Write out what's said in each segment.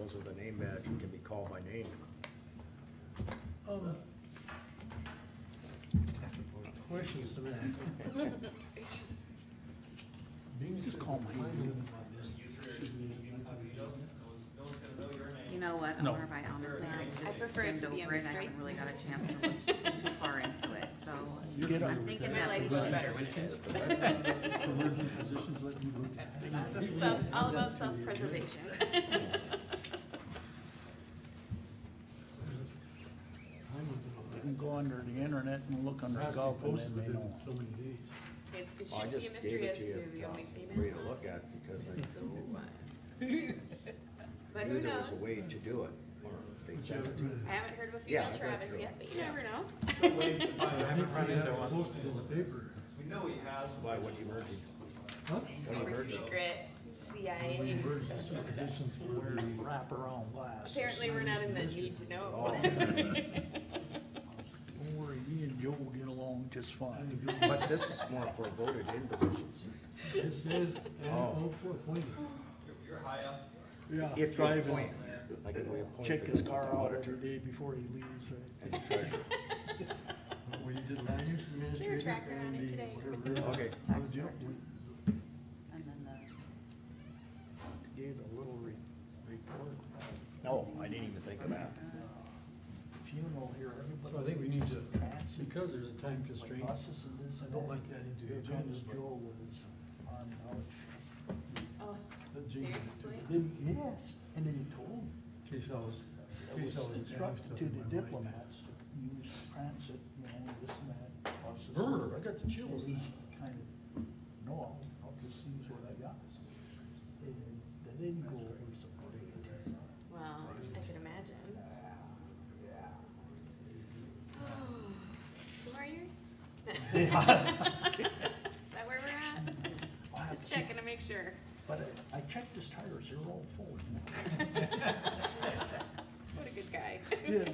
those with a name badge can be called by name. Question, Samantha. Just call my name. You know what, No. Omar, I honestly, I just prefer it skimmed to be a over it, I mystery. haven't really got a chance to look too far into it, so. Get I'm on. thinking My that life we is should. better when it is. Emerging positions, let you look at. All about self-preservation. You can go under the internet and look under Has to be golf and posted then they within know. so many days. It I should be a just mystery gave it as to to you, the only for you female. to look at, because I So what? But knew who there was knows? a way to do it, or they sent it to me. I haven't heard of a Yeah, female I've read Travis through yet, it. but you Yeah. never know. I haven't run into one. Posted in the paper. We know he has. Why, what are you merging? Huh? Super secret CIA Emergency special stuff. positions for Wear the. wraparound glasses. Apparently, we're not in the need to know. Oh. Don't worry, me and Joe will get along just fine. But this is more for voted in positions. It says, and all for appointed. You're high up. Yeah, If you drive his, appoint, like if we appoint. check the his car out auditor every day before he leaves, right? and the treasurer. Well, you did land use administrator tracking on and it the, today. whatever. Okay. Tax Would you- director. And then Gave a little report. Oh, I didn't even think of that. Funeral here, everybody. So I think we need to, Transit, because there's a time constraint, buses and this I and don't that. like that into the Here agenda, comes but Joe with his arm out. Oh, that Jane- seriously? Then, yes, and then he told me. in case I was, It in case I was was adding instructed stuff to in the my mind. diplomats to use transit, you know, this and that. buses. Brr, I got the And chills. he kind of, no, I'll just see what I got. And they didn't go over some great. Well, I could imagine. 2 more years? Is that where we're at? I'll have Just to checking to make sure. But I checked his tires, they're all full. What a good guy. Yeah.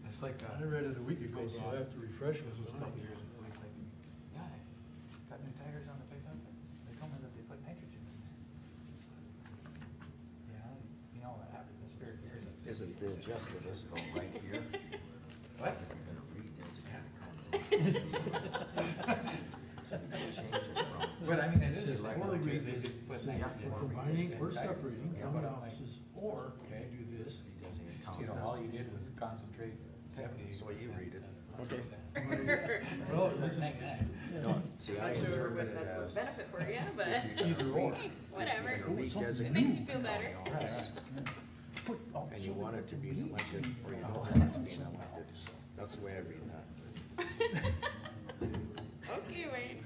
It's like, I read it a week ago, so I have to refresh this was a couple myself. years ago, he's like, yeah, got new tires on the pickup, they told me that they put nitrogen in there. You know what happened, the spirit gears. Isn't the gist of this though, right here? What? You're gonna But I mean, it It is says, like, well, they agreed, they it put says, nitrogen for in combining or tires. separating Yeah, fund but I'm like, balances, or you do this. you know, all you did was concentrate 70. That's the way you read it. Okay. Well, listen, See, I Not sure interpret what it that's supposed as. to benefit for you, but either or. hey, whatever. You're gonna redesignate It makes you feel better. Put all And you want it to be sorts of elected, meats or you in don't it. want it to be elected. That's the way I read that. Okay, Wayne.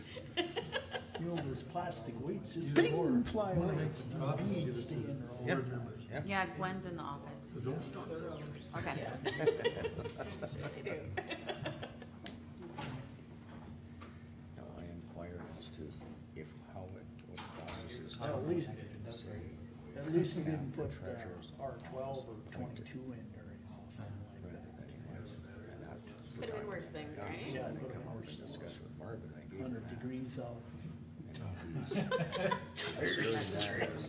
You know, those plastic weights just Either or. bing, fly Wanna away. make the copies, give it Beads to stay in there all Yep. over. Yep. Yeah, Gwen's in the office. So don't start that out. Okay. I do. No, I inquire as to if, how it, what the process is. At least, Say, at least we didn't put treasurer's R12 or 22 in there, you know, something like rather that. than anyways, and that's Could have been worse things, Yeah, right? so then I come over and discuss with Marvin, I gave him 100 that. degrees out.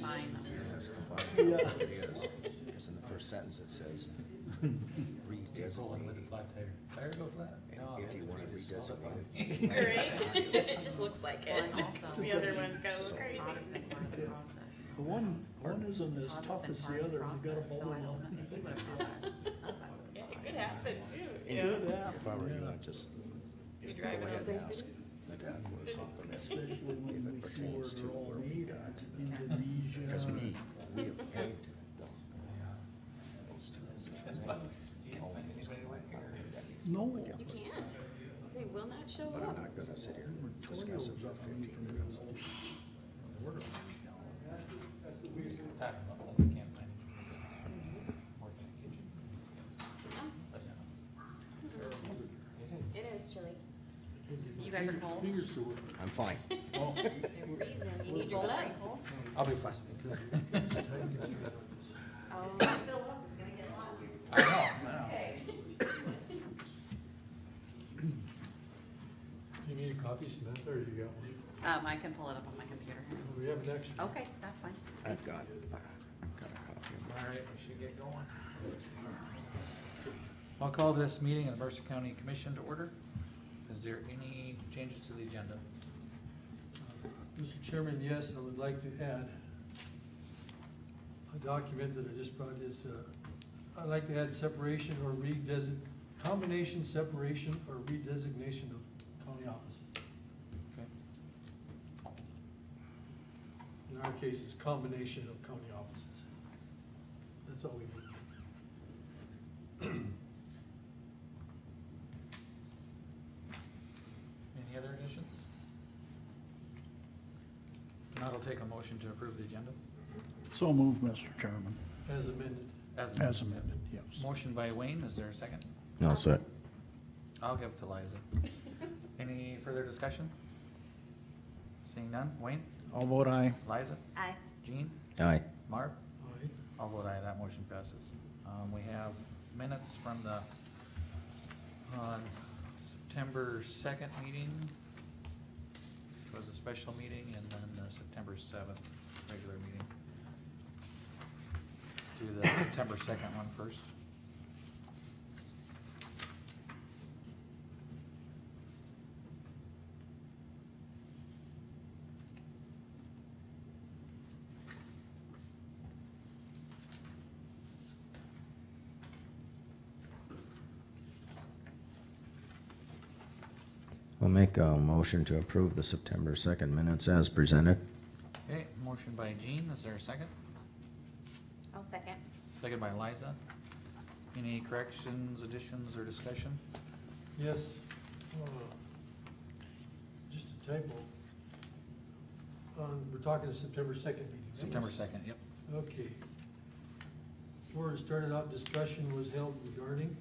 Fine. Yeah. It is, because in the first sentence it says, redesignate, Flat tire. Tire go flat? and if you want to redesignate it. Right? It just looks like it. Well, and also- The other one's gotta look crazy. Todd has been part of the process. The one isn't as Todd has tough been as part the of the other, you got a process, so bullet I don't on know if he would have thought that. Yeah, it could happen too, And you know? Good happen, If I were you, yeah. I'd just You go driving ahead out and there? ask. My dad was something that, Especially when if we it see where pertains to they're all where we made got, at, Indonesia. because we appointed those two positions. No. You can't. They will not show But I'm up. not gonna sit here and discuss it for 15 minutes. Talking about like we can't find it. Work in the kitchen. It is chilly. You guys are cold? Fingers to work. I'm fine. Oh, You're freezing. You need your gloves. I'll be fine. Oh. I know. You need a copy, Samantha, or you got one? I can pull it up on my computer. We have an extra. Okay, that's fine. I've got a copy of All right, we should get going. I'll call this meeting of the Mercer County Commission to order. Is there any changes to the agenda? Mr. Chairman, yes, I would like to add a document that I just brought is, I'd like to add separation or combination separation or redesignation of county offices. Okay. In our case, it's combination of county offices. That's all we need. Any other additions? Now I'll take a motion to approve the agenda. So moved, Mr. Chairman. As amended. As amended, yes. Motion by Wayne, is there a second? it. All set. I'll give it to Liza. Any further discussion? Seeing none, Wayne, I'll vote aye. Liza, Aye. Jean, Aye. Marv? Aye. I'll vote aye, that motion passes. We have minutes from the, September second meeting, which was a special meeting, and then the September seventh regular meeting. Let's do the September second one first. I'll make a motion to approve the September 2nd minutes as presented. Okay, motion by Jean, is there a second? I'll second. Second by Liza. Any corrections, additions, or discussion? Yes. Just a typo. We're talking the September 2nd meeting. right? September second, yep. Okay. Where it started out, discussion was held regarding,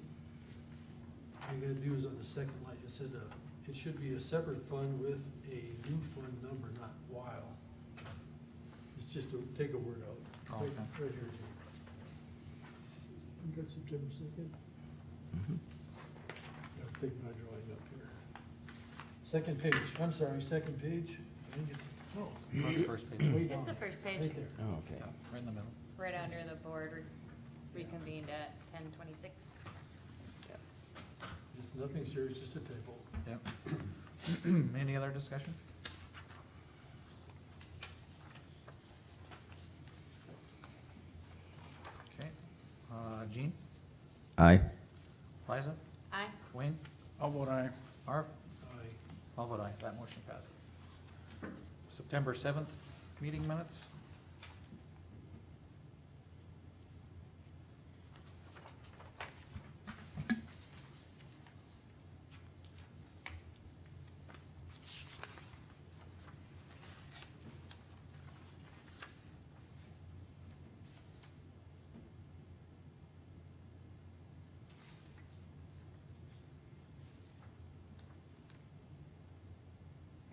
all you gotta do is on the second line, it said, it should be a separate fund with a new fund number, not while. It's just to take a word out. Oh, Right okay. right here, Jim. You got September 2nd? Mhm. Gotta take my drawing up here. Second page, I'm sorry, second page. I think it's, no. What's the first page? Way It's down. the first page, Right there. Oh, okay. Yeah, right in the middle. right under the board reconvened at 10:26. It's nothing serious, just a typo. Yep. Any other discussion? Okay, Jean, Aye. Liza, Aye. Wayne, I'll vote aye. Marv? Aye. I'll vote aye, that motion passes. September seventh, meeting minutes?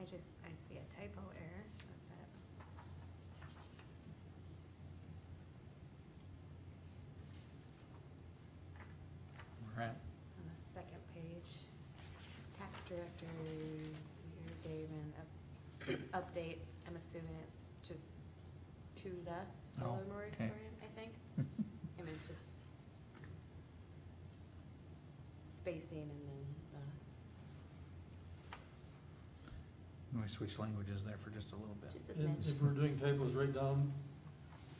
I see a typo error, that's it. We're at, On the second page, tax directors, here, Dave, and update, I'm assuming it's just to the solar Oh, okay. moratorium, I think. I mean, it's just spacing and then, we switch languages there for just a little bit. just a And smidge. if we're doing typos, right down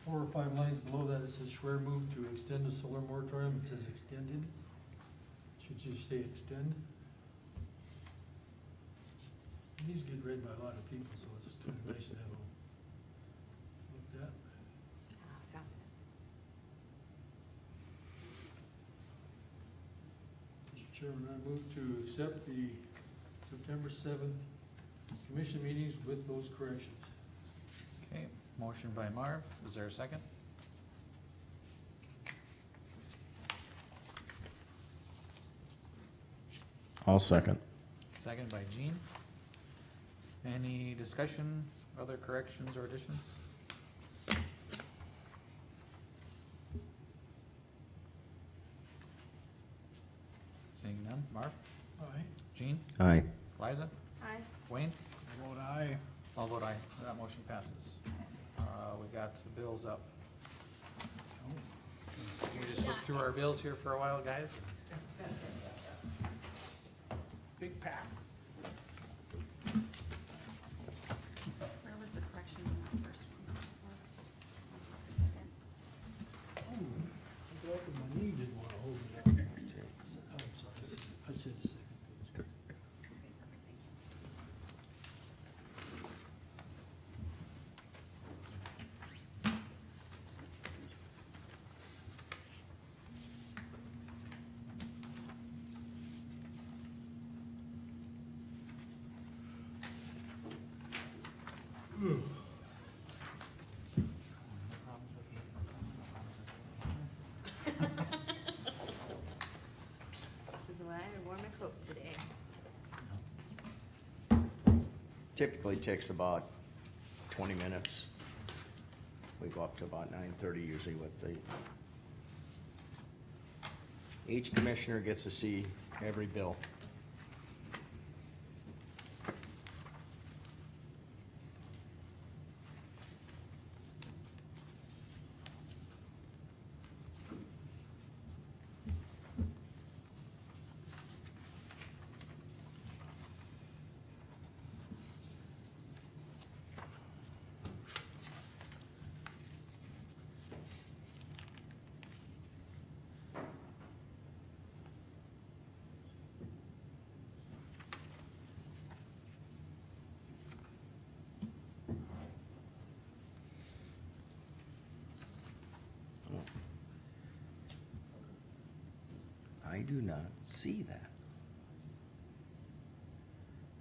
4 or 5 lines below that, it says Schwer moved to extend the solar moratorium, it says extended. Should you say extend? These get read by a lot of people, so it's kind of nice to have them looked at. Found it. Mr. Chairman, I move to accept the September 7th commission meetings with those corrections. Okay, motion by Marv, is there a second? I'll second. Second by Jean. Any discussion, other corrections or additions? Seeing none, Marv, Aye. Jean, Aye. Liza, Aye. Wayne? I'll vote aye. I'll vote aye, that motion passes. We got the bills up. Oh, Can we just look through our bills here for a while, guys? big pack. Where was the correction in the first one? The second. Oh, I felt like my knee didn't wanna hold me up. I'm sorry, I said the second page. Okay, perfect, thank you. This is why I wore my coat today. Typically takes about 20 minutes. We go up to about 9:30 usually with the, each commissioner gets to see every bill. I do not see that.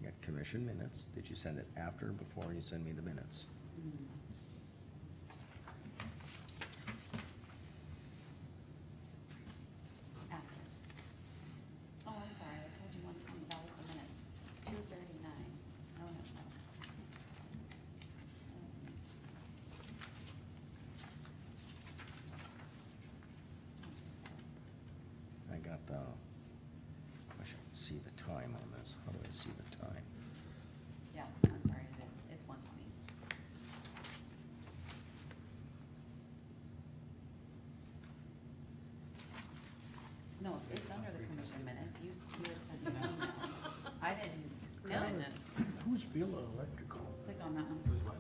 You got commission minutes. Did you send it after or before you send me the minutes? After. Oh, I'm sorry, I told you 1:20, that was the minutes. 2:39. No, no, no. I got the, I should see the time on this. How do I see the time? Yeah, I'm sorry, it's 1:20. No, it's under the commission minutes, you had sent me an email. I didn't, No. I didn't Who's Bueller Electrical? click on that one. Who's what?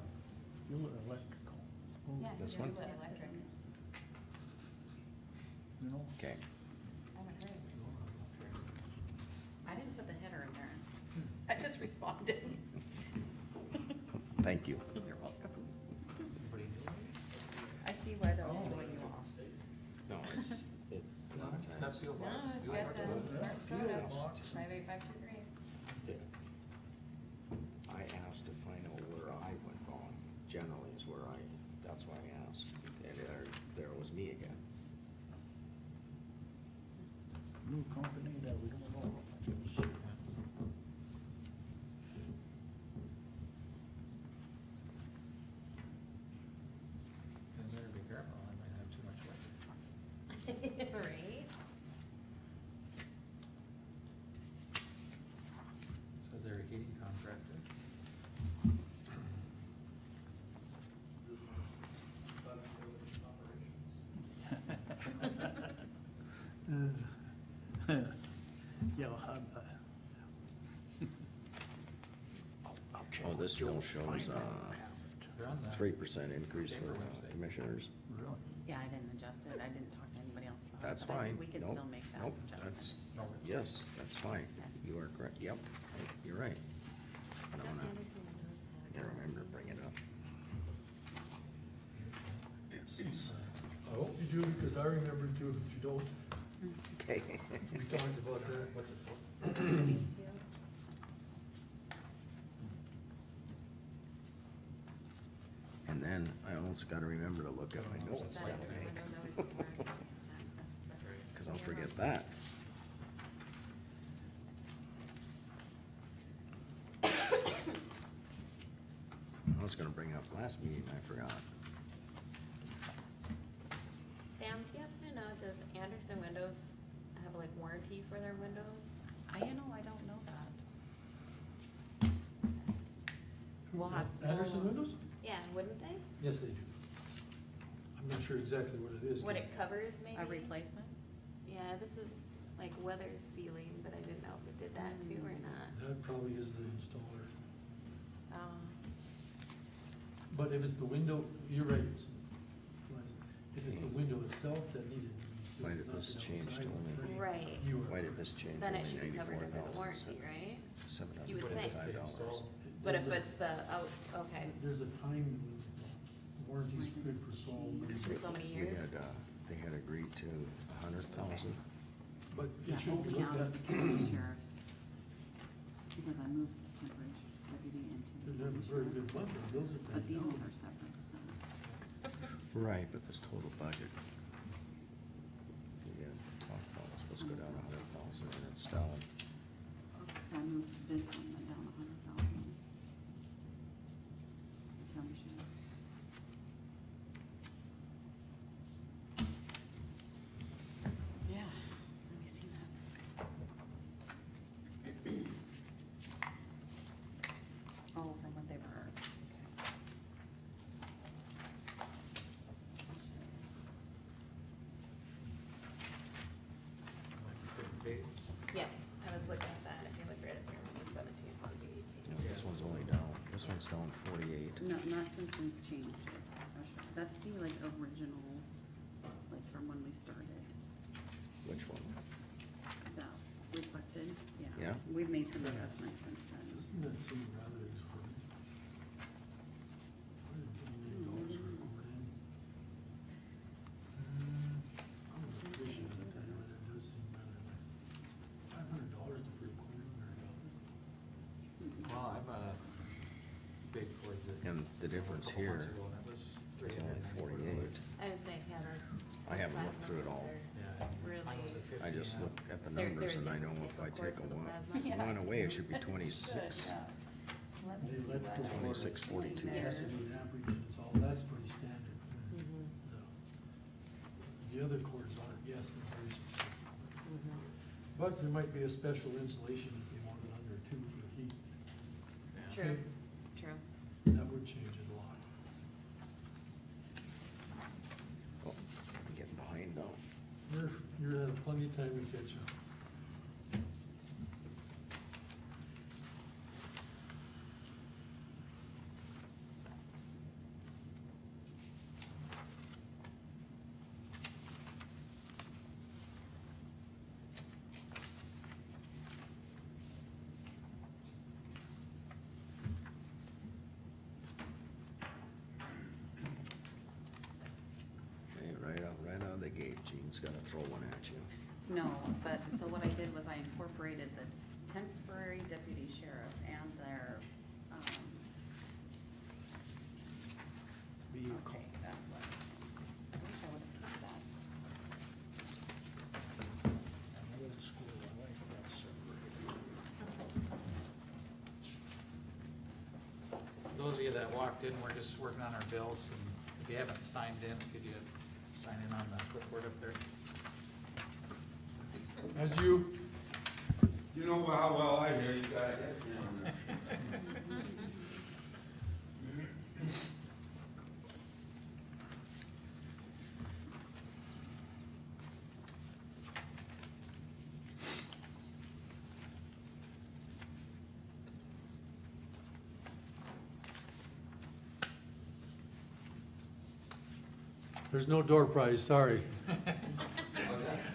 Bueller Electrical. Suppose- Yeah, This you're one? good electric. You know? Okay. I haven't heard. I didn't put the header in there. I just responded. Thank you. You're welcome. Somebody new? I see why that was throwing you off. No, it's a lot of It's not times. P.O. No, Box. it's You got like the it? mark P.O. code up, box. 58523. I asked to find out where I went wrong. Generally is where that's why I asked. And there was me again. New company that we don't know. You better be careful, I might have too much work. Right? Says they're a heating contractor. Yeah, I'll check Oh, with this Joe, still find shows, out what happened. They're on the. 3% increase for Chamber website. commissioners. Really? Yeah, I didn't adjust it, I didn't talk to anybody else about it. That's but I think fine. We can Nope, still make that nope, adjustment. that's, No. yes, that's fine. You are correct. Yep, you're right. I Doug don't know. Anderson does have. I gotta remember to bring it up. Yes. I hope you do, because I remember too, if you don't, Okay. we talked about that. What's it for? Trade seals. And then I also gotta remember to look at my Just notes that that other day, windows always look more than that stuff, but- cause I'll forget that. I was gonna bring it up last meeting, I forgot. Sam, do you happen to know, does Anderson Windows have like warranty for their windows? I don't know that. We'll have. Anderson Windows? Yeah, wouldn't they? Yes, they do. not sure exactly what it is. What 'cause it covers maybe? A replacement? Yeah, this is like weather sealing, but I didn't know if it did that too or not. That probably is the installer. Um, But if it's the window, you're right. If it's the window itself that needed to be sealed. Why did not this the change to outside only- frame, Right. you are Why did correct. this change Then only it should be covered under the warranty, 94,000? right? Seven You would hundred and think. fifty-five dollars. But if There's a- it's the out, okay, There's a time, warranty's good for so many. for so many years. They had agreed to $100,000. But Yeah, it should it'll be be looked out at. of the county sheriff's, because I moved temporary deputy into. They're the very sheriff. good month, those are But pretty diesels down. are separate, so. Right, but this total budget. Yeah, talked about it's supposed to go down 100,000 and it's down. So I moved this one, went down 100,000. The county sheriff. Yeah, let me see that. Oh, from what they were. Different page. Yeah, I was looking at that, if you look right up here, it was 17, it was 18. You know, this one's only down, this one's down 48. No, not since we've changed it. That's the like original, like from when we started, Which one? the requested, yeah. Yeah? We've made some adjustments since then. Doesn't that seem rather exorbitant? $128 for a cord in. I'm a fishing, I tell you, that does seem rather, $500 to put a cord in there, Well, I bought a big Ford that. And the difference a couple months here ago, and it was is only 48. I was saying, yeah, those. I haven't those looked through it plasma all. ones Yeah. Really- Mine was a 50. I just and look at the They're numbers and I know different if type I of cord take for a the one, plasma. one away, it should be 26. Let me The see electrical what. cord, 2642. it has to be an amperage and it's all, that's pretty standard. Mhm, No. The other cords aren't, yes, they're very specific. mhm. But there might be a special insulation if you want it under too for heat. Yeah. True, true. That would change it a lot. Oh, I'm getting behind now. You're having plenty of time to catch up. Okay, right out of the gate, Gene's gotta throw one at you. No, but, so what I did was I incorporated the temporary deputy sheriff and their, Vehicle. okay, that's what. I wish I would've put that. Old school, I like that separated. Those of you that walked in, we're just working on our bills, and if you haven't signed in, could you sign in on the clipboard up there? As you, You know how well I hear you guys. there's no door prize, sorry.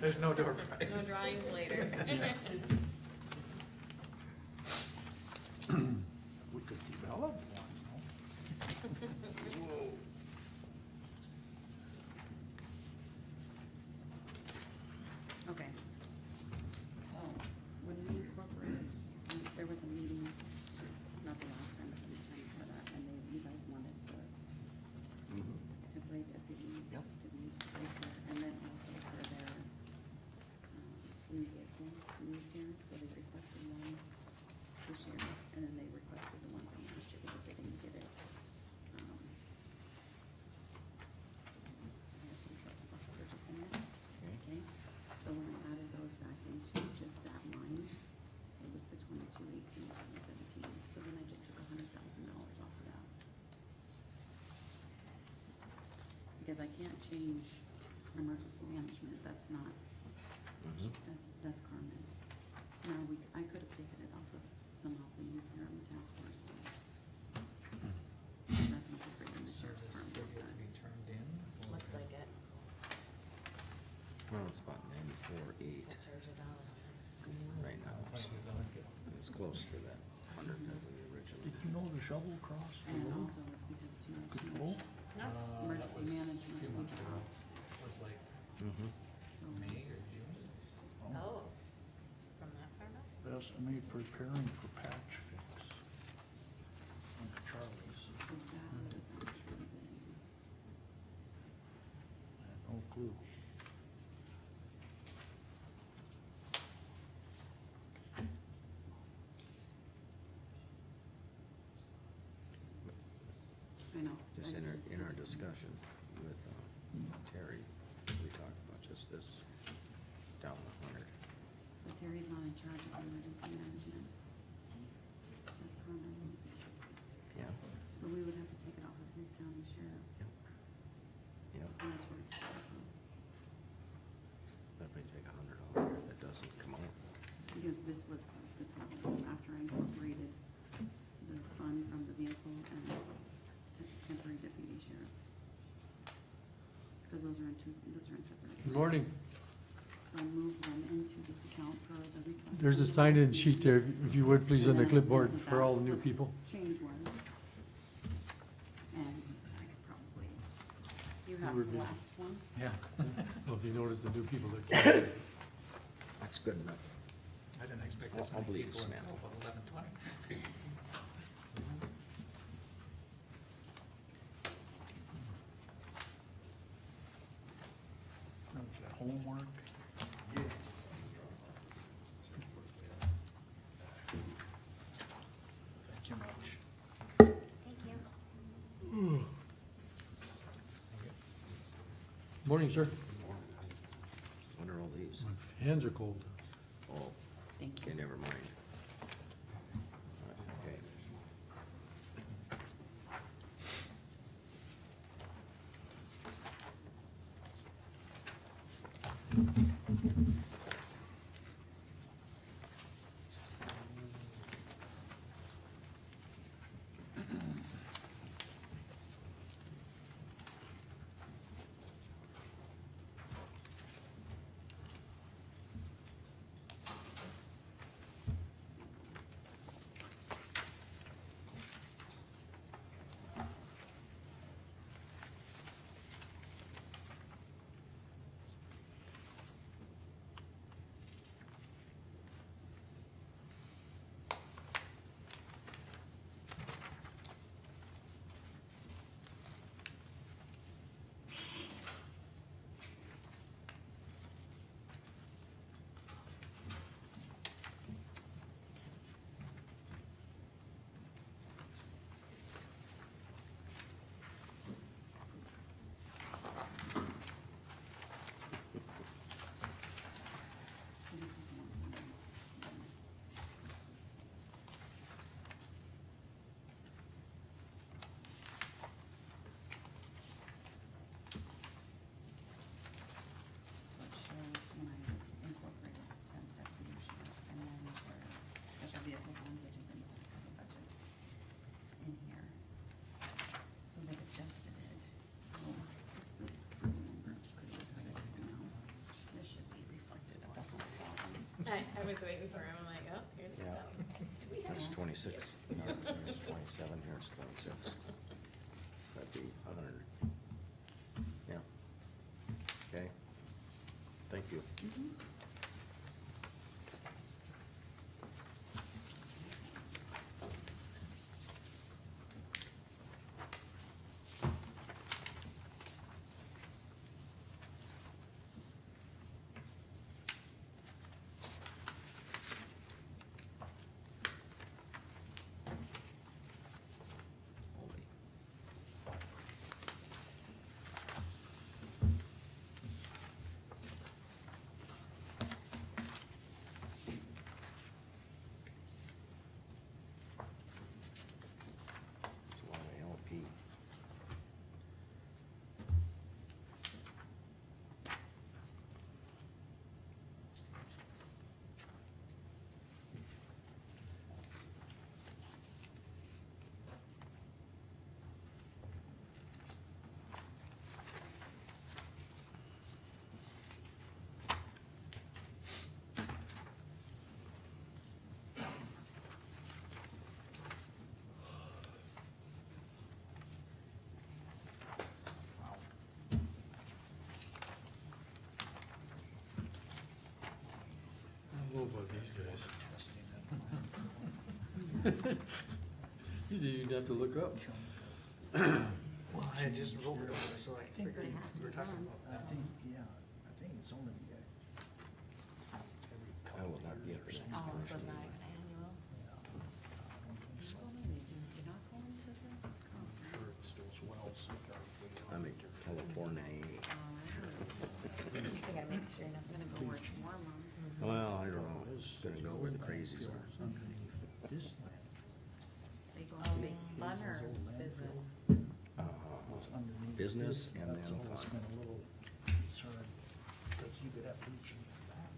There's no door prize. No drawings later. We could develop one, no? Okay. So, when we incorporated, there was a meeting, not the last time, but the time before that, and they, you guys wanted the temporary deputy Yep. to be placed there, and then also for their, new vehicle to move here, so they requested one this year, and then they requested the one from last year, because they because I can't change emergency management, that's not, Mhm. that's Carmen's. Now, I could have taken it off of somehow the youth here on the task force, but that's not appropriate in the So sheriff's this department. still get to be turned in? or- Looks like it. Well, it's about 94.8 We'll charge it down. right now, so it's close to that 100 that we originally. Did you know the shovel crossed the And road? also, it's because too Good much pull. That emergency was management few was months ago. out, Was like Mhm. so. May or June. Oh, it's from that far back? Estimate preparing for patch fix. Under Charlie's. So that would have actually been, I had no clue. I know. Just in our discussion with Terry, we talked about just this down 100. But Terry's not in charge of emergency management. That's Carmen. Yeah, So we would have to take it off of his county sheriff, yeah. and that's where it's coming from. But if we take 100 off here, that doesn't come out. Because this was the total after I incorporated the fund from the vehicle and temporary deputy sheriff. Because those are in separate. Good morning. So I moved them into this account for the request. There's a sign-in sheet there, if you would, please, on the clipboard for all the new people. Change was. And I could probably, do you have You were the busy. last one? Yeah. Well, if you notice the new people that came. That's good enough. I didn't expect I'll- this I'll many believe people Samantha. until about 11:20. Is that homework? Thank you much. Thank you. Morning, sir. What are all these? My hands are cold. Oh, Thank okay, you. never mind. Okay. So this is the one from 2016. So it shows when I incorporated temp deputy sheriff and then for special vehicle fund, which is in the back of the budget in here. So they've adjusted it, so it's the number for this now. This should be reflected at the 100,000. I was waiting for him, I'm like, oh, here they Yeah. go. Do we have- That's 26. No, Here's 27, here's 26. That'd be 100. Yeah. Okay. Thank you. Holy. You didn't even have to look up. Well, I had just rolled it over, so I think figured it has to we were be talking done. about I that. think, yeah, I think it's only, every I couple will not be years at or the something. Oh, so it's not even annual? Yeah, I don't think so. Well, maybe you're not going to the I'm sure conference. it's those wells that are way I'm out in there. California. You gotta make sure I'm gonna nothing's. go where it's warmer. Well, I don't know, It's gonna go where the crazies are. underneath this land. They go to big fun His or old landfill business? was underneath Business this, and that's then always fun. been a little concern, because you could have leaching from that.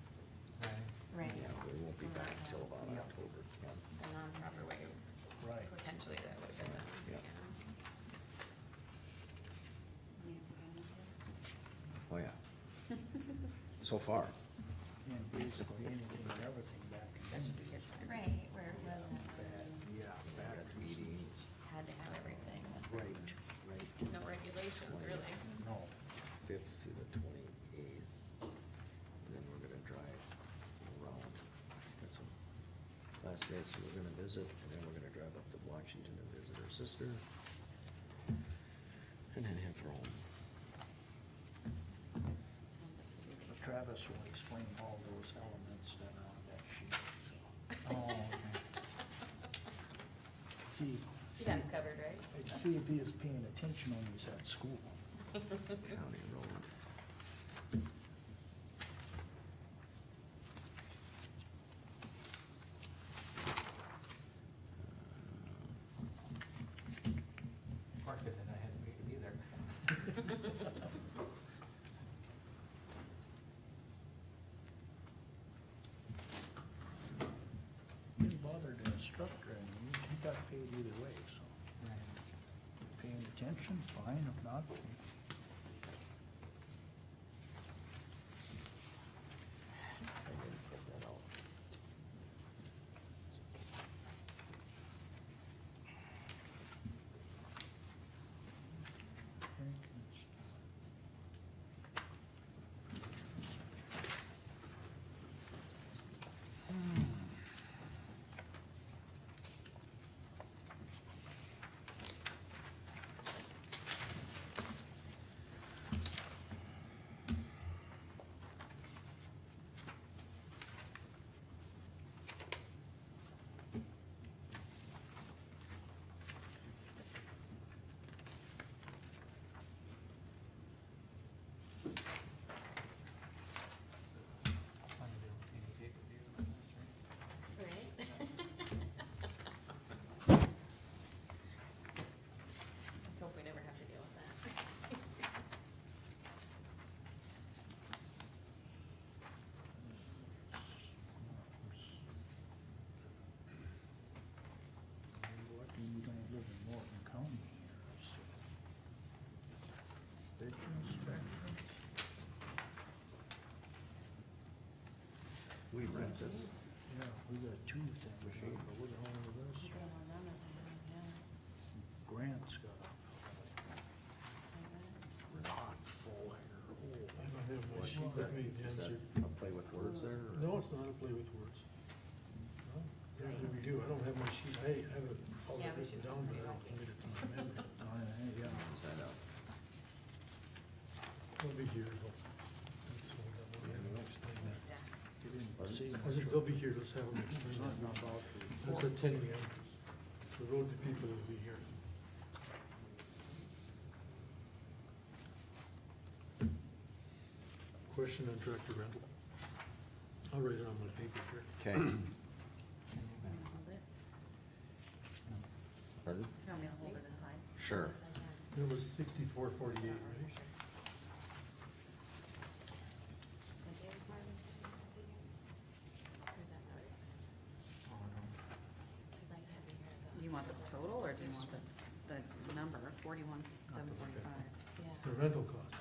Right. Yeah, we won't be back till about Yeah. October, yeah. The non-proper way, Right. potentially that would have been, Yeah. Nancy Bennett there? Oh, yeah. So far, And basically anything and everything back That in. should be good. right, where it wasn't, Bad, yeah, bad meetings, had to have everything, that's Right, right. no regulations, really. No, 5th to the 28th. And then we're gonna drive around. Got some classmates who we're gonna visit, and then we're gonna drive up to Washington and visit her sister. And then head for home. Sounds like a really but Travis will explain all those elements that are on that sheet, so. Oh, okay. See, You guys covered, right? see if he is paying attention when he's at school. County road. Mark it, and I had to make it either. Didn't bother the instructor, and he got paid either way, so. Paying attention, fine, if not. I didn't put that out. Right? Let's hope we never have to deal with that. What are you gonna live in Morton County here, so. Ditch inspection. We rent this. Yeah, we got two things, Machine. but what the hell is this? Usually I'll run it, yeah. Grant's got a Is it? rock full here, I don't have my sheet with me, the Is that answer. a play with words there? or- No, it's not a play with words. No, usually we do, I don't have my sheet, I have it all Yeah, we written should down, but I probably don't commit it to my memory. yeah. Is that a? They'll be here, though. Let's hold that one, and I'll explain that. You didn't Pardon? see I much said, of they'll be it. here, let's have them There's explain nothing that. about the That's report. at 10 AM. The road to people will be here. Question on tractor rental. I'll write it on my paper here. Okay, You want me to hold it? pardon? You want me to hold it aside? Sure. Yes, I can. It was 6448, right? What day was Marvin's second birthday again? Or is that not what it said? Cause I have it here, Do you want the total, or do you want the number, 41,745? yeah. The rental cost.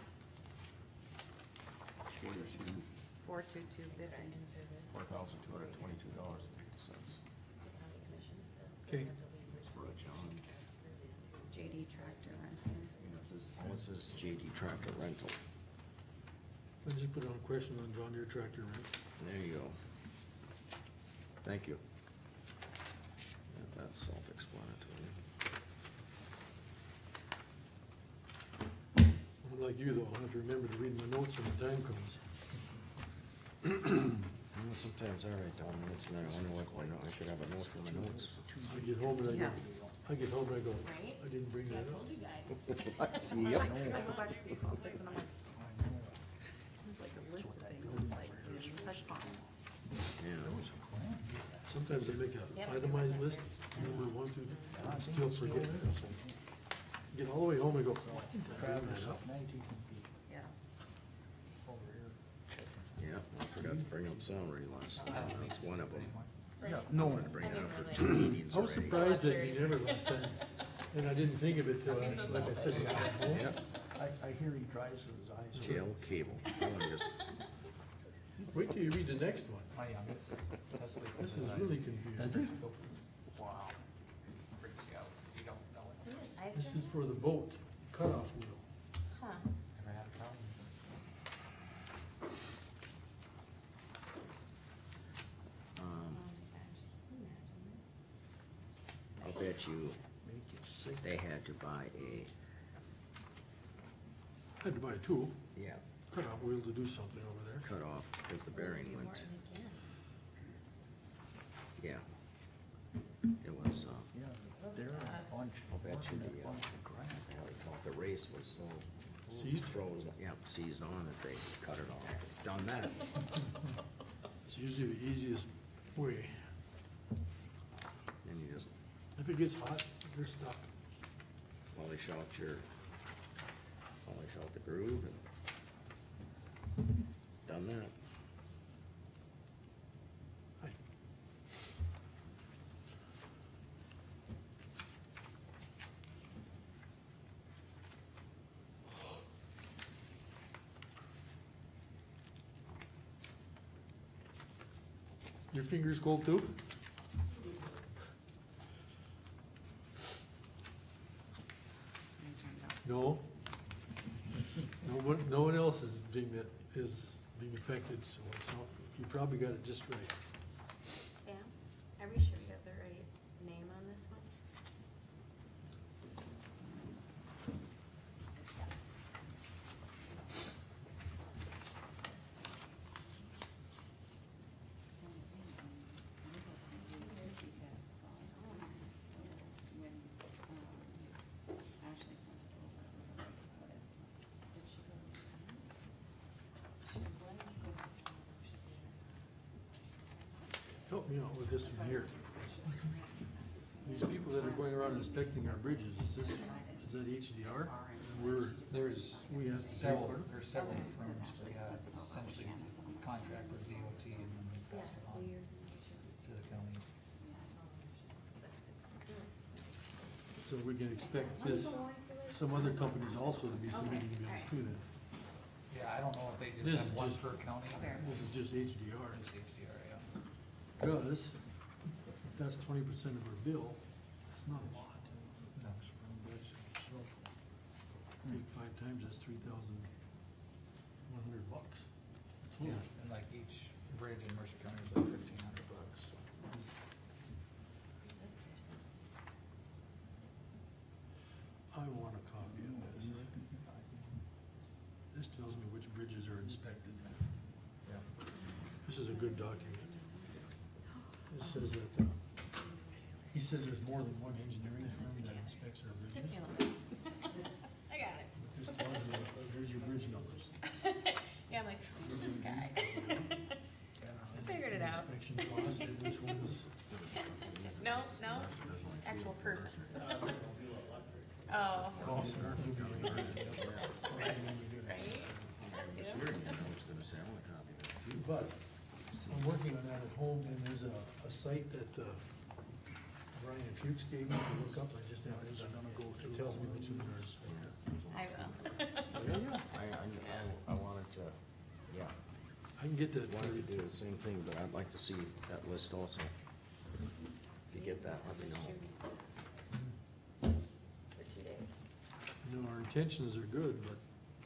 42250. In service. $4,222.50. The county commission says they Okay. have to leave It's for a John. JD Tractor Rental. This is JD Tractor Rental. Let's just put on a question on John Deere tractor rental. There you go. Thank you. Yeah, That's self-explanatory. Unlike you though, I have to remember to read my notes when the time comes. Well, sometimes I write down minutes and then I wonder what, I should have a note for my notes. I get home and Yeah. I get home and I go, Right? I didn't bring See, I that up. told you guys. See, I yep. go back to the office and I'm like, there's like a list of things, it's like, you didn't touch upon. Yeah. Sometimes I make an Yep. itemized list, number 1, 2, I still forget. Get all the way home and go, oh, I didn't bring Travis, that up. at night he can be Yeah. over here checking. Yeah, I forgot to bring up salary last night, that's one of them. Yeah, I no, wanted to bring it up for I 2 meetings I was already. surprised that you never last time, and I didn't think of it till, Something so like I said, when I got home. Yep, I hear he tries with his eyes. jail cable, I wanna just, Wait till you read the next one. My youngest, that's like. This is really confusing. Wow. Freaks you out, you don't know it. What is ice This cream? is for the boat cutoff wheel. Huh. Never had a problem. Oh um, my gosh, can you imagine this? I'll bet you Make you sick. they had to buy Had to buy a tool, yeah, cutoff wheel to do something over there. cut off, cause the bearing Do went, Morton again. yeah. It was, Yeah, they're a bunch, I'll bet you a the, bunch of crap. how they thought the race was so Seized? frozen, yep, seized on that they cut it off, done that. It's usually the easiest way. And you just If it gets hot, they're stuck. polish out the groove and done that. Hi. Your fingers cold too? They turned out. No. No one else is being affected, so you probably got it just right. Sam, are we sure we got the right name on this one? So, legal consequences because, so when, Ashley sent it over, what is, did she go to the town? She was going to, she did. Help me out with this one here. These people that are going around inspecting our bridges, is that HDR? We have Several firms, but yeah, it's essentially contract with DOT and then they Yeah, pass it on weird. to the county. So we can expect some other companies also to be submitting bills too then. Yeah, I don't know if they This just is have one just- per county or This is just HDR. it's HDR, yeah. Because if that's 20% of our bill, it's not a lot. No. Take 5 times, that's $3,100. Yeah, and like each bridge in Mercer County is like $1,500, so. Who's this person? I want a copy of this. This tells me which bridges are inspected. Yeah. This is a good document. It says that, he says there's more than one engineering firm that inspects our Took bridges. me a little bit. I got it. This tells me, here's your bridge numbers. Yeah, I'm like, who's this guy? I figured it out. Inspection cost, and which ones. No, actual person. Oh, Cost in our county. right? That's good. Sure, you know, I was gonna say, I want a copy of that too. But I'm working on that at home, and there's a site that Brian Fuchs gave me to look up. I just haven't, it tells me which ones are inspected. I will. I wanted to, yeah, I can get that for wanted you. to do the same thing, but I'd like to see that list also. If you get that, let me know. For 2 days. You know, our intentions are good, but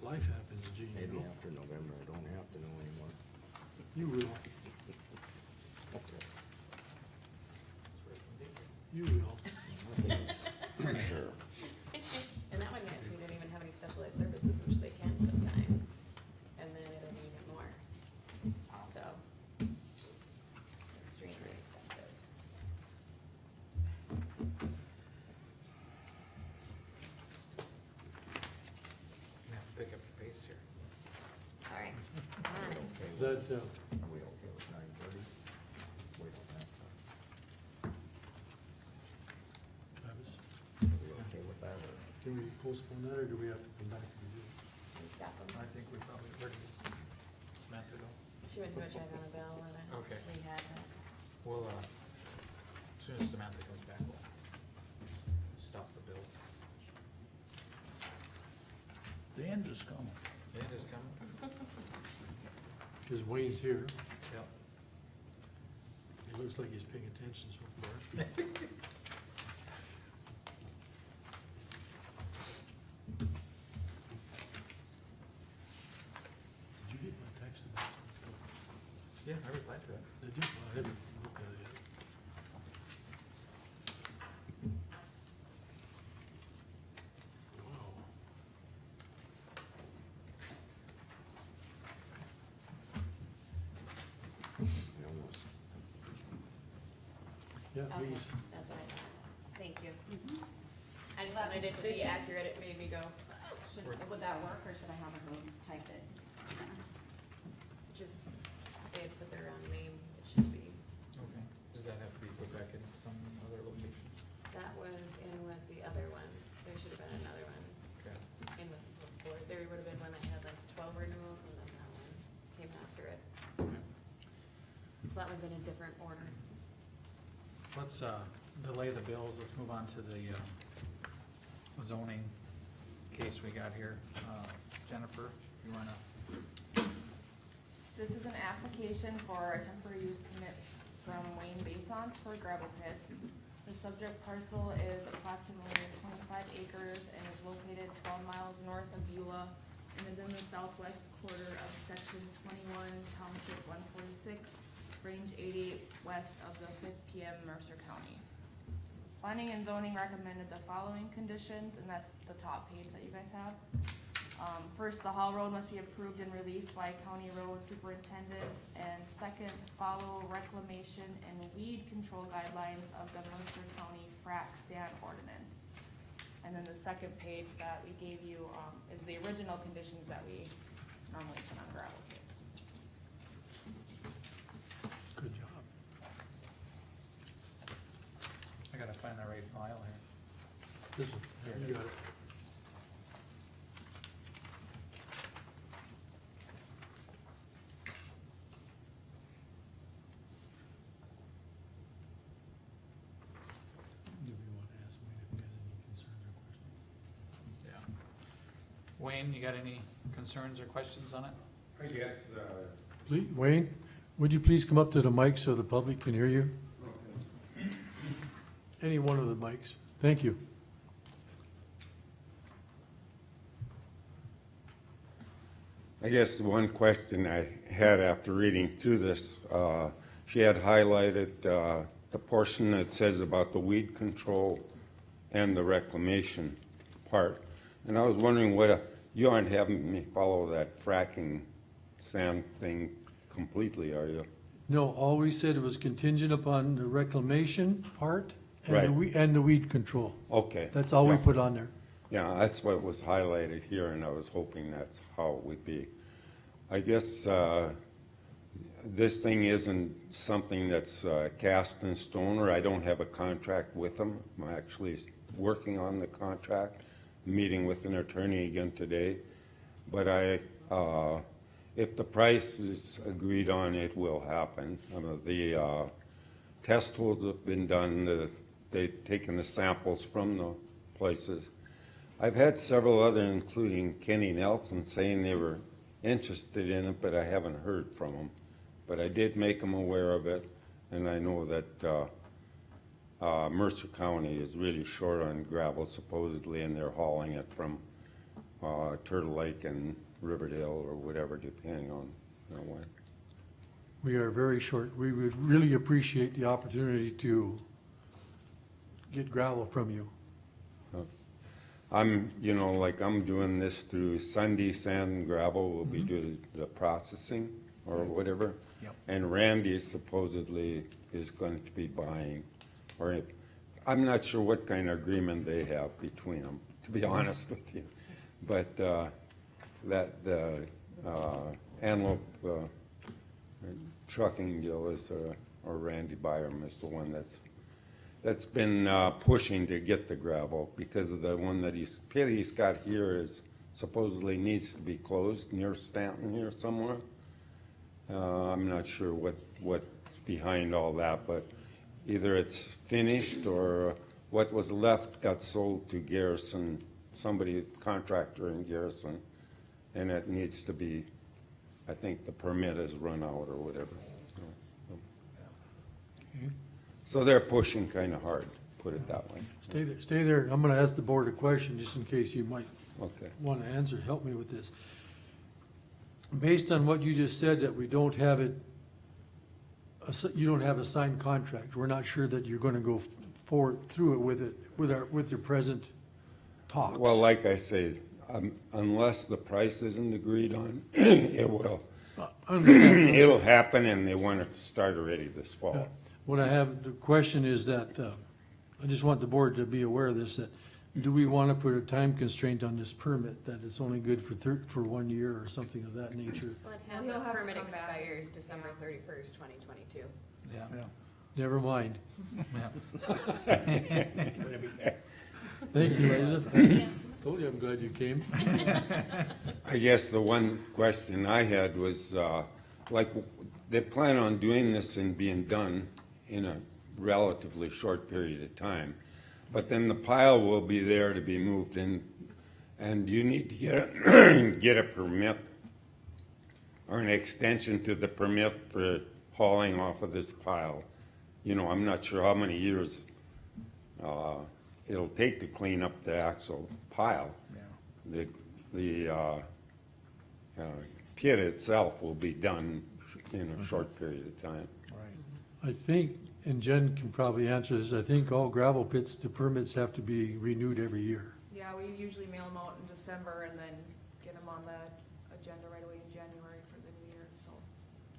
life happens, Gene, you Maybe know. after November, I don't have to know anymore. You will, you will. that, Are we okay with 9:30? We don't have to. Travis, Are we okay with that, or? can we postpone that, or do we have to come back to the bids? Can you stop them? I think we probably, where did Samantha go? She went to go check on a bill and Okay. we had her. Well, as soon as Samantha comes back, we'll stop the bills. The end is coming. The end is coming? Because Wayne's here, Yep. it looks like he's paying attention so far. Did you get my text about that? Yeah, I replied to it. Did you? I haven't looked at it yet. Wow. We almost. Yeah, Okay, please. that's what I thought. Thank you. I just That wanted was it to be sufficient. accurate, it made me go, Would that work, or should I have her type it? just, they had put their wrong name, it should be. Okay. Does that have to be put back in some other location? That was in with the other ones, there should have been another one Okay. in with the sport. There would have been one that had like 12 renewals and then that one came after it. So that one's in a different order. Let's, delay the bills, let's move on to the, zoning case we got here. Jennifer, if you wanna, This is an application for a temporary use permit from Wayne Basons for a gravel pit. The subject parcel is approximately 25 acres and is located 12 miles north of Beulah and is in the southwest quarter of section 21, township 146, range 88 west of the 5th PM Mercer County. Planning and zoning recommended the following conditions, and that's the top page that you guys have. First, the haul road must be approved and released by county road superintendent. And second, follow reclamation and weed control guidelines of the Mercer County frac sand ordinance. And then the second page that we gave you, is the original conditions that we normally put on gravel pits. Good job. I gotta find the right file here. This one, you got it. Do we want to ask Wayne if he has any concerns or questions? Yeah. Wayne, you got any concerns or questions on it? I guess, Please, Wayne, would you please come up to the mic so the public can hear you? Any one of the mics. Thank you. I guess the one question I had after reading through this, she had highlighted the portion that says about the weed control and the reclamation part. And I was wondering you aren't having me follow that fracking sand thing completely, are you? No, all we said it was contingent upon the reclamation part and the Right. and the weed control. Okay. That's all we Yeah. put on there. Yeah, that's what was highlighted here, and I was hoping that's how it would be. I guess this thing isn't something that's cast in stone, or I don't have a contract with them. I'm actually working on the contract, meeting with an attorney again today. But if the price is agreed on, it will happen. The test holes have been done, they've taken the samples from the places. I've had several other, including Kenny Nelson, saying they were interested in it, but I haven't heard from them. But I did make them aware of it, and I know that Mercer County is really short on gravel supposedly, and they're hauling it from Turtle Lake and Riverdale or whatever, depending on when. We are very short. We would really appreciate the opportunity to get gravel from you. I'm doing this through Sunday Sand and Gravel, will be doing the processing or whatever. Yep. And Randy supposedly is going to be buying, or I'm not sure what kind of agreement they have between them, to be honest with you. But that the Antelope Trucking deal is, or Randy Byram is the one that's been pushing to get the gravel, because of the one that pit he's got here is supposedly needs to be closed near Stanton here somewhere. I'm not sure what's behind all that, but either it's finished or what was left got sold to Garrison, somebody, contractor in Garrison, and it needs to be, I think the permit has run out or whatever. So they're pushing kind of hard, put it that way. Stay there. I'm gonna ask the board a question, just in case you might Okay. want to answer, help me with this. Based on what you just said, that we don't have it, you don't have a signed contract, we're not sure that you're gonna go forward through it with your present talks. Well, like I say, unless the price isn't agreed on, it will. I understand. It'll happen, and they want to start already this fall. What I have, the question is that, I just want the board to be aware of this, that do we want to put a time constraint on this permit, that it's only good for 1 year or something of that nature? Well, it has, He'll the have to permit come back. expires December 31st, 2022. Yeah. Never mind. Yeah. Thank you, Liza. Told you I'm glad you came. I guess the one question I had was, like, they plan on doing this and being done in a relatively short period of time, but then the pile will be there to be moved in, and you need to get a permit or an extension to the permit for hauling off of this pile. You know, I'm not sure how many years it'll take to clean up the actual pile. Yeah. The pit itself will be done in a short period of time. Right. I think, and Jen can probably answer this, I think all gravel pits, the permits have to be renewed every year. Yeah, we usually mail them out in December and then get them on the agenda right away in January for the new year, so.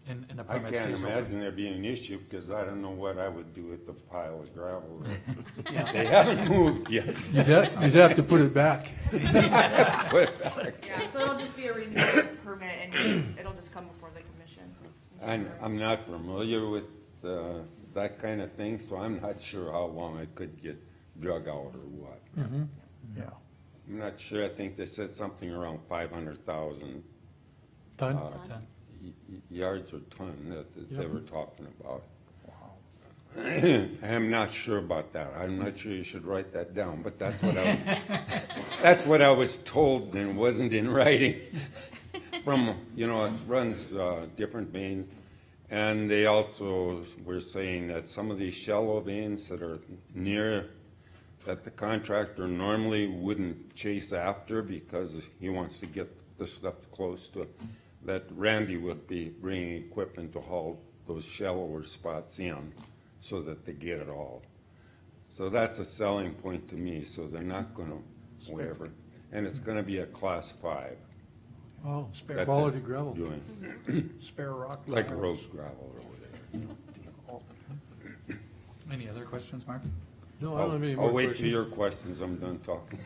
And the I permit can't stays imagine open. there being an issue, because I don't know what I would do with the pile of gravel. They haven't moved yet. You'd have to put it back. Yeah, so it'll just be a renewal permit and it'll just come before the commission. I'm not familiar with that kind of thing, so I'm not sure how long it could get drug out or what. Yeah. I'm not sure. I think they said something around 500,000 Done? Done. yards or ton that they Yep. were talking about. Wow. I'm not sure about that. I'm not sure you should write that down, but that's what I was, that's what I was told, and it wasn't in writing. From, you know, it runs different veins, and they also were saying that some of these shallow veins that are near, that the contractor normally wouldn't chase after because he wants to get the stuff close to it, that Randy would be bringing equipment to haul those shallower spots in so that they get it all. So that's a selling point to me, so they're not gonna, whatever, and it's gonna be a class 5. Oh, Spare that quality they're gravel. Doing, Spare rock. like rose gravel or whatever. Any other questions, Mark? No, I don't have any more I'll wait till questions. your questions, I'm done talking.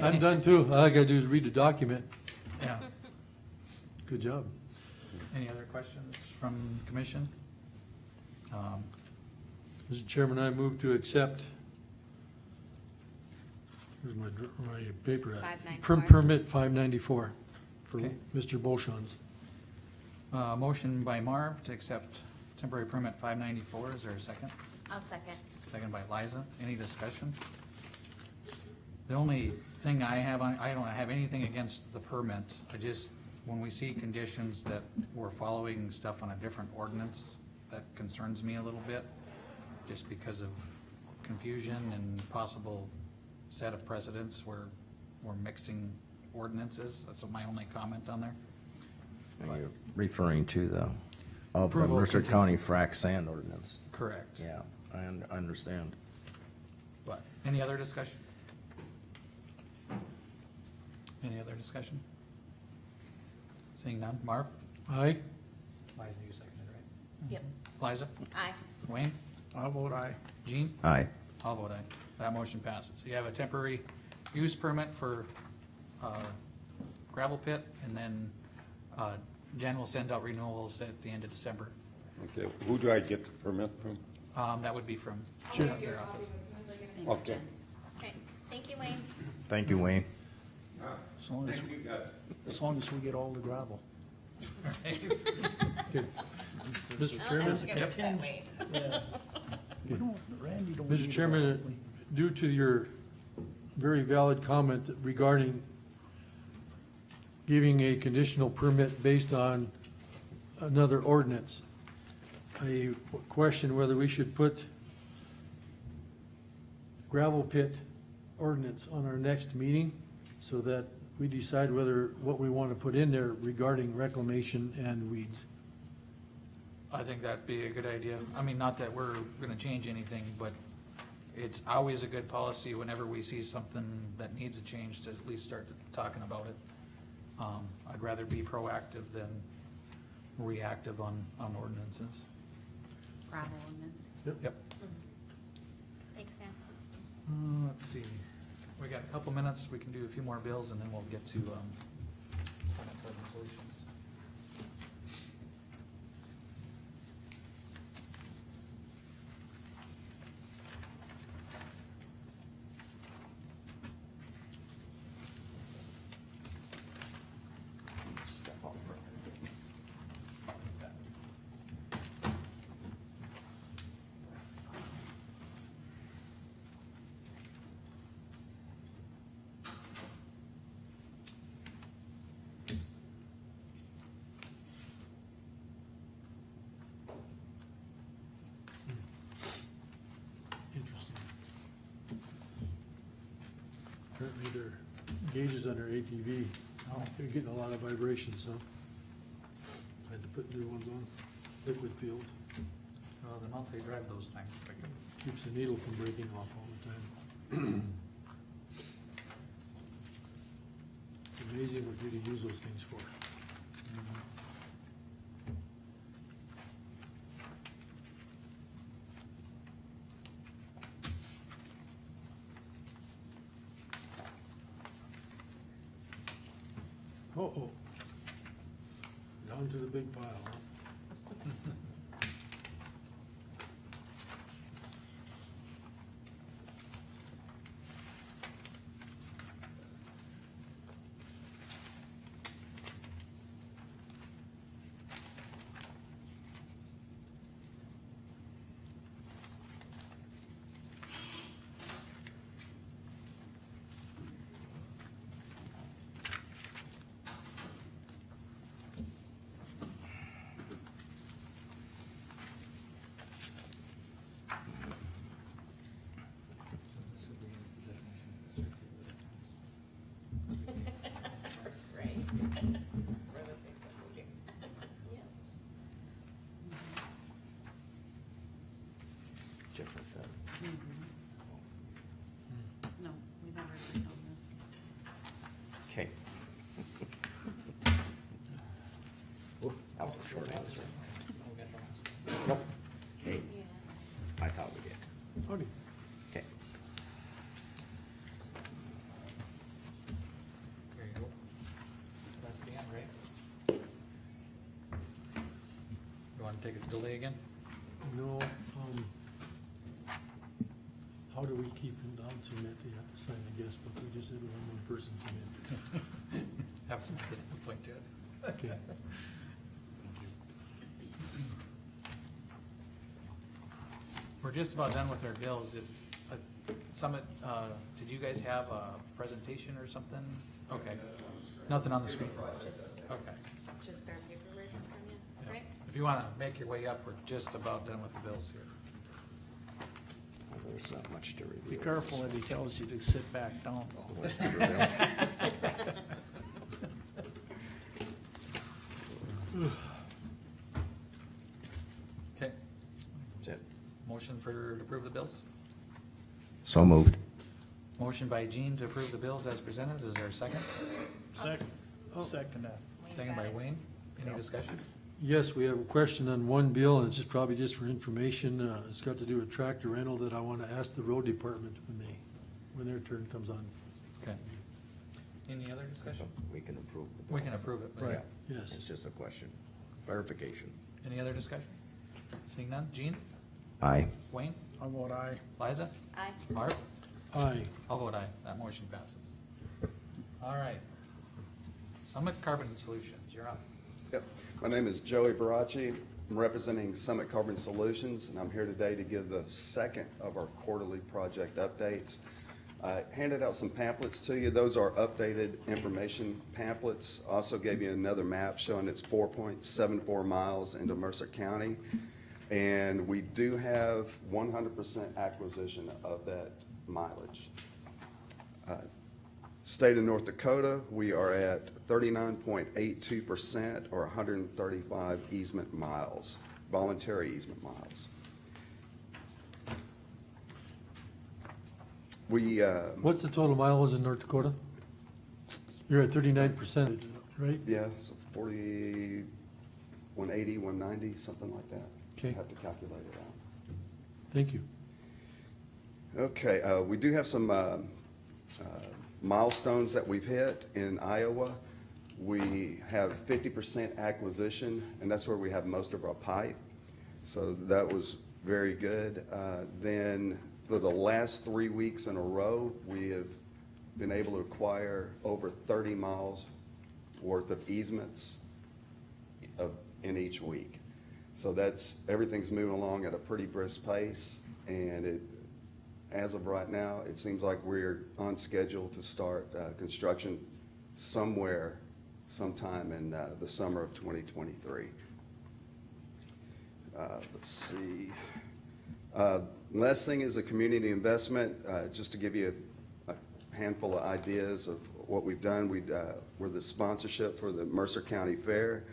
I'm done too. All I gotta do is read the document. Yeah. Good job. Any other questions from commission? Mr. Chairman, I move to accept. Where's my paper at? 594. Permit 594 for Okay. Mr. Beauchamps. Motion by Marv to accept temporary permit 594. Is there a second? I'll second. Second by Liza. Any discussion? The only thing I have on, I don't have anything against the permit. I just, when we see conditions that we're following stuff on a different ordinance, that concerns me a little bit, just because of confusion and possible set of precedents where we're mixing ordinances. That's my only comment on there. Are you referring to the, of the Approval Mercer continue. County frac sand ordinance? Correct. Yeah, I understand. But, any other discussion? Any other discussion? Seeing none. Marv? Aye? Liza, you seconded, right? Yep. Liza? Aye. Wayne? I'll vote aye. Gene? Aye. I'll vote aye. That motion passes. You have a temporary use permit for gravel pit, and then Jen will send out renewals at the end of December. Okay, who do I get the permit from? That would be from Jen. their office. Thank you, Okay. Jen. Okay, thank you, Wayne. Thank you, Wayne. As long as we get all the gravel. Okay. Mr. I Chairman? was gonna upset Wayne. We don't, Randy don't. Mr. need it Chairman, all. due to your very valid comment regarding giving a conditional permit based on another ordinance, I question whether we should put gravel pit ordinance on our next meeting so that we decide what we want to put in there regarding reclamation and weeds. I think that'd be a good idea. I mean, not that we're gonna change anything, but it's always a good policy whenever we see something that needs a change to at least start talking about it. I'd rather be proactive than reactive on ordinances. Gravel ordinance. Yep. Thanks, Sam. Let's see, we got a couple minutes, we can do a few more bills and then we'll get to, Senate Pleasant Solutions. Step up. Interesting. Apparently their gauges on their ATV, they're getting a lot of vibrations, so I had to put new ones on, liquid filled. Well, the month they drive those things, like, Keeps the needle from breaking off all the time. It's amazing what you can use those things for. Uh-oh. Down to the big pile, huh? Right. We're the same thing. Different fence. No, we've never agreed on this. Okay. Ooh, that was a short answer. Nope. Okay, Yeah. I thought we did. Okay. Okay. here you go. That's the end, right? You wanna take a delay again? No, how do we keep them down to that they have to sign the guest book? We just had one person come Have some point to it. in. Okay. We're just about done with our bills. If, Summit, did you guys have a presentation or something? Okay. Nothing on the screen? Just, Okay. just our paperwork in front of you, Yeah. right? If you wanna make your way up, we're just about done with the bills here. Well, there's not much to review. Be careful if he tells you to sit back down. It's the West River Bill. Okay, That's it. motion to approve the bills? So moved. Motion by Jean to approve the bills as presented. Is there a second? Second that. Wayne's Second got by it. Wayne. Any discussion? Yes, we have a question on one bill, and it's just probably just for information. It's got to do with tractor rental that I want to ask the road department when their turn comes on. Okay. Any other discussion? We can approve. the We can bills. approve it. but Right, Yes. It's just a question, clarification. Any other discussion? Seeing none, Jean, Aye. Wayne, I'll vote aye. Liza, Aye. Marv? Aye. I'll vote aye, that motion passes. All right. Summit Carbon Solutions, you're up. Yep. My name is Joey Barachi. I'm representing Summit Carbon Solutions, and I'm here today to give the second of our quarterly project updates. I handed out some pamphlets to you. Those are updated information pamphlets. Also gave you another map showing it's 4.74 miles into Mercer County. And we do have 100% acquisition of that mileage. State of North Dakota, we are at 39.82% or 135 easement miles, voluntary easement miles. We, What's the total miles in North Dakota? You're at 39%, right? yeah, so 40, 180, 190, something like that. Okay. Have to calculate it out. Thank you. Okay, we do have some milestones that we've hit in Iowa. We have 50% acquisition, and that's where we have most of our pipe. So that was very good. Then for the last 3 weeks in a row, we have been able to acquire over 30 miles worth of easements in each week. So everything's moving along at a pretty brisk pace, and as of right now, it seems like we're on schedule to start construction sometime in the summer of 2023. Let's see. Last thing is a community investment. Just to give you a handful of ideas of what we've done, we're the sponsorship for the Mercer County Fair,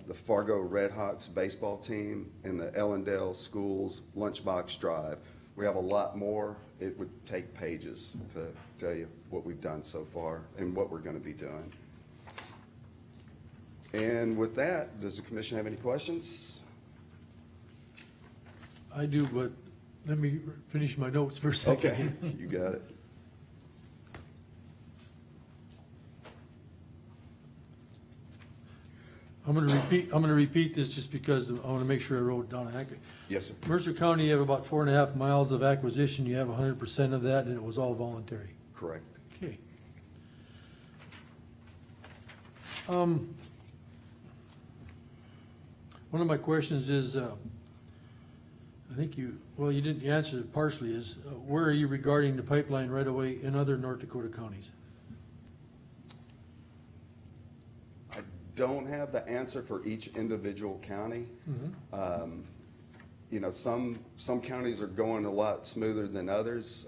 the Fargo Redhawks baseball team, and the Ellendale Schools Lunchbox Drive. We have a lot more. It would take pages to tell you what we've done so far and what we're going to be doing. And with that, does the commission have any questions? I do, but let me finish my notes for a second. Okay, you got it. I'm gonna repeat this just because I wanna make sure I wrote it down accurately. Yes, sir. Mercer County, you have about 4.5 miles of acquisition, you have 100% of that, and it was all voluntary. Correct. Okay. One of my questions is, I think you didn't answer it partially, is where are you regarding the pipeline right away in other North Dakota counties? I don't have the answer for each individual county. You know, some counties are going a lot smoother than others.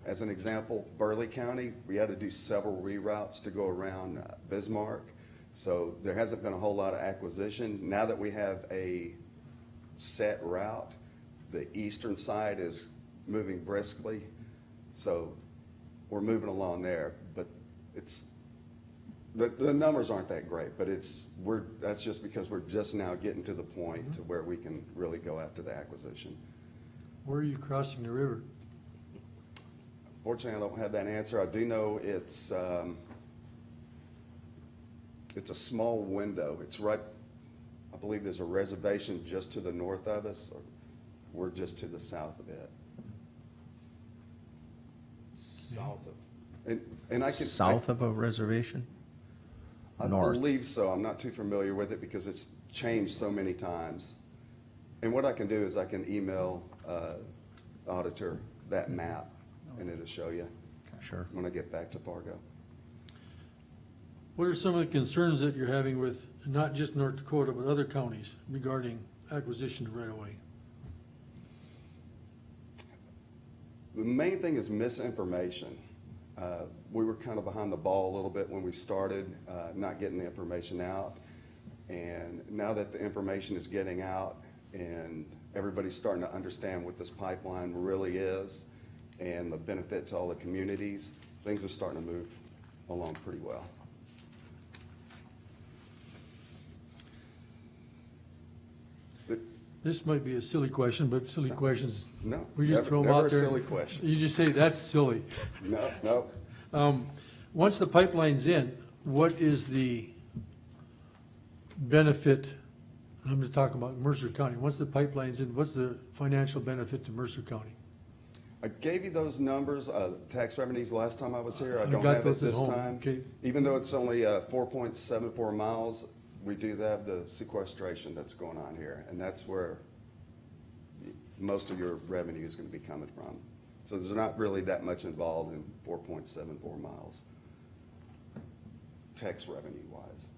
As an example, Burleigh County, we had to do several reroutes to go around Bismarck. So there hasn't been a whole lot of acquisition. Now that we have a set route, the eastern side is moving briskly. So we're moving along there, but the numbers aren't that great, but that's just because we're just now getting to the point to where we can really go after the acquisition. Where are you crossing the river? Fortunately, I don't have that answer. I do know it's a small window. It's right, I believe there's a reservation just to the north of us, or we're just to the south of it. South of, And I can. South of a reservation? I North. believe so. I'm not too familiar with it because it's changed so many times. And what I can do is I can email auditor that map, and it'll show you Sure. when I get back to Fargo. What are some of the concerns that you're having with not just North Dakota, but other counties regarding acquisition right away? The main thing is misinformation. We were kind of behind the ball a little bit when we started, not getting the information out. And now that the information is getting out and everybody's starting to understand what this pipeline really is and the benefit to all the communities, things are starting to move along pretty well. This might be a silly question, but silly questions, No, we just throw them never out a there. silly question. You just say, that's silly. No. Once the pipeline's in, what is the benefit, I'm just talking about Mercer County, once the pipeline's in, what's the financial benefit to Mercer County? I gave you those numbers, tax revenues last time I was here. I I don't got have it those at this home. time. Okay. Even though it's only 4.74 miles, we do have the sequestration that's going on here, and that's where most of your revenue is gonna be coming from. So there's not really that much involved in 4.74 miles, tax revenue wise.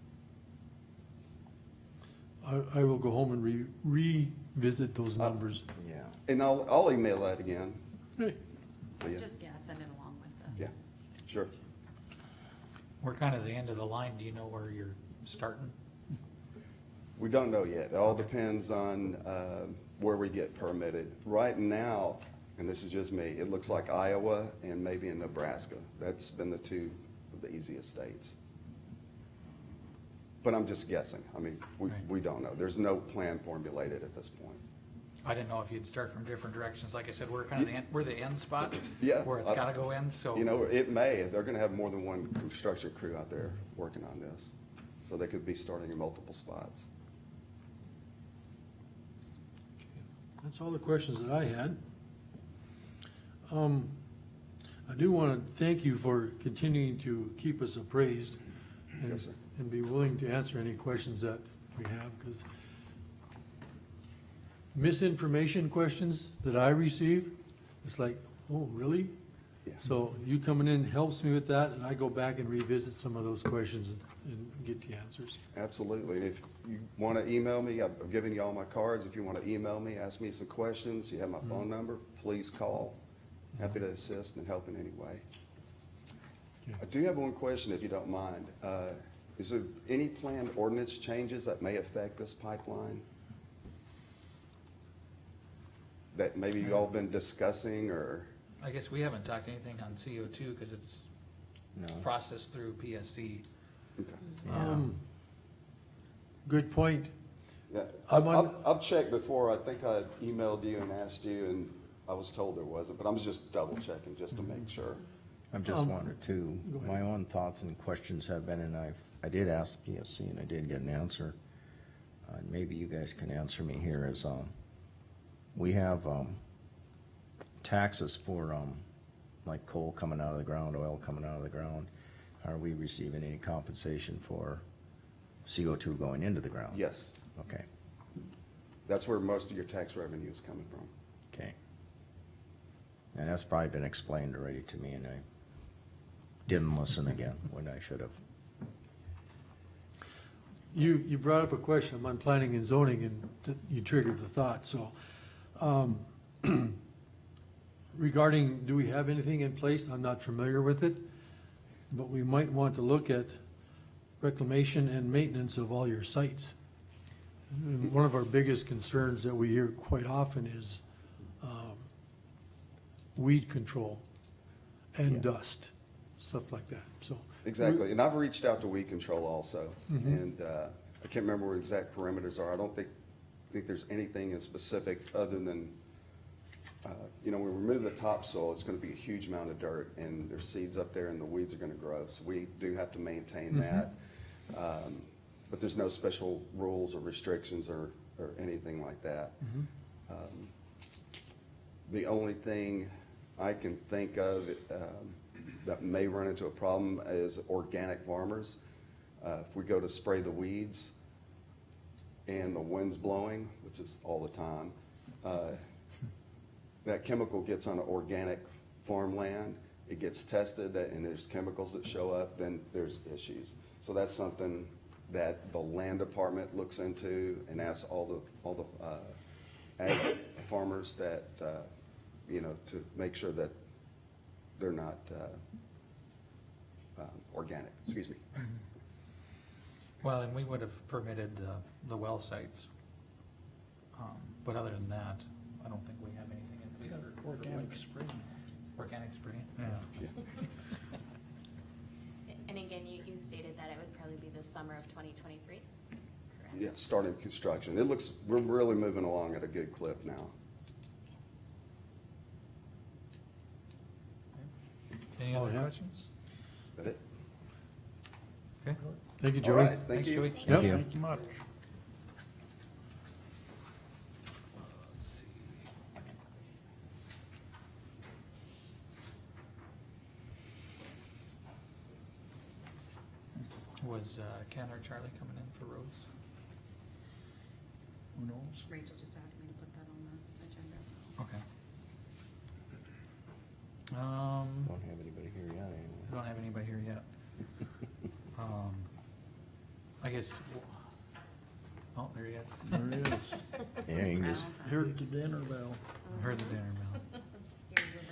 I will go home and revisit those numbers. Yeah. And I'll email that again. Hey, So, yeah, Just, yeah, send it along with the. yeah, sure. We're kind of the end of the line. Do you know where you're starting? We don't know yet. It all depends on where we get permitted. Right now, and this is just me, it looks like Iowa and maybe in Nebraska. That's been the two of the easiest states. But I'm just guessing. I mean, Right. we don't know. There's no plan formulated at this point. I didn't know if you'd start from different directions. Like I said, we're kind of the end, we're the end spot. Yeah. Where it's gotta go in, so. You know, it may. They're gonna have more than one construction crew out there working on this. So they could be starting in multiple spots. that's all the questions that I had. I do want to thank you for continuing to keep us appraised and, Yes, sir. and be willing to answer any questions that we have, because misinformation questions that I receive, it's like, oh, really? Yeah. So you coming in helps me with that, and I go back and revisit some of those questions and get the answers. Absolutely. If you want to email me, I've given you all my cards. If you want to email me, ask me some questions, you have my phone number, please call. Happy to assist and help in any way. Okay. I do have one question, if you don't mind. Is there any planned ordinance changes that may affect this pipeline? That maybe you all been discussing, or? I guess we haven't talked anything on CO2 because it's No. processed through PSC. Okay. Yeah. Good point. Yeah, I'm on- I've checked before. I think I emailed you and asked you, and I was told there wasn't, but I'm just double checking just to make sure. I've just wanted to, go ahead. my own thoughts and questions have been, and I did ask the PSC and I did get an answer. Maybe you guys can answer me here is, we have, taxes for, like coal coming out of the ground, oil coming out of the ground. Are we receiving any compensation for CO2 going into the ground? Yes, Okay, that's where most of your tax revenue is coming from. okay. And that's probably been explained already to me, and I didn't listen again when I should have. You brought up a question, I'm on planning and zoning, and you triggered the thought, so. Regarding, do we have anything in place? I'm not familiar with it, but we might want to look at reclamation and maintenance of all your sites. And one of our biggest concerns that we hear quite often is weed control and dust, stuff like that, so. Exactly, and I've reached out to weed control also, and I can't remember where exact parameters are. I don't think there's anything in specific other than, you know, when we remove the topsoil, it's gonna be a huge amount of dirt, and there's seeds up there, and the weeds are gonna grow, so we do have to maintain that. But there's no special rules or restrictions or anything like that. The only thing I can think of that may run into a problem is organic farmers. If we go to spray the weeds and the wind's blowing, which is all the time, that chemical gets on organic farmland, it gets tested, and there's chemicals that show up, then there's issues. So that's something that the land department looks into and asks all the ag farmers that, you know, to make sure that they're not organic, excuse me. Well, and we would have permitted the well sites. But other than that, I don't think we have anything in place for Organic spray. organic spraying. Yeah. And again, you stated that it would probably be the summer of 2023, correct? Yeah, starting construction. It looks, we're really moving along at a good clip now. Any Oh, other yeah. questions? Is that it? Okay. Thank you, All Joey. right, thank Thanks, you. Joey. Yep. Thank you much. Let's see. Was Ken or Charlie coming in for roads? Who knows? Rachel just asked me to put that on the agenda, so. Okay. Don't have anybody here yet, I anyway. don't have anybody here yet. I guess, oh, there he is. There it is. Yeah, you can just, Heard the dinner bell. Heard the dinner bell. Ears were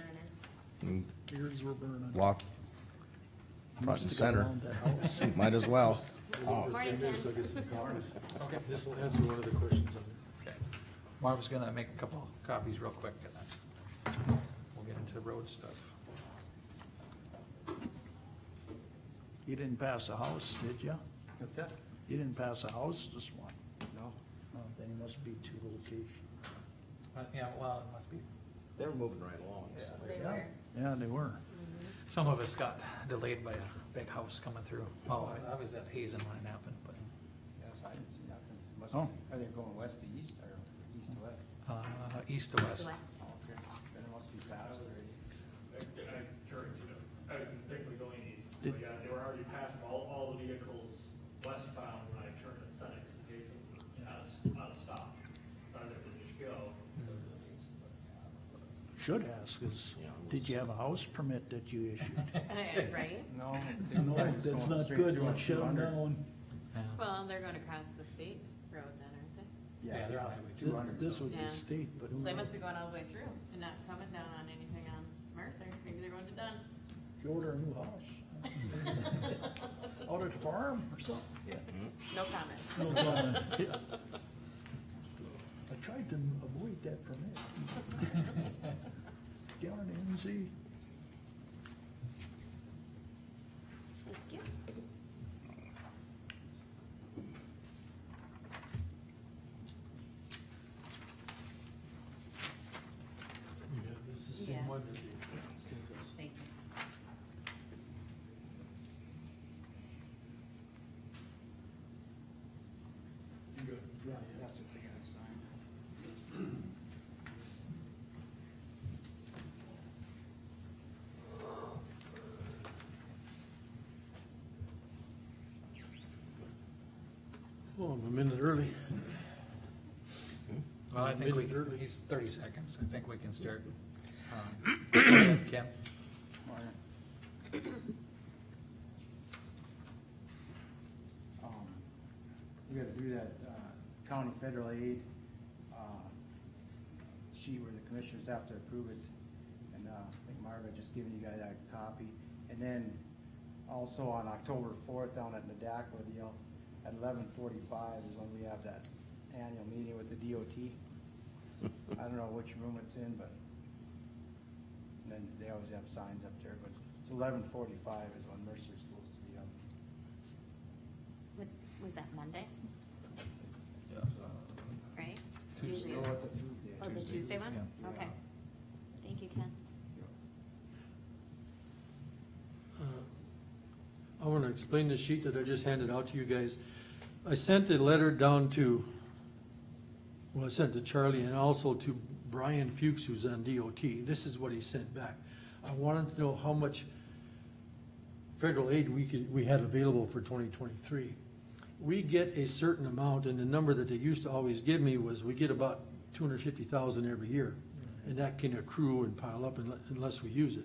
burning. Ears were burning. walk front and Must have gone center. around that house. Might as well. Morning, Ken. I'll get some copies. Okay, this will answer one of the questions on there. Okay. Marv's gonna make a couple copies real quick and then we'll get into road stuff. You didn't pass a house, did you? What's that? You didn't pass a house, just one. No, Oh, then it must be two locations. Yeah, well, it must be. they were moving right along. so. They Yeah. were. Yeah, they were. Some of us got delayed by a big house coming through. Oh, I was at Hazen when it happened, but, Yes, I didn't see nothing. Must Oh. be, are they going west to east or east to west? east to East west. to west. Oh, okay. Then it must be past already. I was technically going east, so Did- yeah, they were already past all the vehicles westbound when I turned at Senex, in case it was out of stop. So I didn't just go. Should ask is, did you have a house permit that you issued? Right? No. No, that's not good, let's shut them down. Yeah. Well, they're going across the state road then, aren't they? Yeah, they're on Highway Th- 200. This would be Yeah. state, but who So they knows? must be going all the way through and not coming down on anything on Mercer. Maybe they're going to Dunn. You order a new house. Out at the farm or something, yeah. No comment. No comment, yeah. I tried to avoid that permit. Darn NZ. Thank you. Yeah, this is the same Yeah. one that they sent us. Thank you. Yeah, that's what they gotta sign. Oh, I'm a minute early. Well, I think we, Minute early. he's 30 seconds. I think we can start. Ken? We gotta do that, county federal aid, sheet where the commissioners have to approve it. And, I think Margaret just given you guys that copy. And then also on October 4th down at Nadakwa deal, at 11:45 is when we have that annual meeting with the DOT. I don't know which room it's in, but, and then they always have signs up there, but it's 11:45 is when Mercer's supposed to be up. Was that Monday? Right? Tuesday. Usually No, it's- it's a Tuesday. Oh, it's a Tuesday one? Yeah. Okay. Thank you, Ken. I want to explain the sheet that I just handed out to you guys. I sent a letter down to, well, I sent to Charlie and also to Brian Fuchs, who's on DOT. This is what he sent back. I wanted to know how much federal aid we had available for 2023. We get a certain amount, and the number that they used to always give me was, we get about 250,000 every year. And that can accrue and pile up unless we use it.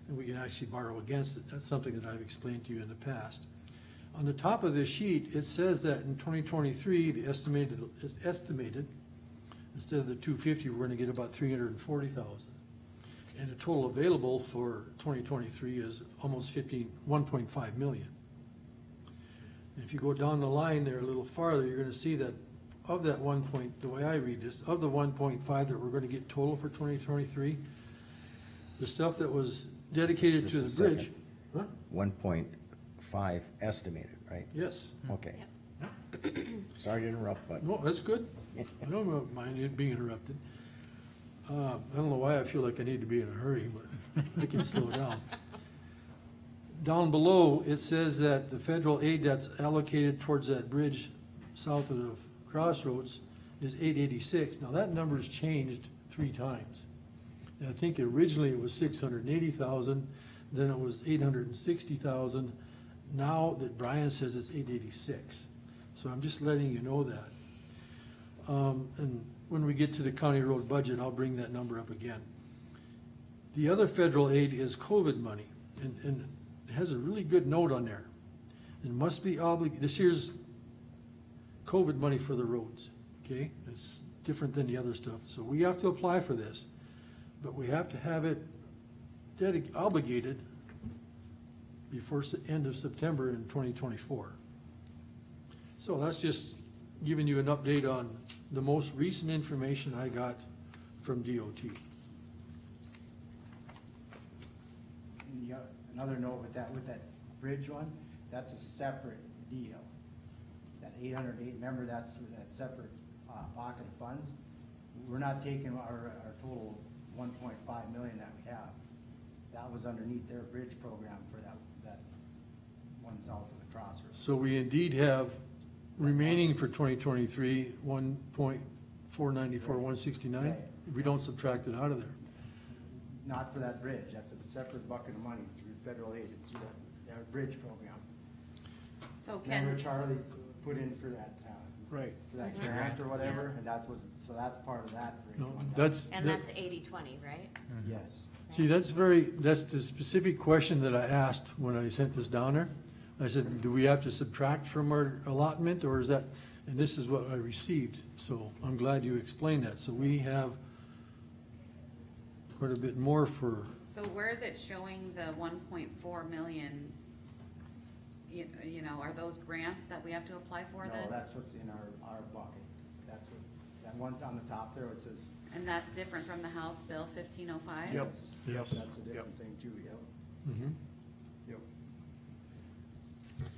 And we can actually borrow against it. That's something that I've explained to you in the past. On the top of this sheet, it says that in 2023, the estimated, instead of the 250, we're gonna get about 340,000. And the total available for 2023 is almost 1.5 million. And if you go down the line there a little farther, you're gonna see that of that the way I read this, of the 1.5 that we're gonna get total for 2023, the stuff that was dedicated to Just the a bridge. second. Huh? 1.5 estimated, right? Yes. Okay. Sorry to interrupt, but No, that's good. I don't mind it being interrupted. I don't know why I feel like I need to be in a hurry, but I can slow down. down below, it says that the federal aid that's allocated towards that bridge south of Crossroads is 886. Now, that number's changed 3 times. And I think originally it was 680,000, then it was 860,000. Now that Brian says it's 886. So I'm just letting you know that. And when we get to the county road budget, I'll bring that number up again. The other federal aid is COVID money, and it has a really good note on there. It must be this year's COVID money for the roads, okay? It's different than the other stuff, so we have to apply for this, but we have to have it obligated before end of September in 2024. So that's just giving you an update on the most recent information I got from DOT. And another note with that bridge one, that's a separate deal. That 808, remember that's that separate pocket of funds. We're not taking our total 1.5 million that we have. That was underneath their bridge program for that one south of the crossroads. So we indeed have remaining for 2023, 1.494, 169. Right. We don't subtract it out of there. Not for that bridge, that's a separate bucket of money through federal aid, it's through that bridge program. So Remember Ken, Charlie put in for that, Right. for that grant or whatever, and so that's part of that bridge. No, one. that's, And that's 80/20, right? Yes. see, that's the specific question that I asked when I sent this down there. I said, do we have to subtract from our allotment, or is that, and this is what I received, so I'm glad you explained that. So we have quite a bit more for, so where is it showing the 1.4 million? You know, are those grants that we have to apply for then? No, that's what's in our bucket, that's what, that one on the top there, it says. And that's different from the House Bill 1505? Yep. Yes, that's a different thing too, yep, Mhm. yep.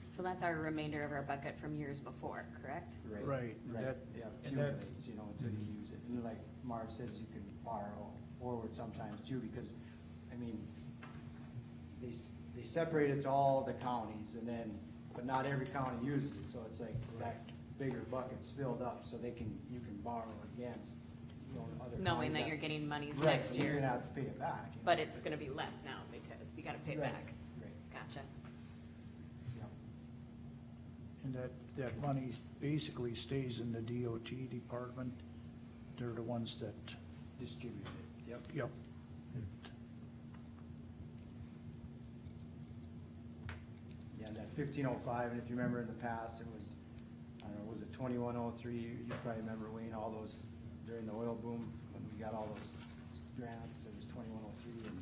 So that's our remainder of our bucket from years before, correct? Right, that- Yeah, and that- accumulates, until you use it, and like Marv says, you can borrow forward sometimes too, because, I mean, they separate it to all the counties, and then, but not every county uses it, so it's like that bigger bucket's filled up, so you can borrow against, other Knowing counties that you're getting monies Right, next and you're year, gonna have to pay it back. but it's gonna be less now because you gotta pay it Right, back. Right, Gotcha. yeah. And that money basically stays in the DOT department. They're the ones that, Distribute it, yep. yep. Yeah, and that 1505, and if you remember in the past, it was, I don't know, was it 2103? You probably remember, Wayne, all those, during the oil boom, when we got all those grants, it was 2103, and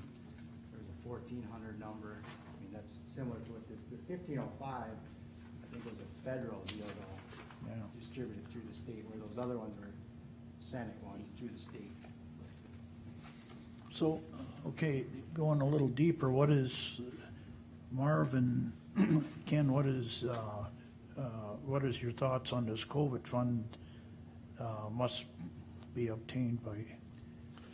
there was a 1400 number. I mean, that's similar to what this, the 1505, I think was a federal deal though, Yeah. distributed through the state, where those other ones were Senate ones through the state. So, okay, going a little deeper, what is, Marvin, Ken, what is your thoughts on this COVID fund, must be obtained by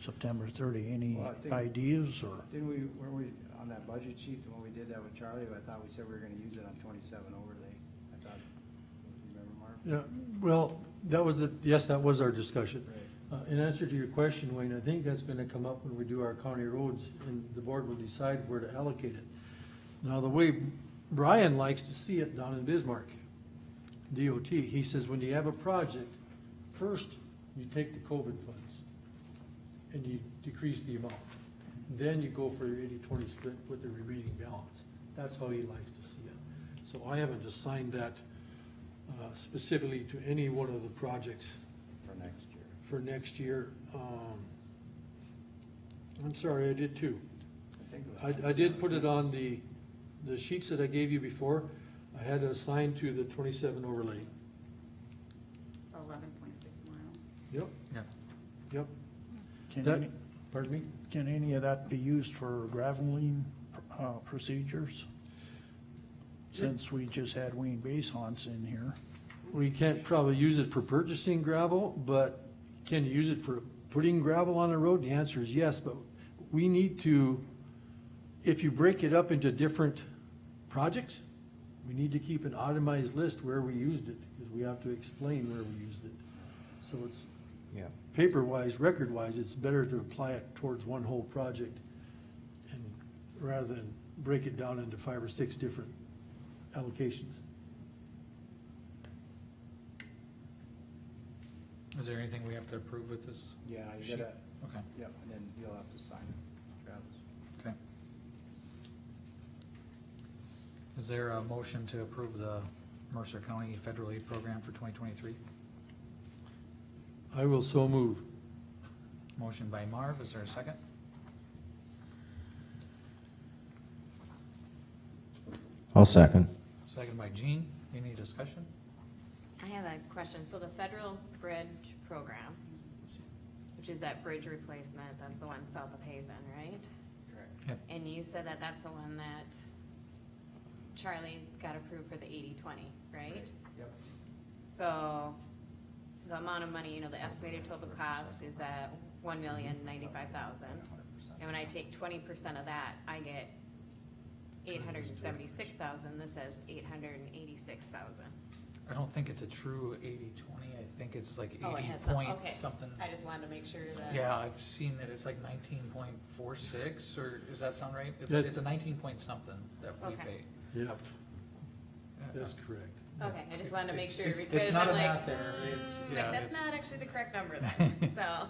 September 30? Any Well, I think- ideas, or? Weren't we on that budget sheet, when we did that with Charlie, I thought we said we were gonna use it on 27 overlay. I thought, you remember, Marv? yeah, well, yes, that was our discussion. Right. In answer to your question, Wayne, I think that's gonna come up when we do our county roads, and the board will decide where to allocate it. Now, the way Brian likes to see it down in Bismarck, DOT, he says when you have a project, first you take the COVID funds and you decrease the amount. Then you go for your 80-20 split with the remaining balance. That's how he likes to see it. So I haven't assigned that specifically to any one of the projects For next year. for next year. I'm sorry, I did too. I think it was I did put it on the sheets that I gave you before. I had it assigned to the 27 overlay. 11.6 miles. Yep, Yeah. yep. Can That, any, pardon me? can any of that be used for graveling, procedures? Since we just had Wayne Basehons in here. We can't probably use it for purchasing gravel, but can you use it for putting gravel on the road? The answer is yes, but we need to, if you break it up into different projects, we need to keep an itemized list where we used it, because we have to explain where we used it. So it's, Yeah. paper-wise, record-wise, it's better to apply it towards one whole project, and rather than break it down into 5 or 6 different allocations. Is there anything we have to approve with this? Yeah, you sheet? gotta, Okay, yep, and then you'll have to sign it, Travis. okay. Is there a motion to approve the Mercer County Federal Aid Program for 2023? I will so move. Motion by Marv, is there a second? I'll second. Second by Jean, any discussion? I have a question. So the federal bridge program, which is that bridge replacement, that's the one south of Hazen, right? Correct. Yep. And you said that that's the one that Charlie got approved for the 80/20, right? Yep. So the amount of money, you know, the estimated total cost is that 1,095,000. And when I take 20% of that, I get 876,000. This says 886,000. I don't think it's a true 80/20, I think it's like Oh, it 80 has some, point okay. something. I just wanted to make sure that. Yeah, I've seen that it's like 19.46, or does that sound right? That's- It's a 19 point something that we Okay. pay. Yep, that's correct. Okay, I just wanted to make sure It's because not I'm a like, math error, it's, like, yeah, that's it's- not actually the correct number then, so,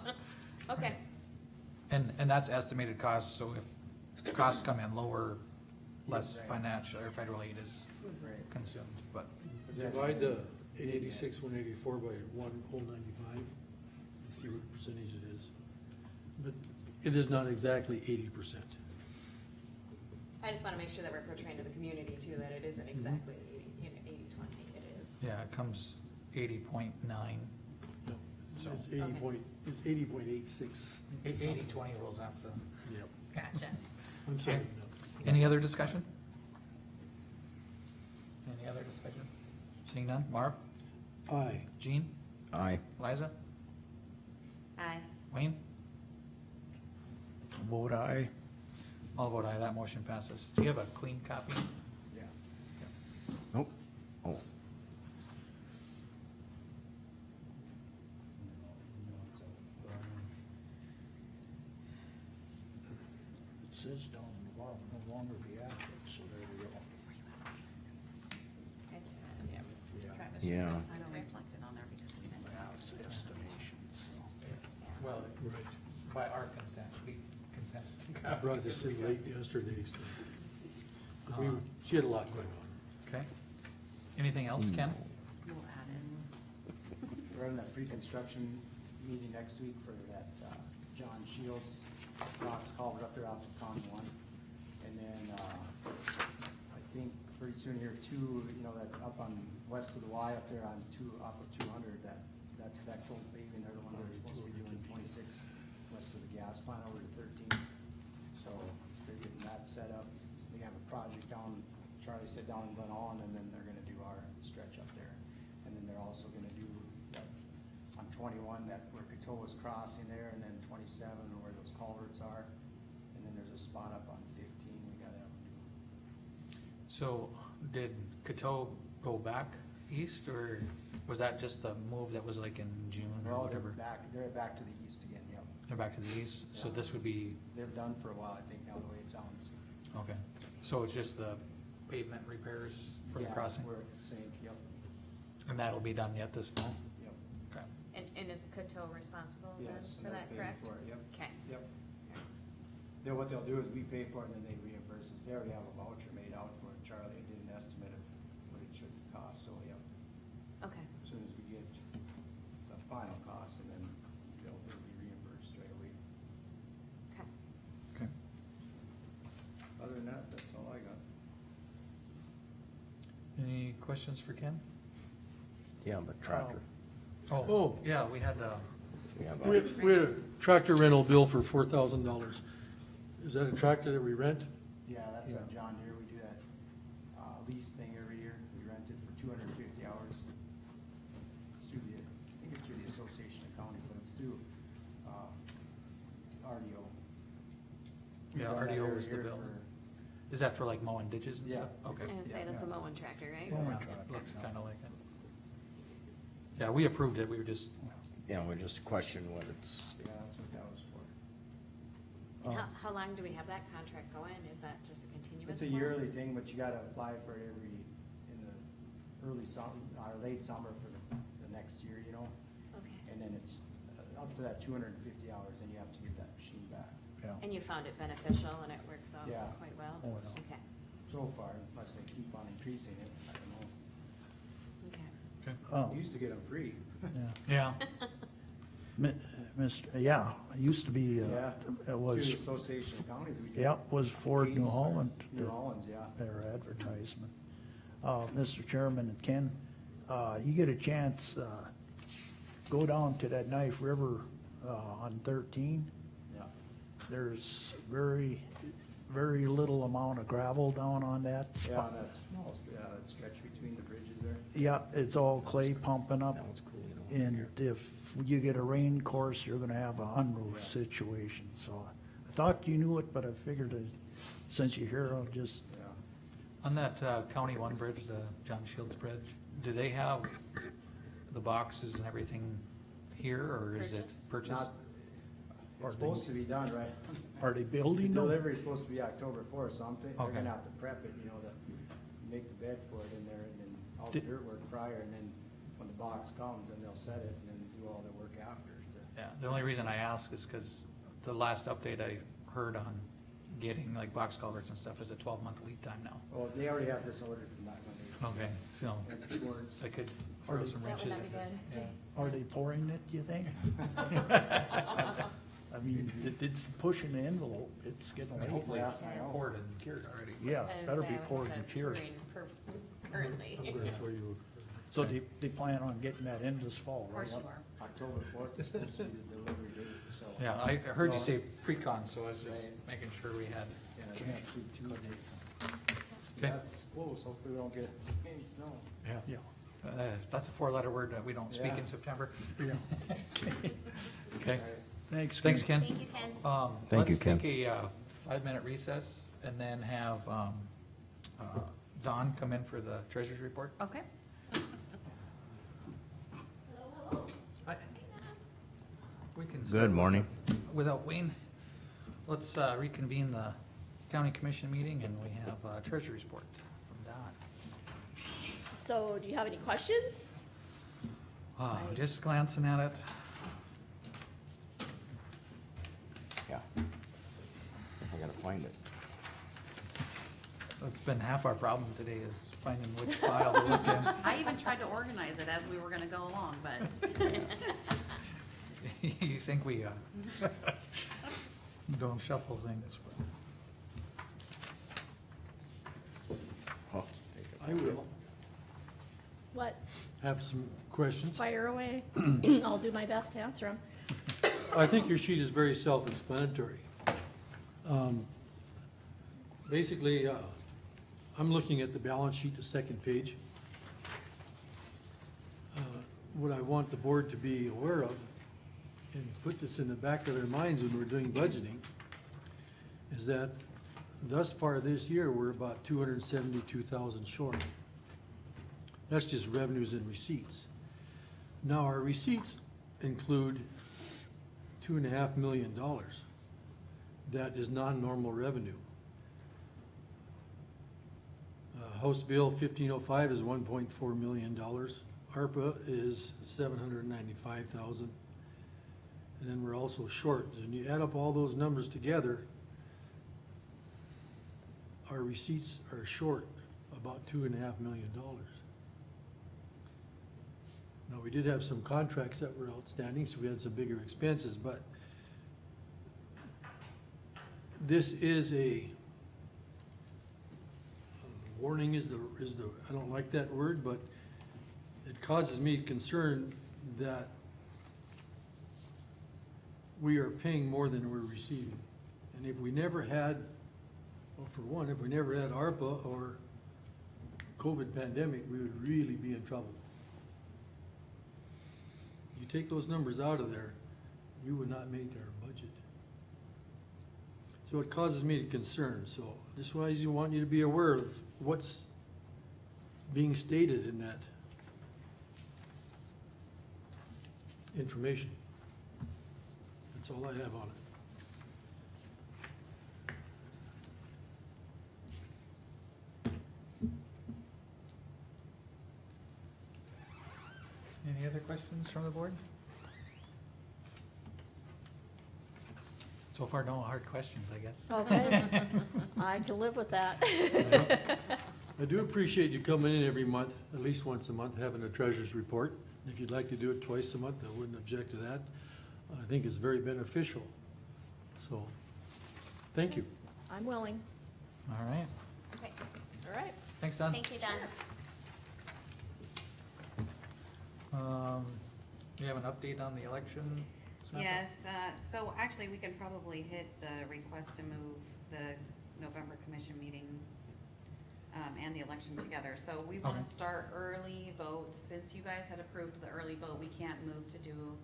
okay. And that's estimated costs, so if costs come in lower, less financial, or federal aid is Right. consumed, but, Divide the 886, 184 by 1,095, and see what percentage it is. But it is not exactly 80%. I just wanna make sure that we're portraying to the community too, that it isn't exactly 80/20, it is. yeah, it comes 80.9. No, So- It's 80.86. 80/20 rolls off the. Yep. Gotcha. I'm sorry, Okay. no. Any other discussion? Any other discussion? Seeing none, Marv, Aye. Jean, Aye. Liza, Aye. Wayne? Vote aye. All vote aye, that motion passes. Do you have a clean copy? Yeah. Nope. Oh, It says down in the bottom, no longer be active, so there we go. Travis, Yeah. that's I fine don't too. reflect it on there because we didn't. Now it's estimations, so. Well, Right. by our consent, we consented to I brought this in late yesterday, so. She had a lot going on. Okay. Anything else, Ken? We'll add it. We're having that pre-construction meeting next week for that, John Shields Rocks culvert up there off of County One. And then, I think pretty soon here too, you know, that up on west of the Y up there on off of 200, that's Bechtel paving, they're the ones that are supposed to be doing 26 west of the gas plant over to 13. So they're getting that set up. They have a project down, Charlie said down in Glen Allen, and then they're gonna do our stretch up there. And then they're also gonna do that on 21, that where Coteau's crossing there, and then 27 where those culverts are. And then there's a spot up on 15 we gotta have them do. So, did Coteau go back east, or was that just the move that was like in June or Well, whatever? they're back to the east again, yep. They're back to the east, so this would be, They've done for a while, I think, now the way it sounds. okay, so it's just the pavement repairs for the Yeah, crossing? Where it's sink, yep, And that'll be done yet this fall? yep. Okay. And is Coteau responsible then Yes, for and that, they're correct? paying for it, yep, Okay. yep. Then what they'll do is we pay for it and then they reimburse us. They already have a voucher made out for it. Charlie did an estimate of what it should cost, so yep. Okay. As soon as we get the final cost, and then they'll be reimbursed right away. Okay. Okay. Other than that, that's all I got. Any questions for Ken? yeah, but tractor. Oh. Yeah, we had, Yeah, We had a tractor rental bill for $4,000. Is that a tractor that we rent? Yeah, that's Yeah. a John Deere. We do that, lease thing every year. We rent it for 250 hours. It's through the, I think it's through the Association of Counties, but it's through, RDO. We Yeah, run that RDO every was the year bill. for Is that for like mowing ditches and Yeah. stuff? Okay. I'm gonna say that's a Yeah. mowing tractor, right? Mowing Yeah, tractor, looks yeah. kinda like it. Yeah, we approved it, we were just, Yeah, we just question what it's, Yeah, that's what that was for. And how long do we have that contract going? Is that just a continuous It's a one? yearly thing, but you gotta apply for it in the early summer, or late summer for the next year, you know? Okay. And then it's up to that 250 hours, and you have to give that machine back. Yeah. And you found it beneficial and it works out Yeah. quite well? Oh, yeah. Okay, So far, unless they keep on increasing it, I don't know. okay. Oh, We used to get them free. yeah. yeah, Mr., yeah, it used to be, Yeah. it Through was, the Association of Counties. we get yeah, was Ford New Gates, Holland. New Holland's, yeah. Their advertisement. Mr. Chairman and Ken, you get a chance, go down to that Knife River, on 13. Yeah. There's very, very little amount of gravel down on that Yeah, spot. and that small, that stretch between the bridges there. Yeah, it's all clay pumping up. that one's cool, you know. And if you get a rain course, you're gonna have a unroof Yeah. situation, so I thought you knew it, but I figured that since you're here, I'll just, Yeah. on that, County One bridge, the John Shields Bridge, do they have the boxes and everything here, or is it Purchased? purchased? Not, Or it's supposed to be done, right? are they The building them? delivery's supposed to be October 4th, so they're Okay. gonna have to prep it, you know, to make the bed for it in there, and then all the Did- dirt work prior, and then when the box comes, then they'll set it, and then do all the work after to. Yeah, the only reason I ask is because the last update I heard on getting like box culverts and stuff is a 12-month lead time now. Oh, they already have this ordered from that one. Okay, so Went to Schwartz. I could throw some That wrenches would in not be it. good. Yeah. Are they pouring it, you think? I mean, it's pushing the envelope, it's getting I mean, late. hopefully Yeah, it's I know. poured and cured already. Yeah, I was better gonna be say, I would poured hope and that's cured. curing currently. That's where you, So they plan on getting that in this fall, Of right? course you are. October 4th is supposed to be the delivery date, so. Yeah, I heard you Well, say pre-con, so I was just Right. making sure we had. Yeah, Okay. next week, Tuesday. Okay. That's close, hopefully we don't get any snow. Yeah. That's a four-letter word that we don't speak Yeah. in September. Yeah. Okay, Thanks. thanks, Ken. Ken. Thank you, Ken. Thank you, Ken. Let's take a 5-minute recess and then have Don come in for the treasurer's report. Okay. Hi. We can. Good start morning. Without Wayne, let's reconvene the county commission meeting and we have a treasurer's report from Don. So, do you have any questions? Just glancing at it, Yeah. I gotta find it. that's been half our problem today is finding which file to look in. I even tried to organize it as we were gonna go along, but You think we don't shuffle things, but. Oh, I will What? have some questions. Fire away. I'll do my best to answer them. I think your sheet is very self-explanatory. Basically, I'm looking at the balance sheet, the second page. What I want the board to be aware of, and put this in the back of their minds when we're doing budgeting, is that thus far this year, we're about 272,000 short. That's just revenues and receipts. Now, our receipts include $2.5 million. That is non-normal revenue. House Bill 1505 is $1.4 million. ARPA is $795,000. And then we're also short. When you add up all those numbers together, our receipts are short about $2.5 million. Now, we did have some contracts that were outstanding, so we had some bigger expenses, but this is a, warning is the, I don't like that word, but it causes me concern that we are paying more than we're receiving. And if we never had, well, for one, if we never had ARPA or COVID pandemic, we would really be in trouble. You take those numbers out of there, you would not make our budget. So it causes me to concern, so just want you to be aware of what's being stated in that information. That's all I have on it. Any other questions from the board? So far, no hard questions, I guess. Okay, I can live with that. I do appreciate you coming in every month, at least once a month, having a treasurer's report. If you'd like to do it twice a month, I wouldn't object to that. I think it's very beneficial. So, thank you. I'm willing. All right, Okay, All right. thanks, Don. thank you, Don. You have an update on the election? Samantha? Yes, so actually, we can probably hit the request to move the November commission meeting, and the election together. So we wanna Okay. start early vote, since you guys had approved the early vote, we can't move to do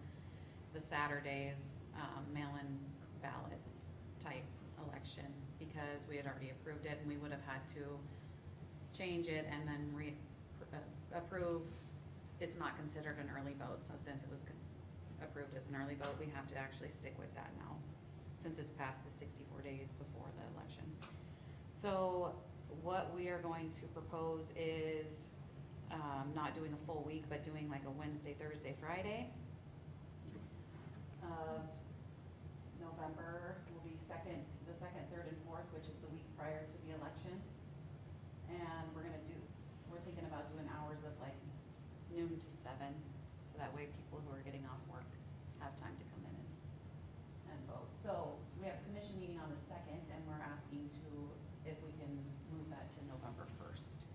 the Saturday's, mail-in ballot type election, because we had already approved it, and we would have had to change it and then approve. It's not considered an early vote, so since it was approved as an early vote, we have to actually stick with that now, since it's past the 64 days before the election. So what we are going to propose is, not doing a full week, but doing like a Wednesday, Thursday, Friday of November will be the second, third, and fourth, which is the week prior to the election. And we're thinking about doing hours of like noon to 7, so that way people who are getting off work have time to come in and vote. So we have a commission meeting on the 2nd, and we're asking if we can move that to November 1st,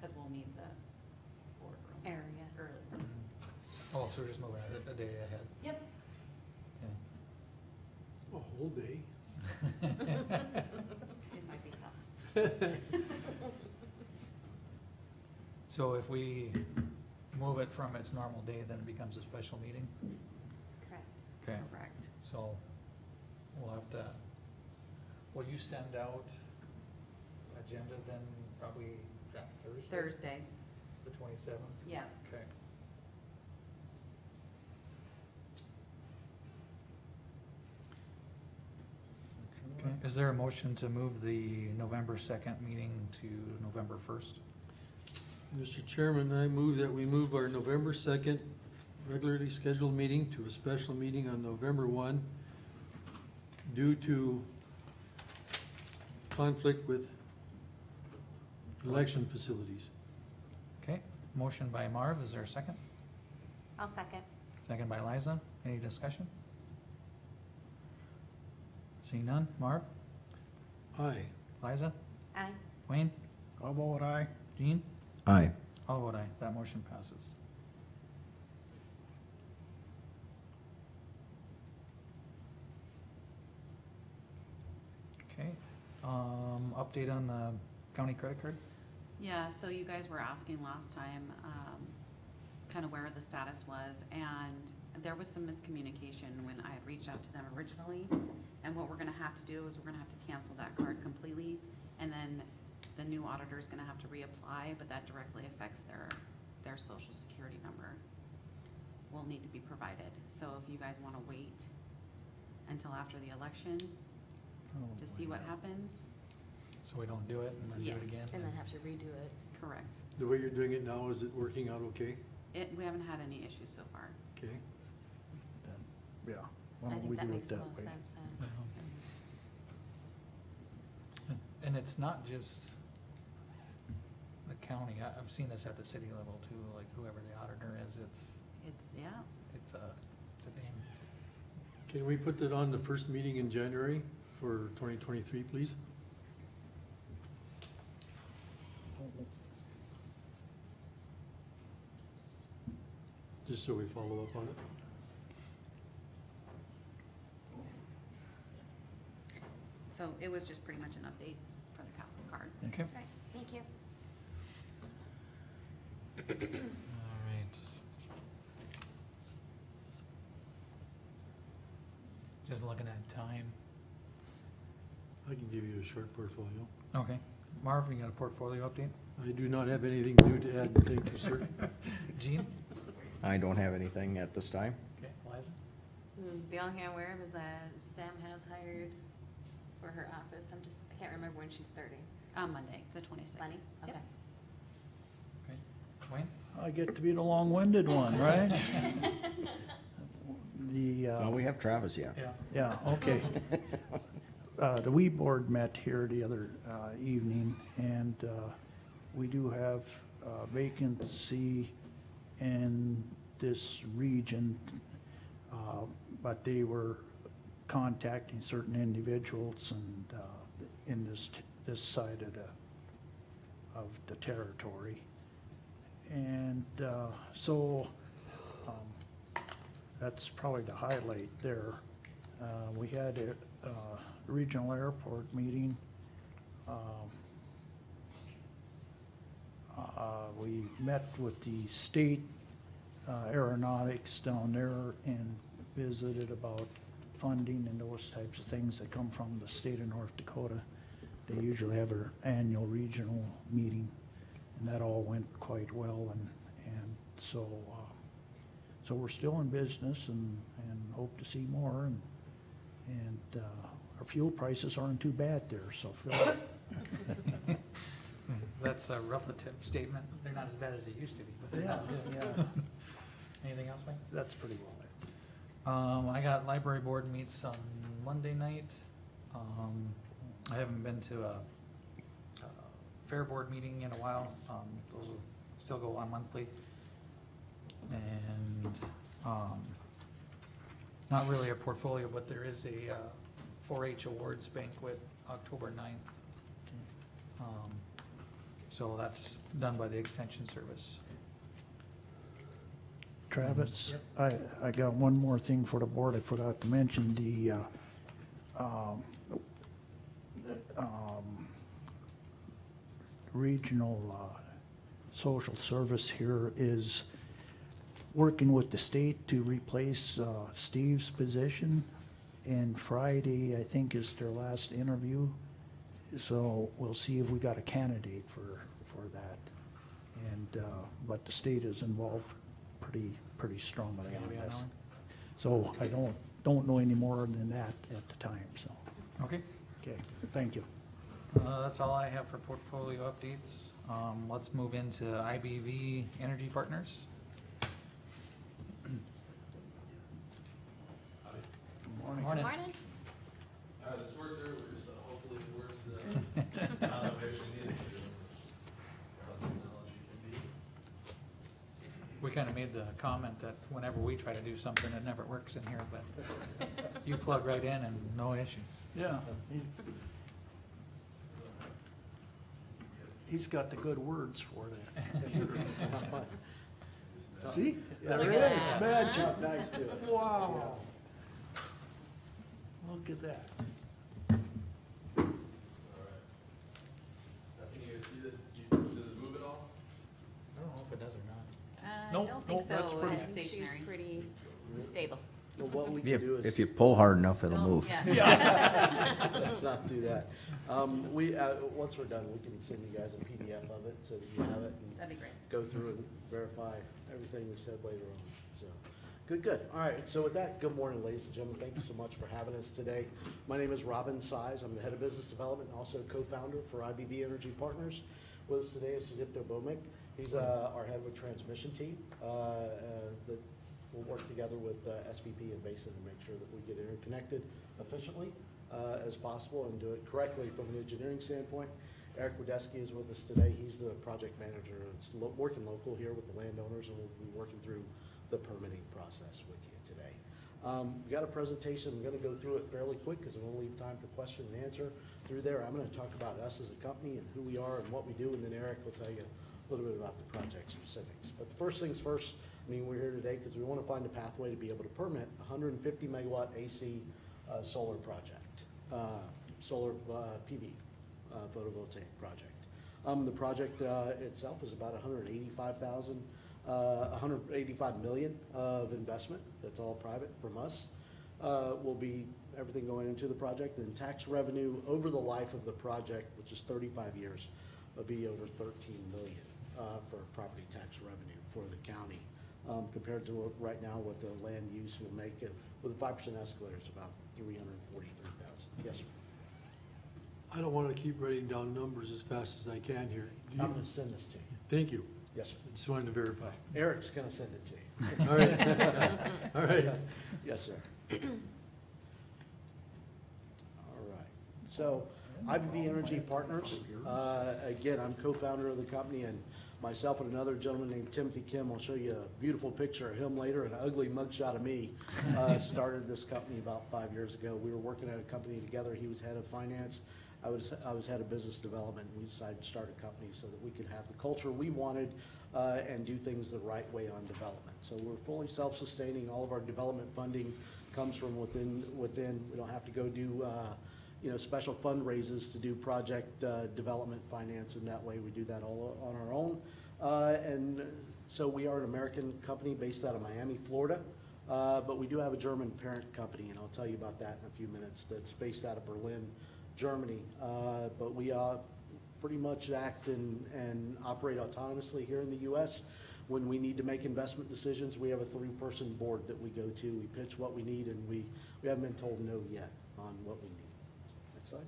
because we'll need the boardroom. Area. Early. Oh, so we're just moving it a day ahead. Yep. A whole day. It might be tough. So if we move it from its normal day, then it becomes a special meeting? Correct. Okay, Correct. so we'll have to, will you send out agenda then probably that Thursday? Thursday, The 27th? yeah. Okay. Okay, is there a motion to move the November 2nd meeting to November 1st? Mr. Chairman, I move that we move our November 2nd regularly scheduled meeting to a special meeting on November 1 due to conflict with election facilities. Okay, motion by Marv, is there a second? I'll second. Second by Liza, any discussion? Seeing none, Marv, Aye. Liza, Aye. Wayne, How about I? Jean? Aye. All vote aye, that motion passes. Okay, update on the county credit card? Yeah, so you guys were asking last time, kind of where the status was, and there was some miscommunication when I had reached out to them originally. And what we're gonna have to do is we're gonna have to cancel that card completely, and then the new auditor's gonna have to reapply, but that directly affects their social security number. Will need to be provided, so if you guys wanna wait until after the election to see what happens, So we don't do it and then do Yeah. it again? And then have to redo it. correct. The way you're doing it now, is it working out okay? We haven't had any issues so far. Okay. Then, yeah, why I don't think we that do makes it the that most way? sense then. And it's not just the county, I've seen this at the city level too, like whoever the auditor is, It's, yeah, it's a name. Can we put that on the first meeting in January for 2023, please? Just so we follow up on it. so it was just pretty much an update for the capital card. Okay. Right, thank you. All right. Just looking at time. I can give you a short portfolio. Okay. Marv, you got a portfolio update? I do not have anything new to add, thank you, sir. Gene? I don't have anything at this time. Okay, Liza? The only thing I'm aware of is that Sam has hired for her office. I can't remember when she's starting. On Monday, the 26th. Money? Yep. Okay. Okay. Wayne? I get to be the long-winded one, right? Well, we have Travis yet. Yeah, okay. The WE board met here the other evening, and we do have vacancy in this region, but they were contacting certain individuals and in this side of the territory. And so that's probably the highlight there. We had a regional airport meeting. We met with the state aeronautics down there and visited about funding and those types of things that come from the state of North Dakota. They usually have their annual regional meeting, and that all went quite well, and so we're still in business and hope to see more, and our fuel prices aren't too bad there, so Phil. That's a relative statement. They're not as bad as they used to be, but they're not. Yeah, Anything else, Mike? that's pretty well it. I got library board meets on Monday night. I haven't been to a fair board meeting in a while. Those will still go on monthly. And, not really a portfolio, but there is a 4-H awards banquet October 9th. So that's done by the Extension Service. Travis, I got one more thing for the board. I forgot to mention the regional social service here is working with the state to replace Steve's position. And Friday, I think, is their last interview. So we'll see if we got a candidate for that. And, but the state is involved pretty strongly Gonna on be on this. that So I don't know any more than that at the time, so, Okay. okay, thank you. That's all I have for portfolio updates. Let's move into IBV Energy Partners. Morning. Morning. This worked earlier, so hopefully it works, now that we actually need it to. How technology can be. We kind of made the comment that whenever we try to do something, it never works in here, but you plug right in and no issues. Yeah. He's got the good words for that. See? There Look it at is, that. magic. Nice to it. Wow. Look at that. Alright. Now, can you guys see that, does it move at all? I don't know if it does or not. I Nope, don't think nope, that's so. pretty- It's I think she's stationary. pretty stable. Well, what we can do is. If you pull hard enough, it'll No, move. yeah. Let's not do that. Once we're done, we can send you guys a PDF of it so that you have it and That'd be great. go through and verify everything we said later on, so. Good. All right, so with that, good morning, ladies and gentlemen. Thank you so much for having us today. My name is Robin Size. I'm the head of business development and also co-founder for IBV Energy Partners. With us today is Sudipto Bhowmik. He's our head of a transmission team that will work together with SPP and Basin to make sure that we get interconnected efficiently as possible and do it correctly from an engineering standpoint. Eric Wadesky is with us today. He's the project manager. It's working local here with the landowners, and we'll be working through the permitting process with you today. We've got a presentation. I'm going to go through it fairly quick because we'll leave time for question and answer through there. I'm going to talk about us as a company and who we are and what we do, and then Eric will tell you a little bit about the project specifics. But the first things first, we're here today because we want to find a pathway to be able to permit a 150 megawatt AC solar project, solar PV photovoltaic project. The project itself is about 185 million of investment. That's all private from us. will be everything going into the project, and tax revenue over the life of the project, which is 35 years, will be over 13 million for property tax revenue for the county, compared to right now what the land use will make it, with a 5% escalator, it's about 343,000. Yes, sir. I don't want to keep writing down numbers as fast as I can here. Do I'm you- gonna send this to you. Thank you. Yes, sir. I just wanted to verify. Eric's gonna send it to you. All right. All right. Yes, sir. All right. So, IBV Energy Partners, again, I'm co-founder of the company, and myself and another gentleman named Timothy Kim, I'll show you a beautiful picture of him later, an ugly mugshot of me, started this company about 5 years ago. We were working at a company together. He was head of finance. I was head of business development. We decided to start a company so that we could have the culture we wanted and do things the right way on development. So we're fully self-sustaining. All of our development funding comes from within. We don't have to go do special fundraisers to do project development finance, and that way we do that all on our own. And so we are an American company based out of Miami, Florida, but we do have a German parent company, and I'll tell you about that in a few minutes, that's based out of Berlin, Germany. But we pretty much act and operate autonomously here in the U.S. When we need to make investment decisions, we have a 3-person board that we go to. We pitch what we need, and we haven't been told no yet on what we need. Next slide.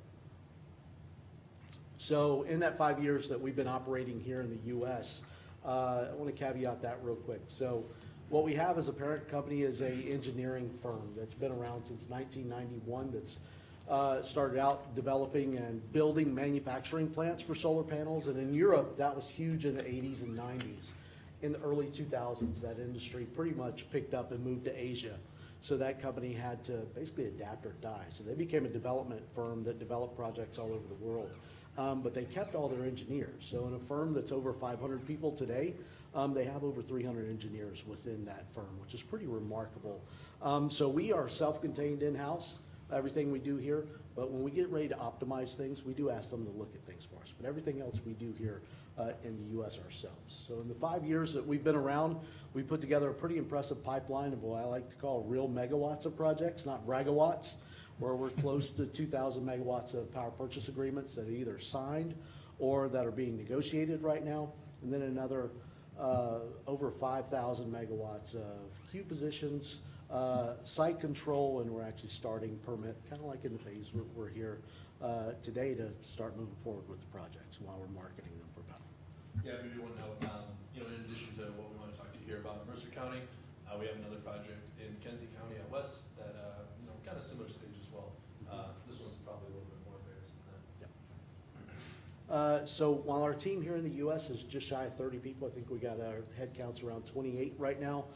So in that 5 years that we've been operating here in the U.S., I want to caveat that real quick. So what we have as a parent company is a engineering firm that's been around since 1991, that's started out developing and building manufacturing plants for solar panels. And in Europe, that was huge in the 80s and 90s. In the early 2000s, that industry pretty much picked up and moved to Asia. So that company had to basically adapt or die. So they became a development firm that developed projects all over the world. But they kept all their engineers. So in a firm that's over 500 people today, they have over 300 engineers within that firm, which is pretty remarkable. So we are self-contained in-house, everything we do here. But when we get ready to optimize things, we do ask them to look at things for us. But everything else we do here in the U.S. ourselves. So in the 5 years that we've been around, we put together a pretty impressive pipeline of what I like to call real megawatts of projects, not bragawatts, where we're close to 2,000 megawatts of power purchase agreements that are either signed or that are being negotiated right now. And then another over 5,000 megawatts of queue positions, site control, and we're actually starting permit, kind of like in the phase we're here today to start moving forward with the projects while we're marketing them for power. Yeah, maybe one note, in addition to what we want to talk to you here about Mercer County, we have another project in Kenzie County out west that, kind of similar stage as well. This one's probably a little bit more advanced than that. So while our team here in the U.S. is just shy of 30 people, I think we got our head counts around 28 right now.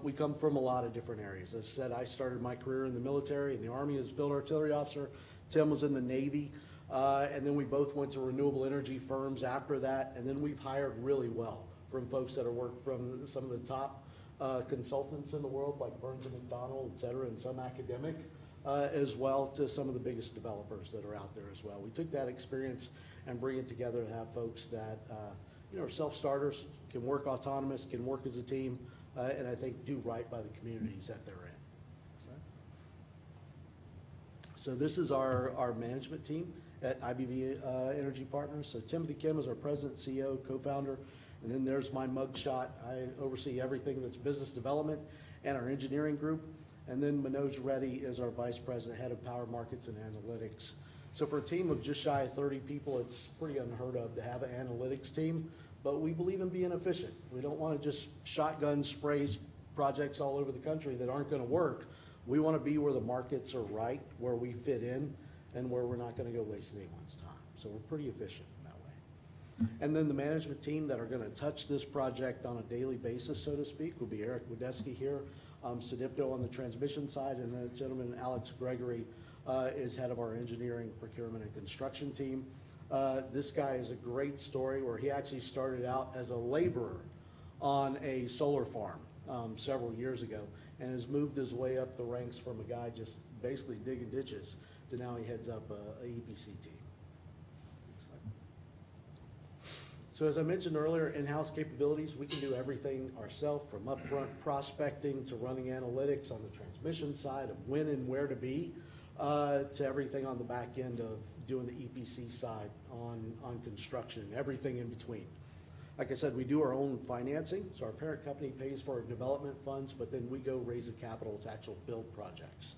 We come from a lot of different areas. As I said, I started my career in the military, in the Army as a field artillery officer. Tim was in the Navy. And then we both went to renewable energy firms after that. And then we've hired really well from folks that have worked from some of the top consultants in the world, like Burns and McDonnell, et cetera, and some academic, as well to some of the biggest developers that are out there as well. We took that experience and bring it together to have folks that are self-starters, can work autonomous, can work as a team, and I think do right by the communities that they're in. So this is our management team at IBV Energy Partners. So Timothy Kim is our president, CEO, co-founder. And then there's my mugshot. I oversee everything that's business development and our engineering group. And then Manoj Reddy is our vice president, head of power markets and analytics. So for a team of just shy of 30 people, it's pretty unheard of to have an analytics team, but we believe in being efficient. We don't want to just shotgun spray projects all over the country that aren't going to work. We want to be where the markets are right, where we fit in, and where we're not going to go waste anyone's time. So we're pretty efficient in that way. And then the management team that are going to touch this project on a daily basis, so to speak, will be Eric Wadesky here, Sedipto on the transmission side, and the gentleman, Alex Gregory, is head of our engineering, procurement, and construction team. This guy is a great story where he actually started out as a laborer on a solar farm several years ago and has moved his way up the ranks from a guy just basically digging ditches to now he heads up a EPC team. So as I mentioned earlier, in-house capabilities, we can do everything ourselves, from upfront prospecting to running analytics on the transmission side of when and where to be, to everything on the back end of doing the EPC side on construction, everything in between. Like I said, we do our own financing, so our parent company pays for our development funds, but then we go raise the capital to actual build projects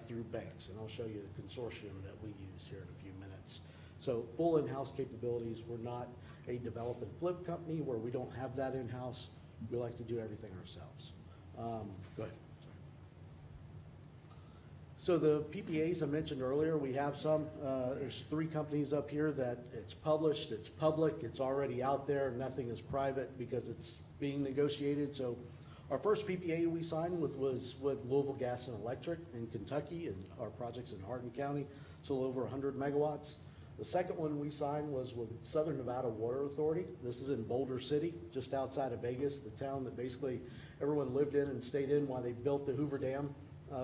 through banks. And I'll show you the consortium that we use here in a few minutes. So full in-house capabilities. We're not a develop and flip company where we don't have that in-house. We like to do everything ourselves. Go ahead. So the PPAs I mentioned earlier, we have some, there's 3 companies up here that it's published, it's public, it's already out there, nothing is private because it's being negotiated. So our first PPA we signed was with Louisville Gas and Electric in Kentucky, and our project's in Hardin County, it's a little over 100 megawatts. The second one we signed was with Southern Nevada Water Authority. This is in Boulder City, just outside of Vegas, the town that basically everyone lived in and stayed in while they built the Hoover Dam.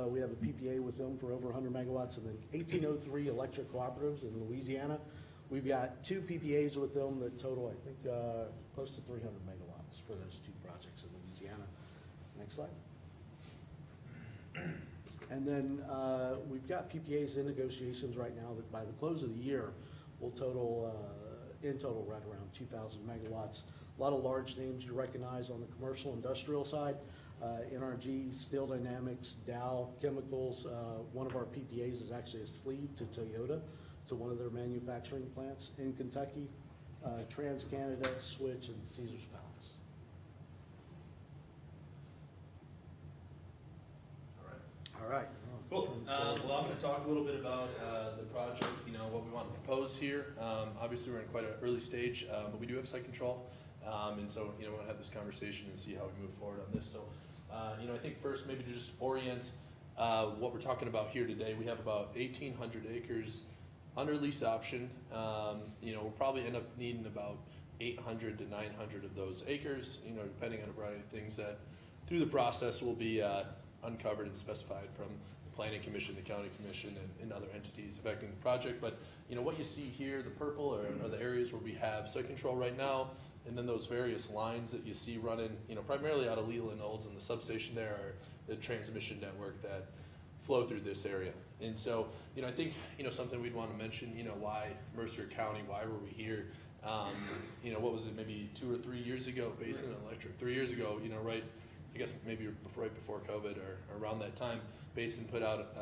We have a PPA with them for over 100 megawatts, and then 1803 Electric Cooperatives in Louisiana. We've got 2 PPAs with them that total, I think, close to 300 megawatts for those 2 projects in Louisiana. Next slide. And then we've got PPAs in negotiations right now that by the close of the year will total, in total, right around 2,000 megawatts. A lot of large names you recognize on the commercial industrial side. NRG, Steel Dynamics, Dow Chemicals. One of our PPAs is actually a sleeve to Toyota, to one of their manufacturing plants in Kentucky. TransCanada, Switch, and Caesars Palace. All right. Cool. Well, I'm going to talk a little bit about the project, what we want to propose here. Obviously, we're in quite an early stage, but we do have site control. And so, we want to have this conversation and see how we move forward on this. So, I think first maybe to just orient what we're talking about here today. We have about 1,800 acres under lease option. We'll probably end up needing about 800 to 900 of those acres, depending on a variety of things that through the process will be uncovered and specified from the Planning Commission, the County Commission, and other entities affecting the project. But, what you see here, the purple are the areas where we have site control right now. And then those various lines that you see running, primarily out of Leland Olds and the substation there are the transmission network that flow through this area. And so, I think, something we'd want to mention, why Mercer County, why were we here? What was it, maybe 2 or 3 years ago, Basin Electric, 3 years ago, right, I guess maybe right before COVID or around that time, Basin put out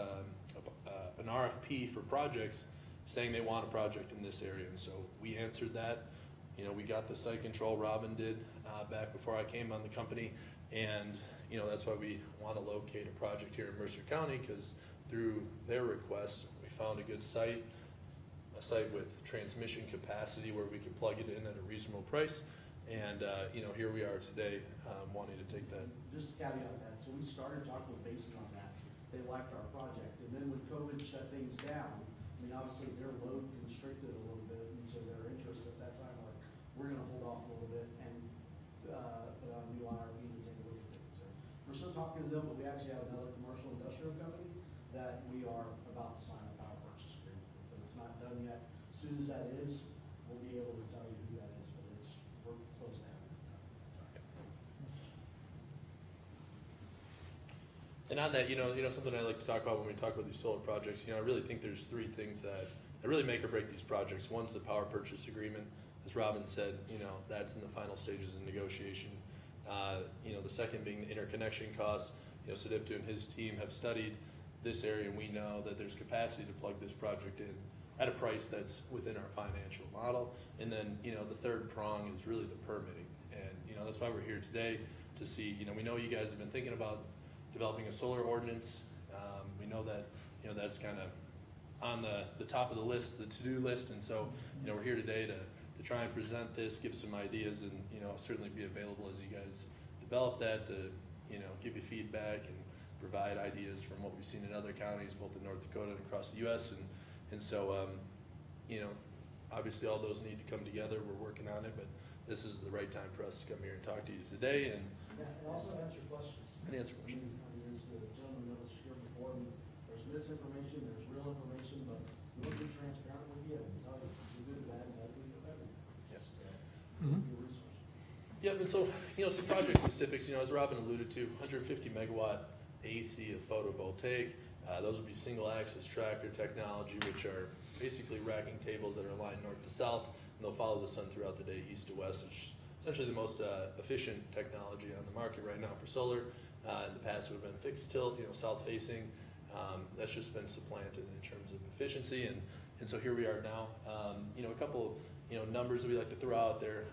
an RFP for projects saying they want a project in this area. And so we answered that. We got the site control, Robin did, back before I came on the company, and, that's why we want to locate a project here in Mercer County, because through their request, we found a good site, a site with transmission capacity where we could plug it in at a reasonable price, and, here we are today, wanting to take that. Just to caveat that, so we started talking with Basin on that. They liked our project, and then when COVID shut things down, obviously their load constricted a little bit, and so their interest at that time, like, we're gonna hold off a little bit and put out a new IRP to take a look at things. So we're still talking to them, but we actually have another commercial industrial company that we are about to sign a power purchase agreement with, but it's not done yet. As soon as that is, we'll be able to tell you who that is, but we're close to having it done. And on that, something I like to talk about when we talk about these solar projects, I really think there's 3 things that really make or break these projects. One's the power purchase agreement. As Robin said, that's in the final stages of negotiation. The second being the interconnection costs. Sadipto and his team have studied this area, and we know that there's capacity to plug this project in at a price that's within our financial model. And then, the third prong is really the permitting. And, that's why we're here today to see, we know you guys have been thinking about developing a solar ordinance. We know that, that's kind of on the top of the list, the to-do list. And so, we're here today to try and present this, give some ideas, and, certainly be available as you guys develop that to, give you feedback and provide ideas from what we've seen in other counties, both in North Dakota and across the U.S. And so, obviously all those need to come together. We're working on it, but this is the right time for us to come here and talk to you today. And also answer questions. Answer questions. As the gentleman that was here before me, there's misinformation, there's real information, but we'll be transparent with you and tell you the good, bad, and ugly of everything. Yes. Yep, and so, some project specifics, as Robin alluded to, 150 megawatt AC of photovoltaic. Those would be single axis tracker technology, which are basically racking tables that are aligned north to south, and they'll follow the sun throughout the day, east to west, which is essentially the most efficient technology on the market right now for solar. In the past, it would have been fixed tilt, south facing. That's just been supplanted in terms of efficiency, and so here we are now. A couple numbers that we like to throw out there.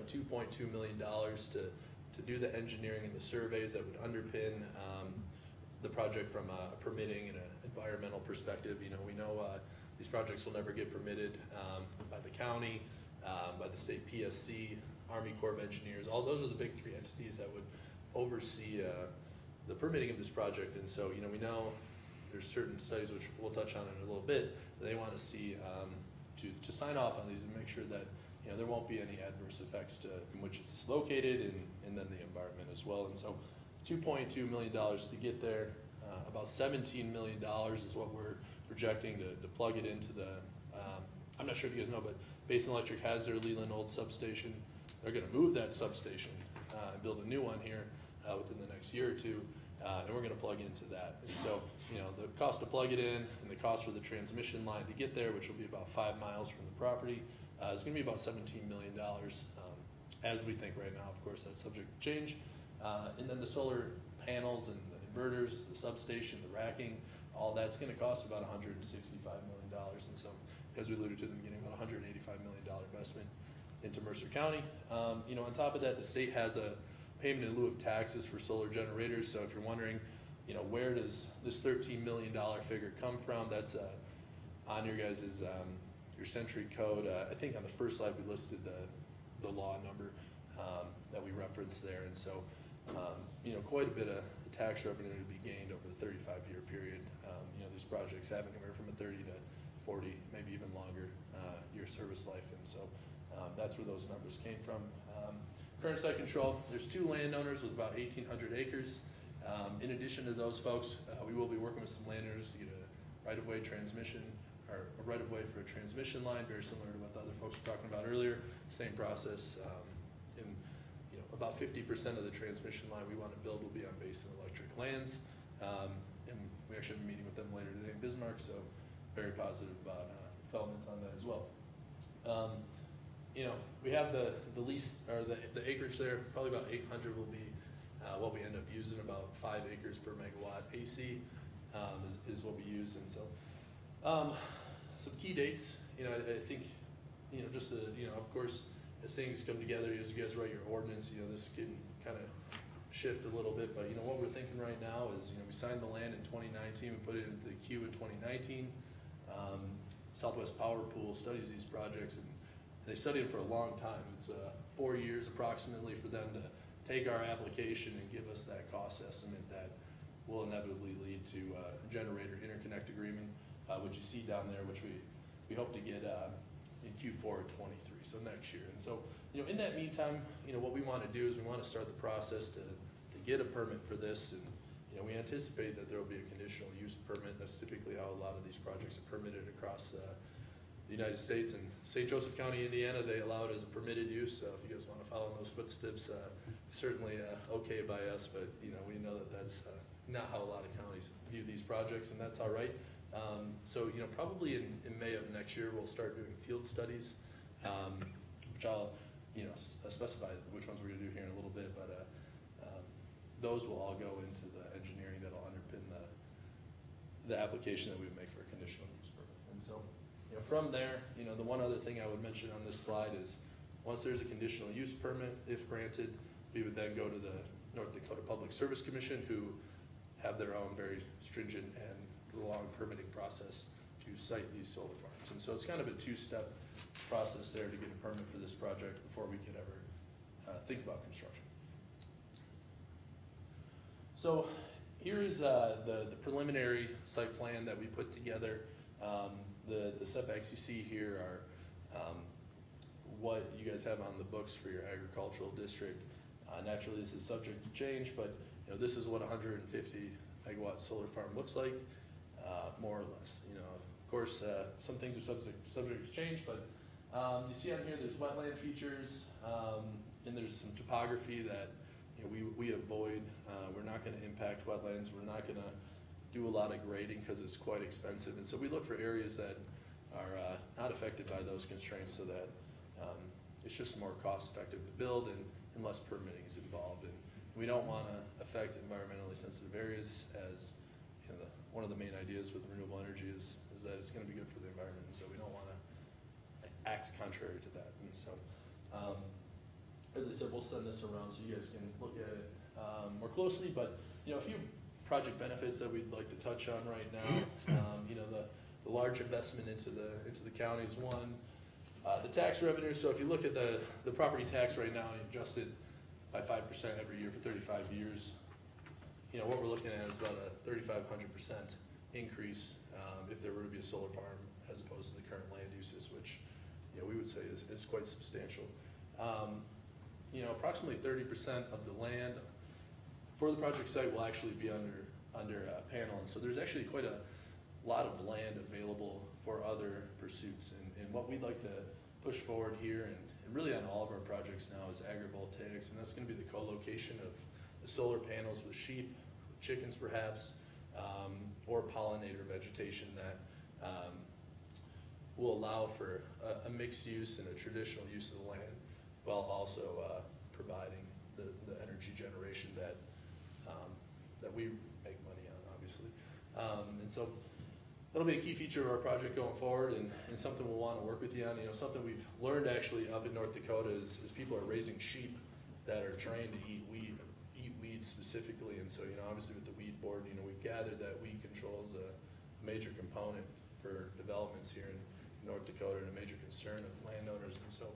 $2.2 million to do the engineering and the surveys that would underpin the project from a permitting and an environmental perspective. We know these projects will never get permitted by the county, by the state PSC, Army Corps of Engineers. All those are the big three entities that would oversee the permitting of this project. And so, we know there's certain studies, which we'll touch on in a little bit, that they want to see to sign off on these and make sure that there won't be any adverse effects to in which it's located and then the environment as well. And so $2.2 million to get there. About $17 million is what we're projecting to plug it into the, I'm not sure if you guys know, but Basin Electric has their Leland old substation. They're going to move that substation and build a new one here within the next year or two, and we're going to plug into that. And so, the cost to plug it in and the cost for the transmission line to get there, which will be about 5 miles from the property, is going to be about $17 million as we think right now. Of course, that's subject to change. And then the solar panels and the inverters, the substation, the racking, all that's going to cost about $165 million. And so, as we alluded to in the beginning, about $185 million investment into Mercer County. On top of that, the state has a payment in lieu of taxes for solar generators. So if you're wondering, where does this $13 million figure come from? That's on your guys' your century code. I think on the first slide we listed the law number that we referenced there. And so, quite a bit of tax revenue to be gained over the 35-year period. These projects have anywhere from a 30 to 40, maybe even longer year service life. And so that's where those numbers came from. Current site control, there's 2 landowners with about 1,800 acres. In addition to those folks, we will be working with some landowners to get a right-of-way transmission, or a right-of-way for a transmission line, very similar to what the other folks were talking about earlier. Same process. And about 50% of the transmission line we want to build will be on Basin Electric lands. And we actually have a meeting with them later today in Bismarck, so very positive about developments on that as well. We have the lease, or the acreage there, probably about 800 will be what we end up using. About 5 acres per megawatt AC is what we use. And so some key dates, I think, just of course, as things come together, as you guys write your ordinance, this can kind of shift a little bit, but what we're thinking right now is, we signed the land in 2019, we put it into the queue in 2019. Southwest Power Pool studies these projects, and they study them for a long time. It's 4 years approximately for them to take our application and give us that cost estimate that will inevitably lead to a generator interconnect agreement, which you see down there, which we hope to get in Q4 of 23, so next year. And so, in that meantime, what we want to do is we want to start the process to get a permit for this. And we anticipate that there will be a conditional use permit. That's typically how a lot of these projects are permitted across the United States. And St. Joseph County, Indiana, they allow it as a permitted use. So if you guys want to follow in those footsteps, certainly okay by us. But we know that that's not how a lot of counties view these projects, and that's all right. So probably in May of next year, we'll start doing field studies, which I'll specify which ones we're going to do here in a little bit. But those will all go into the engineering that'll underpin the application that we would make for a conditional use permit. And so, from there, the one other thing I would mention on this slide is once there's a conditional use permit, if granted, we would then go to the North Dakota Public Service Commission, who have their own very stringent and long permitting process to site these solar farms. And so it's kind of a 2-step process there to get a permit for this project before we could ever think about construction. So here is the preliminary site plan that we put together. The setbacks you see here are what you guys have on the books for your agricultural district. Naturally, this is subject to change, but this is what a 150 megawatt solar farm looks like, more or less. Of course, some things are subject to change, but you see on here there's wetland features, and there's some topography that, you know, we avoid. We're not gonna impact wetlands, we're not gonna do a lot of grading because it's quite expensive. And so we look for areas that are not affected by those constraints so that it's just more cost effective to build and less permitting is involved. And we don't wanna affect environmentally sensitive areas, as, you know, one of the main ideas with renewable energy is that it's gonna be good for the environment. And so we don't wanna act contrary to that. And so, as I said, we'll send this around so you guys can look at it more closely. But, you know, a few project benefits that we'd like to touch on right now. You know, the large investment into the county is one. The tax revenue, so if you look at the property tax right now, and you adjust it by 5% every year for 35 years, you know, what we're looking at is about a 3,500% increase if there were to be a solar farm as opposed to the current land uses, which, you know, we would say is quite substantial. You know, approximately 30% of the land for the project site will actually be under a panel, and so there's actually quite a lot of land available for other pursuits. And what we'd like to push forward here, and really on all of our projects now, is agrivoltaics, and that's gonna be the co-location of the solar panels with sheep, chickens perhaps, or pollinator vegetation that will allow for a mixed use and a traditional use of the land, while also providing the energy generation that we make money on, obviously. And so that'll be a key feature of our project going forward, and something we'll want to work with you on. You know, something we've learned actually up in North Dakota is people are raising sheep that are trained to eat weeds specifically. And so, you know, obviously with the weed board, you know, we've gathered that weed control is a major component for developments here in North Dakota and a major concern of landowners. And so,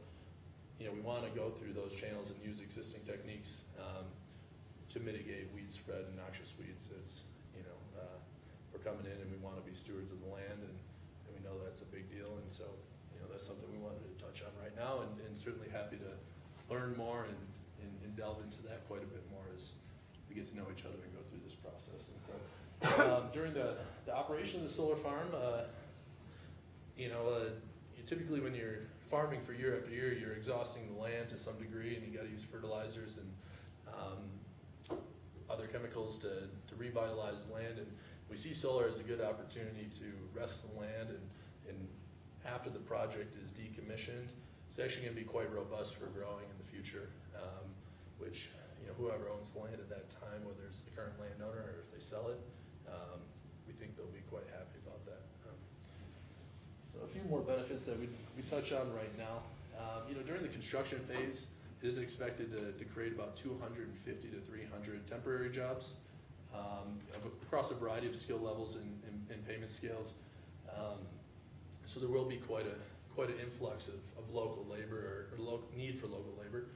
you know, we want to go through those channels and use existing techniques to mitigate weed spread and noxious weeds, as, you know, we're coming in and we want to be stewards of the land, and we know that's a big deal. And so, you know, that's something we wanted to touch on right now, and certainly happy to learn more and delve into that quite a bit more as we get to know each other and go through this process. And so during the operation of the solar farm, you know, typically when you're farming for year after year, you're exhausting the land to some degree, and you gotta use fertilizers and other chemicals to revitalize the land. And we see solar as a good opportunity to rest the land, and after the project is decommissioned, it's actually gonna be quite robust for growing in the future, which, you know, whoever owns the land at that time, whether it's the current landowner or if they sell it, we think they'll be quite happy about that. So a few more benefits that we touch on right now. You know, during the construction phase, it is expected to create about 250 to 300 temporary jobs across a variety of skill levels and payment scales. So there will be quite an influx of local labor or need for local labor.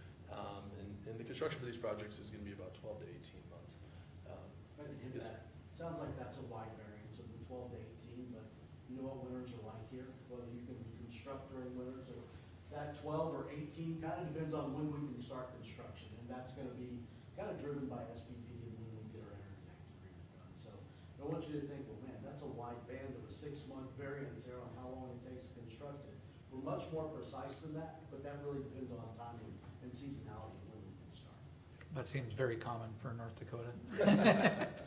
And the construction for these projects is going to be about 12 to 18 months. If I can hit Yes. that, sounds like that's a wide variance of the 12 to 18, but you know what winters are like here, whether you can construct during winters or that 12 or 18, kind of depends on when we can start construction, and that's gonna be kind of driven by SPP and when we get our interconnect agreement done. So I want you to think, well, man, that's a wide band of a 6-month variance there on how long it takes to construct it. We're much more precise than that, but that really depends on timing and seasonality of when we can start. That seems very common for North Dakota.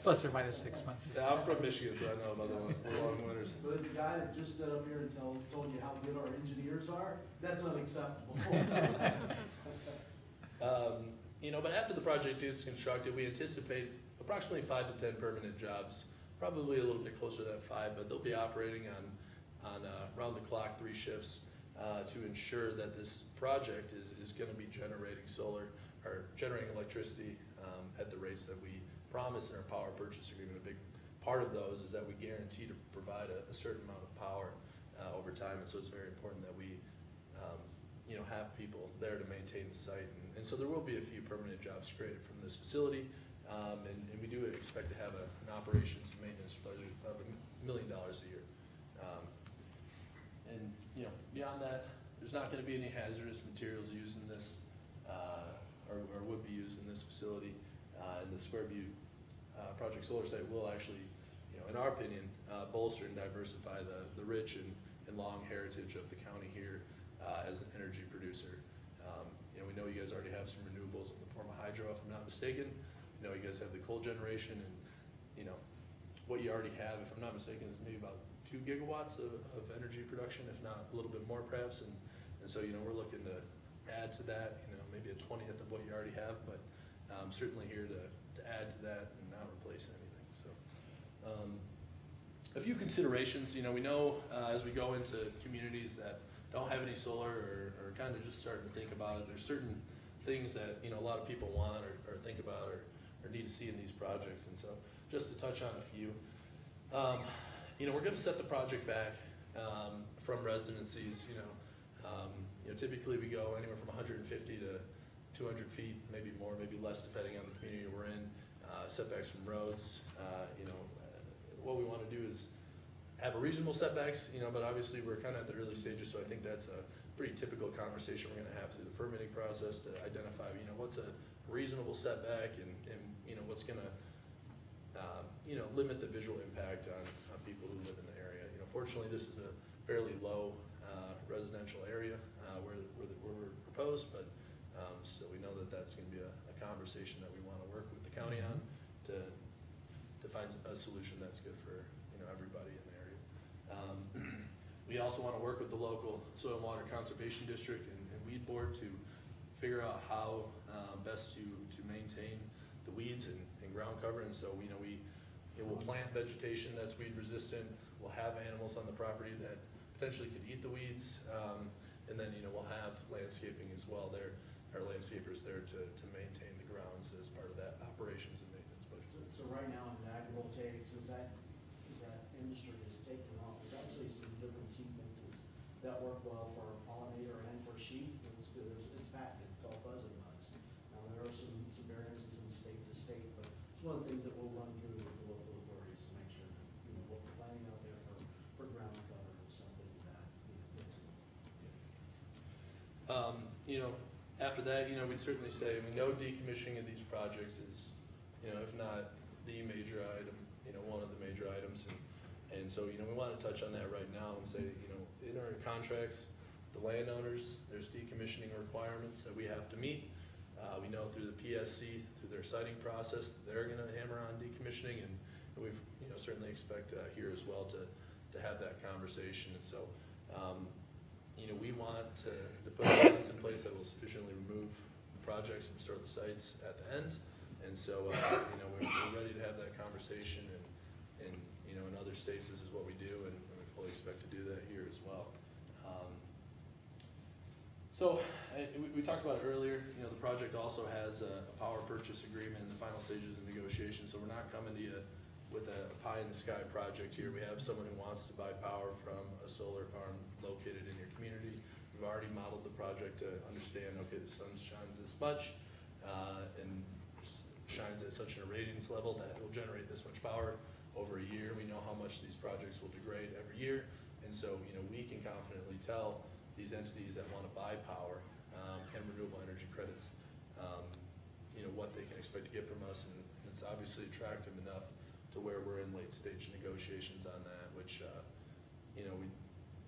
Plus or minus 6 months. Yeah, I'm from Michigan, so I know about the long winters. But as a guy that just stood up here and told you how good our engineers are, that's unacceptable. You know, but after the project is constructed, we anticipate approximately 5 to 10 permanent jobs, probably a little bit closer to that 5, but they'll be operating on round-the-clock 3 shifts to ensure that this project is going to be generating solar or generating electricity at the rates that we promise in our power purchase agreement. A big part of those is that we guarantee to provide a certain amount of power over time, and so it's very important that we you know, have people there to maintain the site. And so there will be a few permanent jobs created from this facility, and we do expect to have an operations and maintenance budget of $1 million a year. And you know, beyond that, there's not going to be any hazardous materials used in this, or would be used in this facility. And the Square Butte Project Solar Site will actually, you know, in our opinion, bolster and diversify the rich and long heritage of the county here as an energy producer. You know, we know you guys already have some renewables in the form of hydro, if I'm not mistaken. You know, you guys have the coal generation and, you know, what you already have, if I'm not mistaken, is maybe about 2 gigawatts of energy production, if not a little bit more perhaps. And so, you know, we're looking to add to that, you know, maybe a 20th of what you already have, but certainly here to add to that and not replace anything, so. A few considerations, you know, we know as we go into communities that don't have any solar or kind of just starting to think about it, there's certain things that, you know, a lot of people want or think about or need to see in these projects. And so just to touch on a few, you know, we're gonna set the project back from residencies, you know, typically we go anywhere from 150 to 200 feet, maybe more, maybe less, depending on the community we're in. Setbacks from roads, you know, what we want to do is have a reasonable setbacks, you know, but obviously we're kind of at the early stages, so I think that's a pretty typical conversation we're going to have through the permitting process to identify, you know, what's a reasonable setback and you know, what's going to, you know, limit the visual impact on people who live in the area. You know, fortunately, this is a fairly low residential area where we're proposed, but still we know that that's going to be a conversation that we want to work with the county on to find a solution that's good for, you know, everybody in the area. We also want to work with the local soil and water conservation district and weed board to figure out how best to maintain the weeds and ground cover. And so, you know, we'll plant vegetation that's weed resistant. We'll have animals on the property that potentially could eat the weeds. And then, you know, we'll have landscaping as well. There are landscapers there to maintain the grounds as part of that operations and maintenance. But So right now in the agrivoltaics, as that industry is taking off, there's actually some different sequences that work well for a pollinator and for sheep. It's patented, called buzzing buds. Now, there are some variances in state to state, but it's one of the things that we'll run through with the local authorities to make sure that, you know, what we're planning out there for ground cover is something that, you know, fits in. You know, after that, you know, we'd certainly say, we know decommissioning of these projects is, you know, if not the major item, you know, one of the major items. And so, you know, we want to touch on that right now and say, you know, in our contracts, the landowners, there's decommissioning requirements that we have to meet. We know through the PSC, through their siting process, they're going to hammer on decommissioning, and we've, you know, certainly expect here as well to have that conversation. And so, you know, we want to put plans in place that will sufficiently remove the projects and restore the sites at the end. And so, you know, we're ready to have that conversation, and you know, in other states, this is what we do, and we fully expect to do that here as well. So, we talked about it earlier, you know, the project also has a power purchase agreement in the final stages of negotiation, so we're not coming to you with a pie-in-the-sky project here. We have someone who wants to buy power from a solar farm located in your community. We've already modeled the project to understand, okay, the sun shines this much, and shines at such an irradiance level that it will generate this much power over a year. We know how much these projects will degrade every year, and so, you know, we can confidently tell these entities that want to buy power and renewable energy credits, you know, what they can expect to get from us, and it's obviously attractive enough to where we're in late stage negotiations on that, which, you know,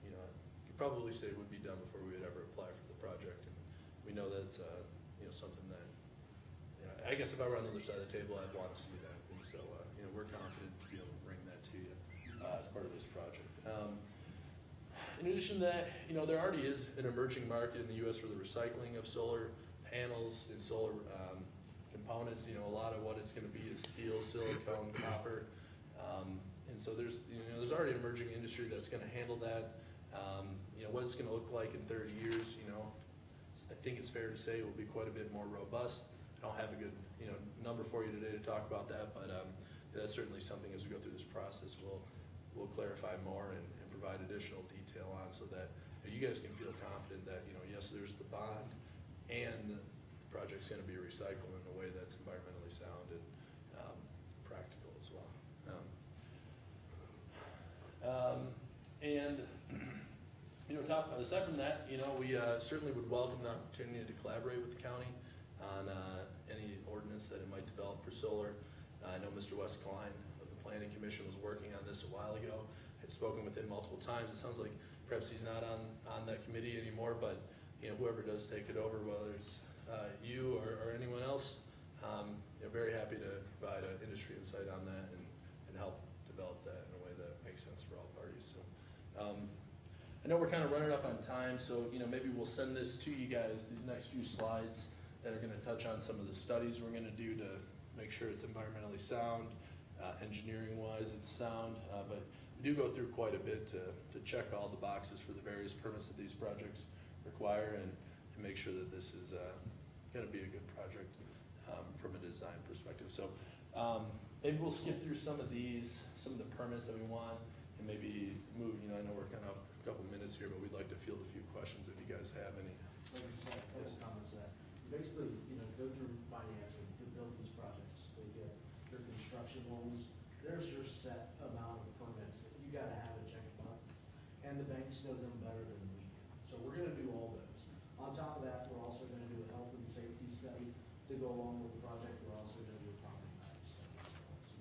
could probably say would be done before we would ever apply for the project. And we know that's, you know, something that, you know, I guess if I were on the other side of the table, I'd want to see that. And so, you know, we're confident to be able to bring that to you as part of this project. In addition to that, you know, there already is an emerging market in the U.S. for the recycling of solar panels and solar components. You know, a lot of what it's going to be is steel, silicone, copper, and so there's already an emerging industry that's going to handle that. You know, what it's going to look like in 30 years, you know, I think it's fair to say it will be quite a bit more robust. I don't have a good, you know, number for you today to talk about that, but that's certainly something as we go through this process we'll clarify more and provide additional detail on, so that you guys can feel confident that, you know, yes, there's the bond and the project's going to be recycled in a way that's environmentally sound and practical as well. And you know, aside from that, you know, we certainly would welcome the opportunity to collaborate with the county on any ordinance that it might develop for solar. I know Mr. Wes Klein of the Planning Commission was working on this a while ago. Had spoken with him multiple times. It sounds like perhaps he's not on that committee anymore, but you know, whoever does take it over, whether it's you or anyone else, very happy to provide an industry insight on that and help develop that in a way that makes sense for all parties. So, I know we're kind of running up on time, so, maybe we'll send this to you guys, these next few slides that are gonna touch on some of the studies we're gonna do to make sure it's environmentally sound, engineering-wise it's sound, but we do go through quite a bit to check all the boxes for the various permits that these projects require and make sure that this is gonna be a good project from a design perspective. So maybe we'll skip through some of the permits that we want, and maybe move, I know we're kind of a couple minutes here, but we'd like to field a few questions if you guys have any. Like you said, a couple comments to that. Basically, go through financing to build these projects, to get your construction loans. There's your set amount of permits that you gotta have and check the boxes. And the banks know them better than we do. So we're gonna do all those. On top of that, we're also gonna do a health and safety study to go along with the project. We're also gonna do a property value study as well. So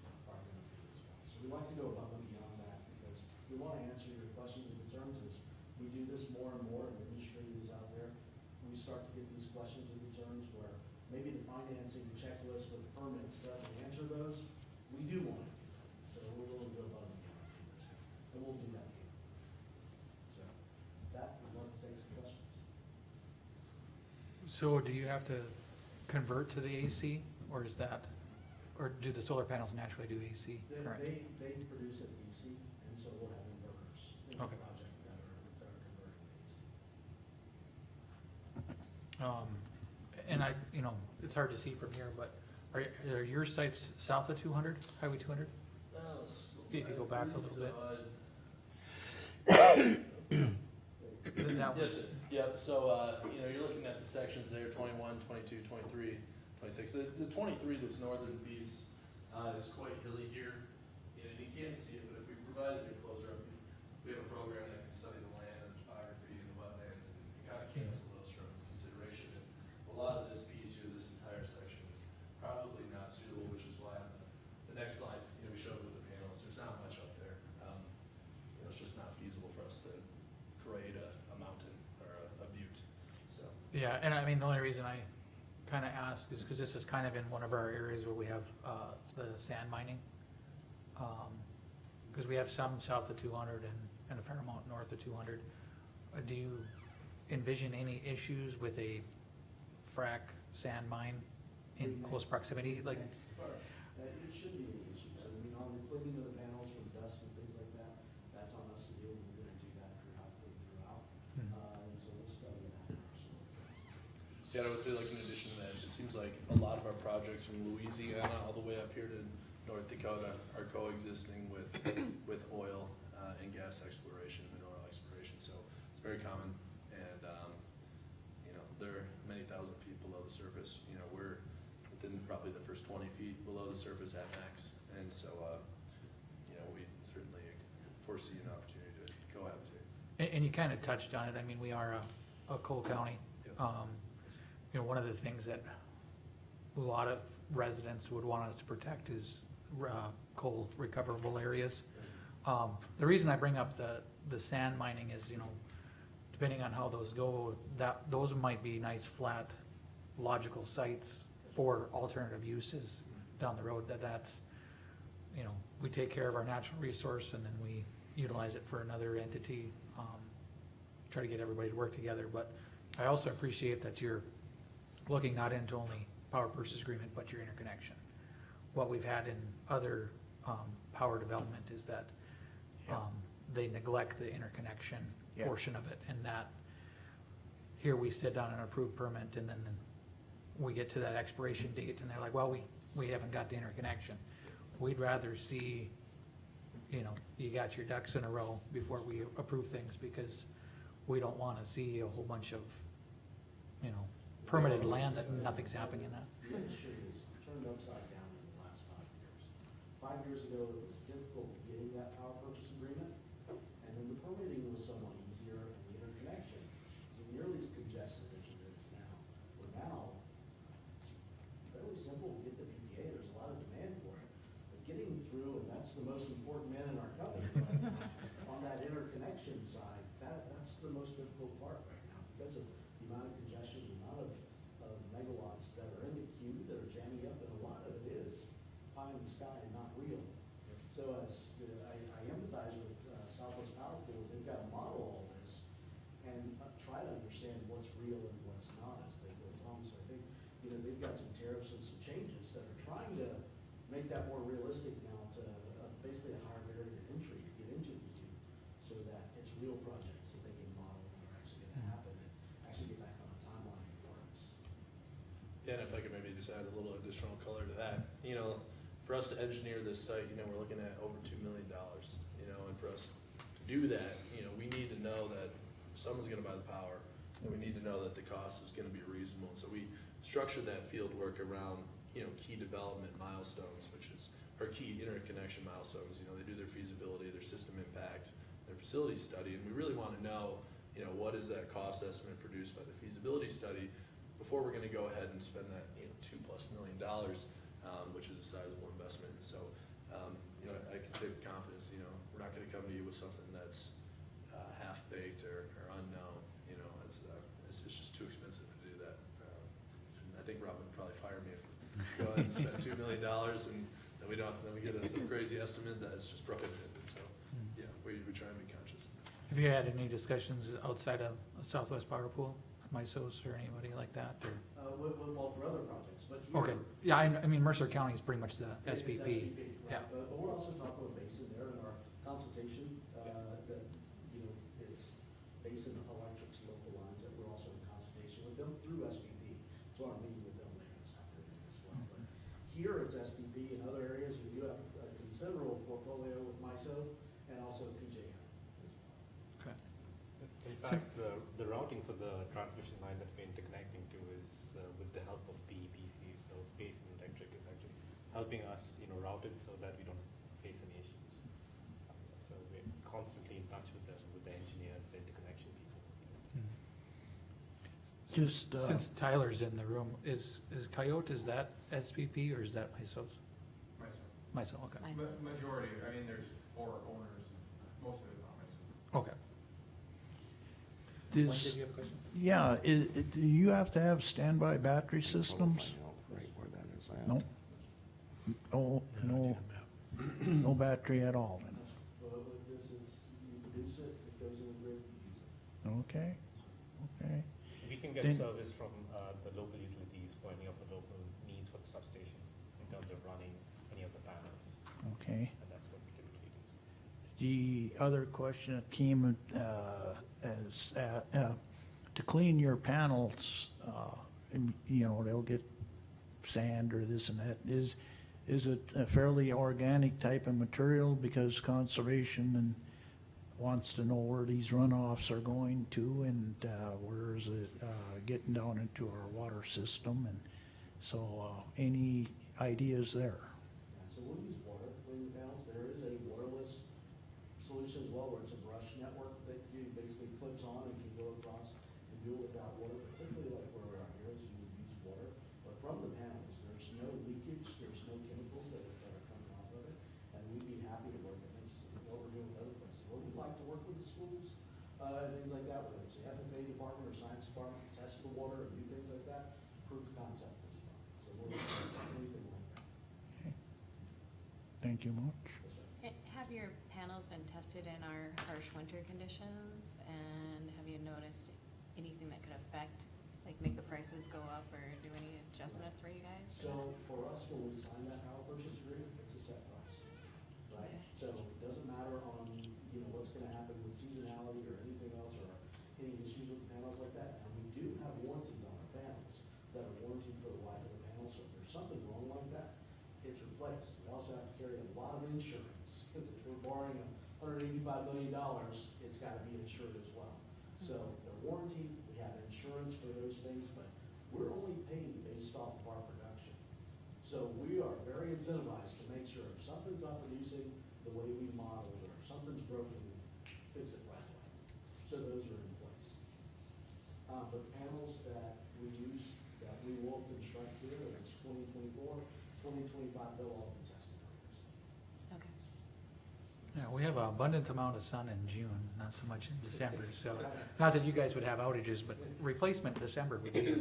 that's part of it as well. So we like to go above and beyond that because we wanna answer your questions and concerns as we do this more and more, and the industry is out there. We start to get these questions and concerns where maybe the financing checklist of permits doesn't answer those. We do want to do that, so we're willing to go above and beyond for this, and we'll do that here. So, that, we'd love to take some questions. So do you have to convert to the AC, or do the solar panels naturally do AC currently? They produce at DC, and so we'll have inverters in the Okay. project that are converting to AC. And it's hard to see from here, but are your sites south of 200, Highway 200? If you go back a little bit. That was- Yes, so, you're looking at the sections there, 21, 22, 23, 26. The 23, this northern piece, is quite hilly here, and you can't see it, but if we provided a closer up, we have a program that can study the land and topography and the wetlands, and kind of cancel those from consideration. And a lot of this piece here, this entire section is probably not suitable, which is why on the next slide, we showed with the panels, there's not much up there. It's just not feasible for us to grade a mountain or a butte, so. Yeah, and the only reason I kind of ask is because this is kind of in one of our areas where we have the sand mining. Because we have some south of 200 and a fair amount north of 200. Do you envision any issues with a frac sand mine in close proximity? Like, It shouldn't be any issues. On the cleaning of the panels from dust and things like that, that's on us to do, and we're gonna do that throughout. And so we'll study that. Yeah, I would say like in addition to that, it seems like a lot of our projects from Louisiana all the way up here to North Dakota are coexisting with oil and gas exploration and oil exploration. So it's very common, and they're many thousand feet below the surface. We're within probably the first 20 feet below the surface at max, and so we certainly foresee an opportunity to cohabitate. and you kind of touched on it. We are a coal county. Yep. One of the things that a lot of residents would want us to protect is coal recoverable areas. The reason I bring up the sand mining is, depending on how those go, those might be nice, flat, logical sites for alternative uses down the road. That's, we take care of our natural resource and then we utilize it for another entity. Try to get everybody to work together, but I also appreciate that you're looking not into only power purchase agreement, but your interconnection. What we've had in other power development is that they neglect the interconnection portion of it, and that here we sit down and approve permit, and then we get to that expiration date, and they're like, well, we haven't got the interconnection. We'd rather see, you got your ducks in a row before we approve things, because we don't wanna see a whole bunch of, permitted land that nothing's happening in that. The industry is turned upside down in the last 5 years. 5 years ago, it was difficult getting that power purchase agreement, and then the permitting was somewhat easier, and the interconnection isn't nearly as congested as it is now. Where now, it's fairly simple to get the PPA, there's a lot of demand for it, but getting through, and that's the most important man in our company right now, on that interconnection side, that's the most difficult part right now, because of the amount of congestion, the amount of we've got some tariffs and some changes that are trying to make that more realistic now to basically a higher barrier to entry to get into these two, so that it's real projects that they can model and are actually gonna happen and actually get back on a timeline that works. Yeah, and if I could maybe just add a little additional color to that, you know, for us to engineer this site, you know, we're looking at over $2 million, you know, and for us to do that, you know, we need to know that someone's gonna buy the power, and we need to know that the cost is gonna be reasonable. And so we structured that field work around, you know, key development milestones, which is, or key interconnection milestones. You know, they do their feasibility, their system impact, their facility study, and we really wanna know, you know, what is that cost estimate produced by the feasibility study before we're gonna go ahead and spend that, you know, $2+ million, which is a sizable investment. And so, you know, I can say with confidence, you know, we're not gonna come to you with something that's half-baked or unknown, you know, it's just too expensive to do that. I think Robin would probably fire me if we go ahead and spend $2 million and then we get some crazy estimate that's just prohibitive. And so, yeah, we try and be conscious. Have you had any discussions outside of Southwest Power Pool, MISOs or anybody like that, or? Well, for other projects, but here. Okay, yeah, I mean, Mercer County is pretty much the It's SPP. right, Yeah. but we're also talking about Basin there in our consultation, that, you know, it's Basin Electric's local lines that we're also in consultation with them through SPP. So I'm meeting with them later this afternoon as well. But here it's SPP. In other areas, we do have a considerable portfolio with MISO and also PJM as well. Okay. In fact, the routing for the transmission line that we're interconnecting to is with the help of BEPC. So Basin Electric is actually helping us, you know, route it so that we don't face any issues. So we're constantly in touch with the engineers, the interconnection people. Just, Since Tyler's in the room, is Coyote, is that SPP or is that MISO's? MISO, okay. MISO. Majority, I mean, there's 4 owners, most of it is not myself. Okay. Does- Mike, did you have a question? Yeah, do you have to have standby battery systems? Right where that is at. No? No battery at all then? But with this, it's, you produce it, it goes in the grid, you use it. Okay, okay. We can get Then- service from the local utilities for any of the local needs for the substation in terms of running any of the panels, Okay. and that's what we typically do. The other question that came, is, to clean your panels, you know, they'll get sand or this and that. Is it a fairly organic type of material? Because conservation and wants to know where these runoffs are going to and, where is it, getting down into our water system, and so, any ideas there? Yeah, so we'll use water to clean the panels. There is a waterless solution as well, where it's a brush network that you basically clips on and can go across and do it without water, particularly like where we are here, is you would use water. But from the panels, there's no leakage, there's no chemicals that are coming off of it, and we'd be happy to work, and it's what we're doing with other places. Where we'd like to work with the schools, and things like that, whether it's the FFA department or science department, test the water and do things like that, proof of concept as well. So we'll look at anything like that. Okay. Thank you much. Yes, sir. Have your panels been tested in our harsh winter conditions, and have you noticed anything that could affect, like make the prices go up or do any adjustment for you guys? So for us, when we sign that power purchase agreement, it's a set price, right? Okay. So it doesn't matter on, you know, what's gonna happen with seasonality or anything else, or any issues with the panels like that. And we do have warranties on our panels that are warranted for the life of the panel, so if there's something wrong like that, it's replaced. We also have to carry a lot of insurance, because if we're borrowing $185 million, it's gotta be insured as well. So they're warranted, we have insurance for those things, but we're only paid based off of our production. So we are very incentivized to make sure if something's not producing the way we modeled, or if something's broken, we fix it right away. So those are in place. But the panels that we use, that we will construct here, and it's 2024, 2025, they'll all be tested. Okay. Yeah, we have an abundant amount of sun in June, not so much in December, so, not that you guys would have outages, but replacement in December would be Yeah,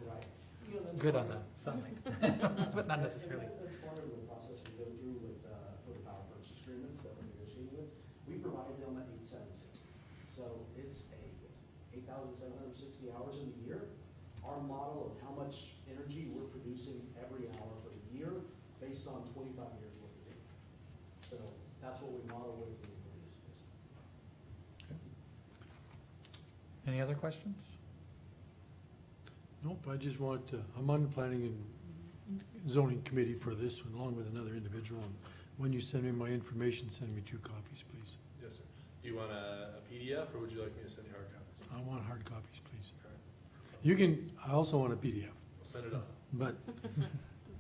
right. You know, that's good part on the of- sunlight, but not necessarily. And that's part of the process we go through with, for the power purchase agreements that we're negotiating with. We provide them at 8,760. So it's 8,760 hours in the year, our model of how much energy we're producing every hour for the year based on 25 years worth of data. So that's what we model with when we produce this. Any other questions? Nope, I just want, I'm on the planning and zoning committee for this, along with another individual. And when you send me my information, send me 2 copies, please. Yes, sir. Do you want a PDF, or would you like me to send you hard copies? I want hard copies, please. All right. You can, I also want a PDF, I'll send it up. but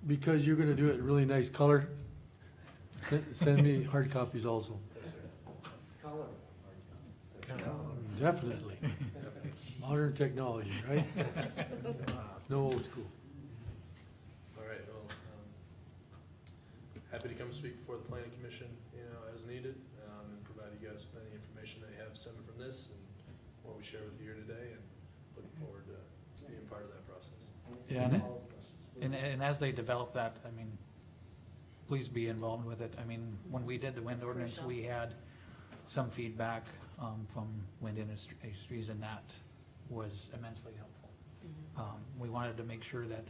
because you're gonna do it in really nice color, send me hard copies also. Yes, sir. Color. Definitely. Modern technology, right? No old school. All right, well, happy to come speak before the planning commission, as needed, and provide you guys with any information that you have stemming from this and what we share with you here today, and looking forward to being part of that process. Yeah, and as they develop that, I mean, please be involved with it. I mean, when we did the wind ordinance, crucial. we had some feedback, from wind industries, and that was immensely helpful. We wanted to make sure that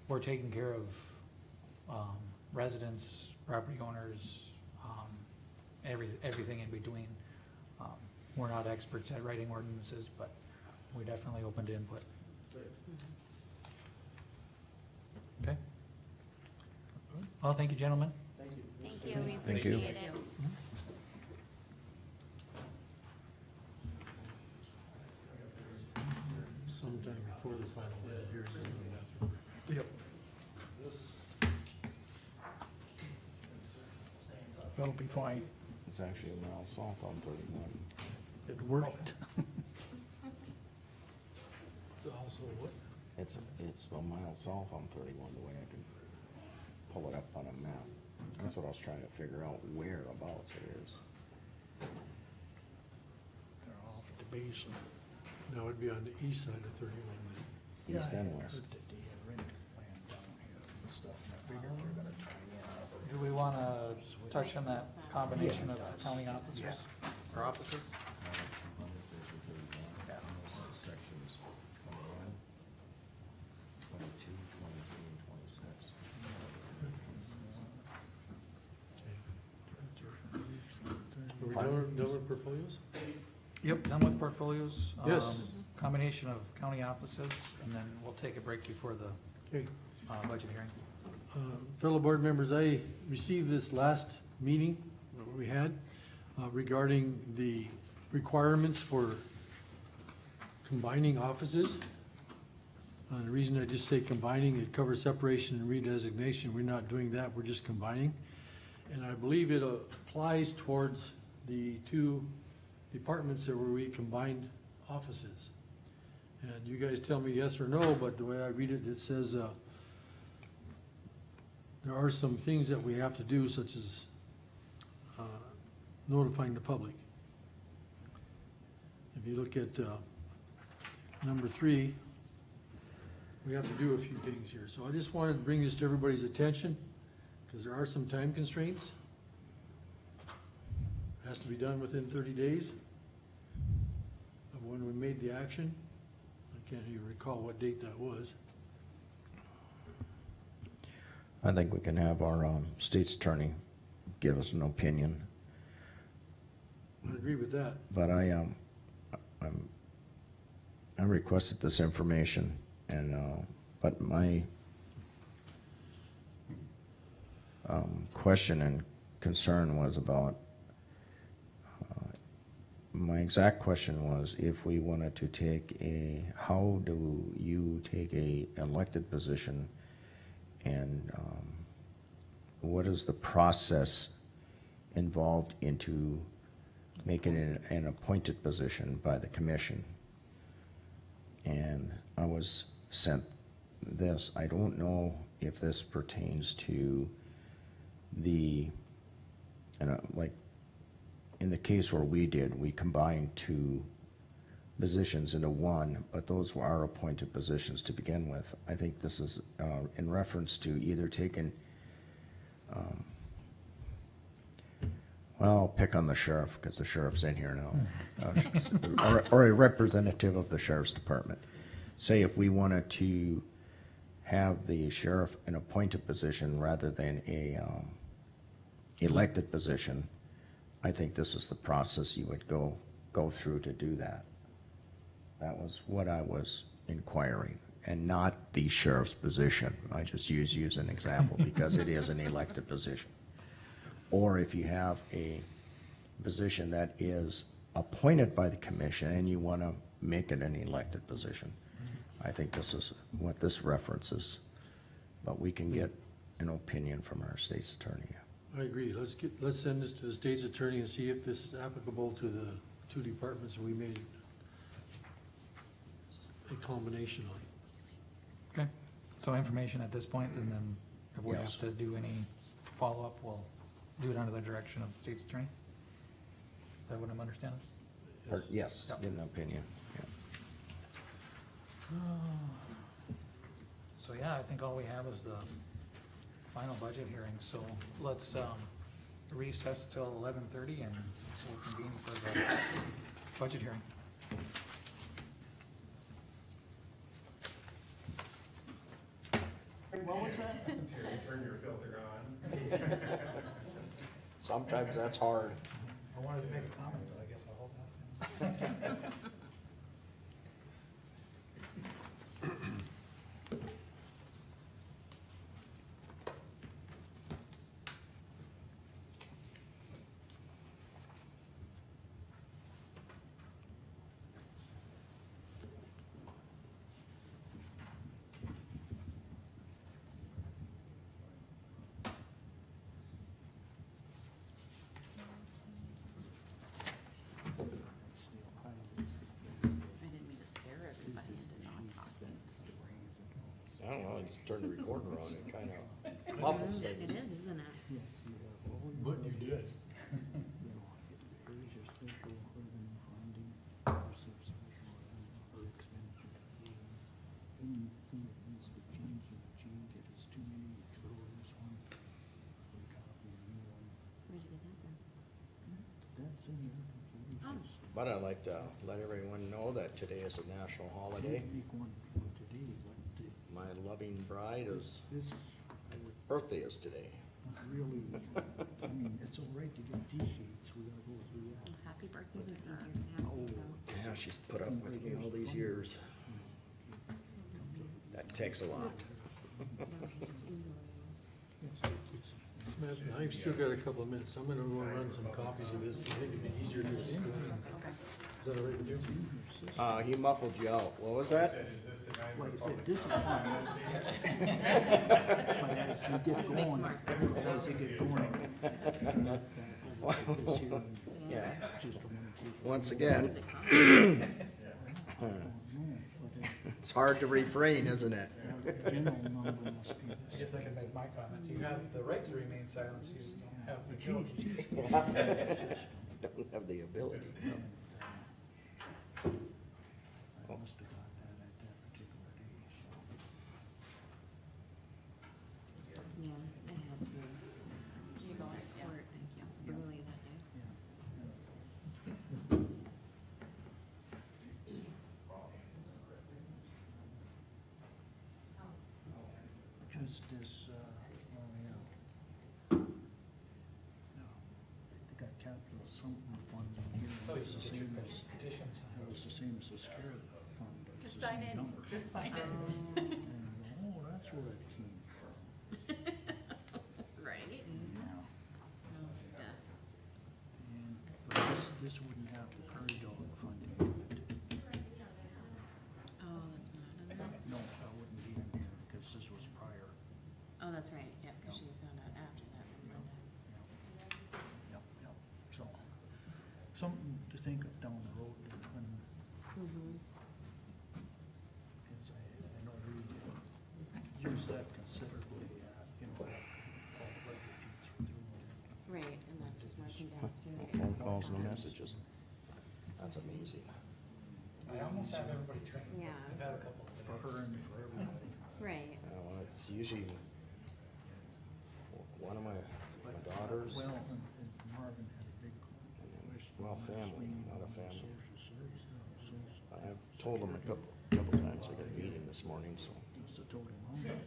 we're taking care of, residents, property owners, everything in between. We're not experts at writing ordinances, but we're definitely open to input. Okay? Well, thank you, gentlemen. Thank you. Thank you, we Thank you. appreciate it. Sometime before the final day, here's the bathroom. Yep. This. That'll be fine. It's actually a mile south on 31. It worked. Also, what? It's a mile south on 31, the way I can pull it up on a map. That's what I was trying to figure out, whereabouts it is. They're off the basin. That would be on the east side of 31 then. East Yeah, I and had west. heard that they had rented land down here and stuff, and I figured they're gonna tie in. Do we wanna touch on that combination of county officers, or offices? Sections 21, 22, 23, and 26. Are we done with portfolios? Yep, done with portfolios. Yes. Combination of county offices, and then we'll take a break before the, Okay. budget hearing. Fellow board members, I received this last meeting that we had regarding the requirements for combining offices. The reason I just say combining, it covers separation and redesignation. We're not doing that, we're just combining. And I believe it applies towards the 2 departments that where we combined offices. And you guys tell me yes or no, but the way I read it, it says, there are some things that we have to do, such as notifying the public. If you look at number 3, we have to do a few things here. So I just wanted to bring this to everybody's attention, because there are some time constraints. Has to be done within 30 days of when we made the action. I can't even recall what date that was. I think we can have our state's attorney give us an opinion, I agree with that. but I requested this information, and, but my question and concern was about, my exact question was, if we wanted to take how do you take a elected position, and what is the process involved into making it an appointed position by the commission? And I was sent this. I don't know if this pertains to like, in the case where we combined 2 positions into one, but those were our appointed positions to begin with. I think this is in reference to either taking, well, I'll pick on the sheriff, because the sheriff's in here now, or a representative of the sheriff's department. say if we wanted to have the sheriff an appointed position rather than a, elected position, I think this is the process you would go through to do that. That was what I was inquiring, and not the sheriff's position. I just use you as an example because it is an elected position. Or if you have a position that is appointed by the commission and you want to make it an elected position. I think this is what this references, but we can get an opinion from our state's attorney. I agree. Let's send this to the state's attorney and see if this is applicable to the two departments we made a combination on. Okay, so information at this point, and then if we Yes. have to do any follow-up, we'll do it under the direction of the state's attorney? Is that what I'm understanding? Or, yes, Yep. get an opinion. Yeah. So, yeah, I think all we have is the final budget hearing, so let's, recess till 11:30 and we'll convene for the budget hearing. What was that? Turn your filter on. Sometimes that's hard. I wanted to make a comment, but I guess I'll hold that. I didn't mean to scare everybody to not talk. I don't know, just turn the recorder on and kind of muffles It things. is, isn't it? Yes, you have all your. But you did. You know, here's your special revenue funding, here's your special revenue or expenditure. Anything that needs to change, you change it, it's too many, you throw this one, we copy a new one. Where'd you get that from? That's in your computer. But I'd like to let everyone know that today is a national holiday. Make one today, but My loving bride is, this, birthday is today. really, I mean, it's all right to get T-sheets, we gotta go through that. Happy birthday. This is easier than having to go. Yeah, she's put up with me all these years. That takes a lot. Just easily. Matt, I've still got a couple of minutes. I'm gonna go and run some copies of this. I think it'd be easier to just go ahead. Is that all right with you? He muffled you out. What was that? Like I said, this is fine. But as you get This makes going, more sense, though. as you get going. This here, Yeah. just a minute. Once again, No, but it's hard to refrain, isn't it? the general number must be I this. guess I can make my comment. You have the right to remain silent, you just don't have the ability. Don't have the ability. I must have got that at that particular day, so. Yeah, I had to. You go ahead, yeah, Court thank you. early that day. Just this, oh, yeah. No, they got capital something fund in here, it's the same as, Petitions. it's the same as the scared fund. It's Just the sign same in, number. just sign in. And, oh, that's where it came from, Right? yeah. Yeah. And, but this wouldn't have the prairie dog funding in it. Oh, that's not on there? No, that wouldn't be in here, because this was prior. Oh, that's right, yeah, because you found out after that from Linda. Yep, yep, so, something to think of down the road when, Mm-hmm. because I know we use that considerably, you know, all the record sheets through it. Right, and that's just marking down student. Phone calls, no messages. That's amazing. I almost have everybody trained. Yeah. I've had a couple today. For her and for everybody. Right. Well, it's usually one of my daughters, Well, and Marvin had a big question. well, family, not a family. Social service, social. I've told them a couple, a couple times. I got a meeting this morning, so. It's a total amount.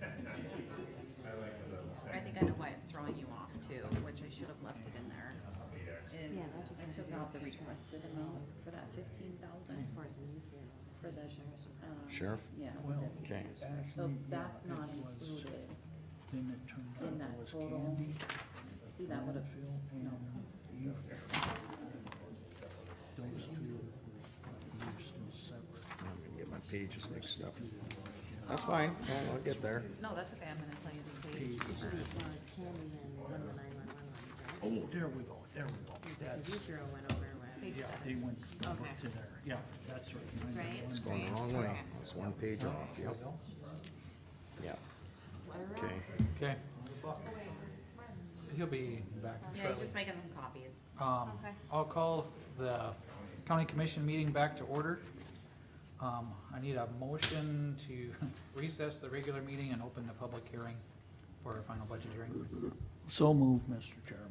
I think I know why it's throwing you off too, which I should have left it in there. Yeah, Is that just I took might be out the extra. requested amount for that 15,000 As far as the youth bureau. for the, Sheriff? Yeah. Well, Okay. So that's not included Then it turned out in it that was total. Candy, See, that would have, landfill, no. and youth. Those two were still separate. I'm gonna get my pages mixed up. That's fine. I'll get there. No, that's okay, I'm gonna tell you the page. It should be, well, it's Candy and one of the 911 ones, right? Oh, there we go, there we go. Because That's, youth bureau went over with. Page yeah, 7. they went over Okay. to there. Yeah, that's right. That's right. It's going the wrong way. It's one page off, yep. Yeah. Okay. Okay. He'll be back Yeah, he's shortly. just making some copies. Okay. I'll call the county commission meeting back to order. I need a motion to recess the regular meeting and open the public hearing for our final budget hearing. So moved, Mr. Chairman.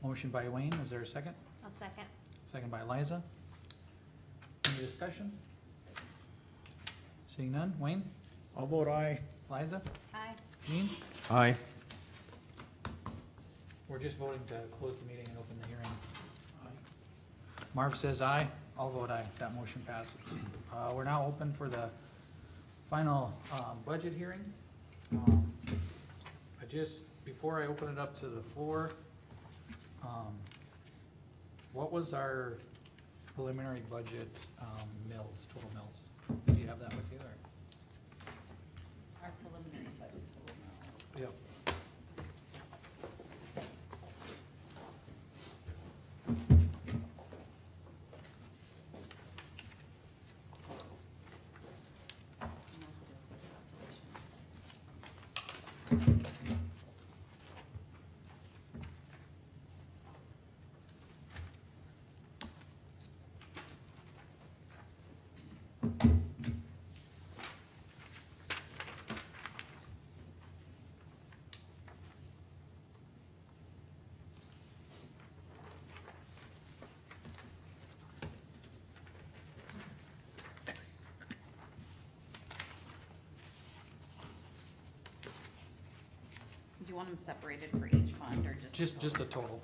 Motion by Wayne, is there a second? I'll second. Second by Liza. Any discussion? Seeing none, Wayne, I'll vote aye. Liza, Aye. Jean? Aye. We're just voting to close the meeting and open the hearing. Marv says aye, I'll vote aye, that motion passes. We're now open for the final, budget hearing. Before I open it up to the floor, what was our preliminary budget, mills, total mills? Do you have that with you, or? Our preliminary budget total now. Yep. Do you want them separated for each fund or just? Just a total.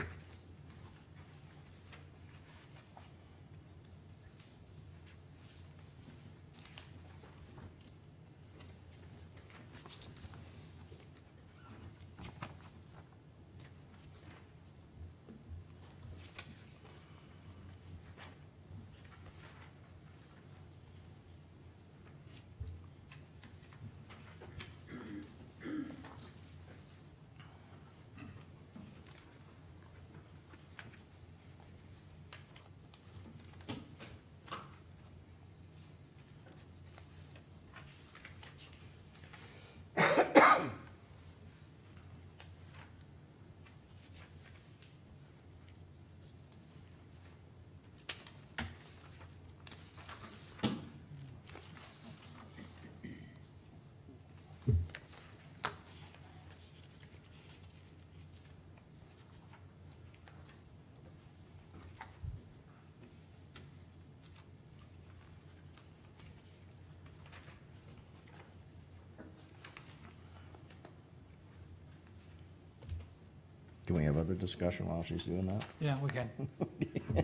Can we have other discussion while she's doing that? Yeah, we can.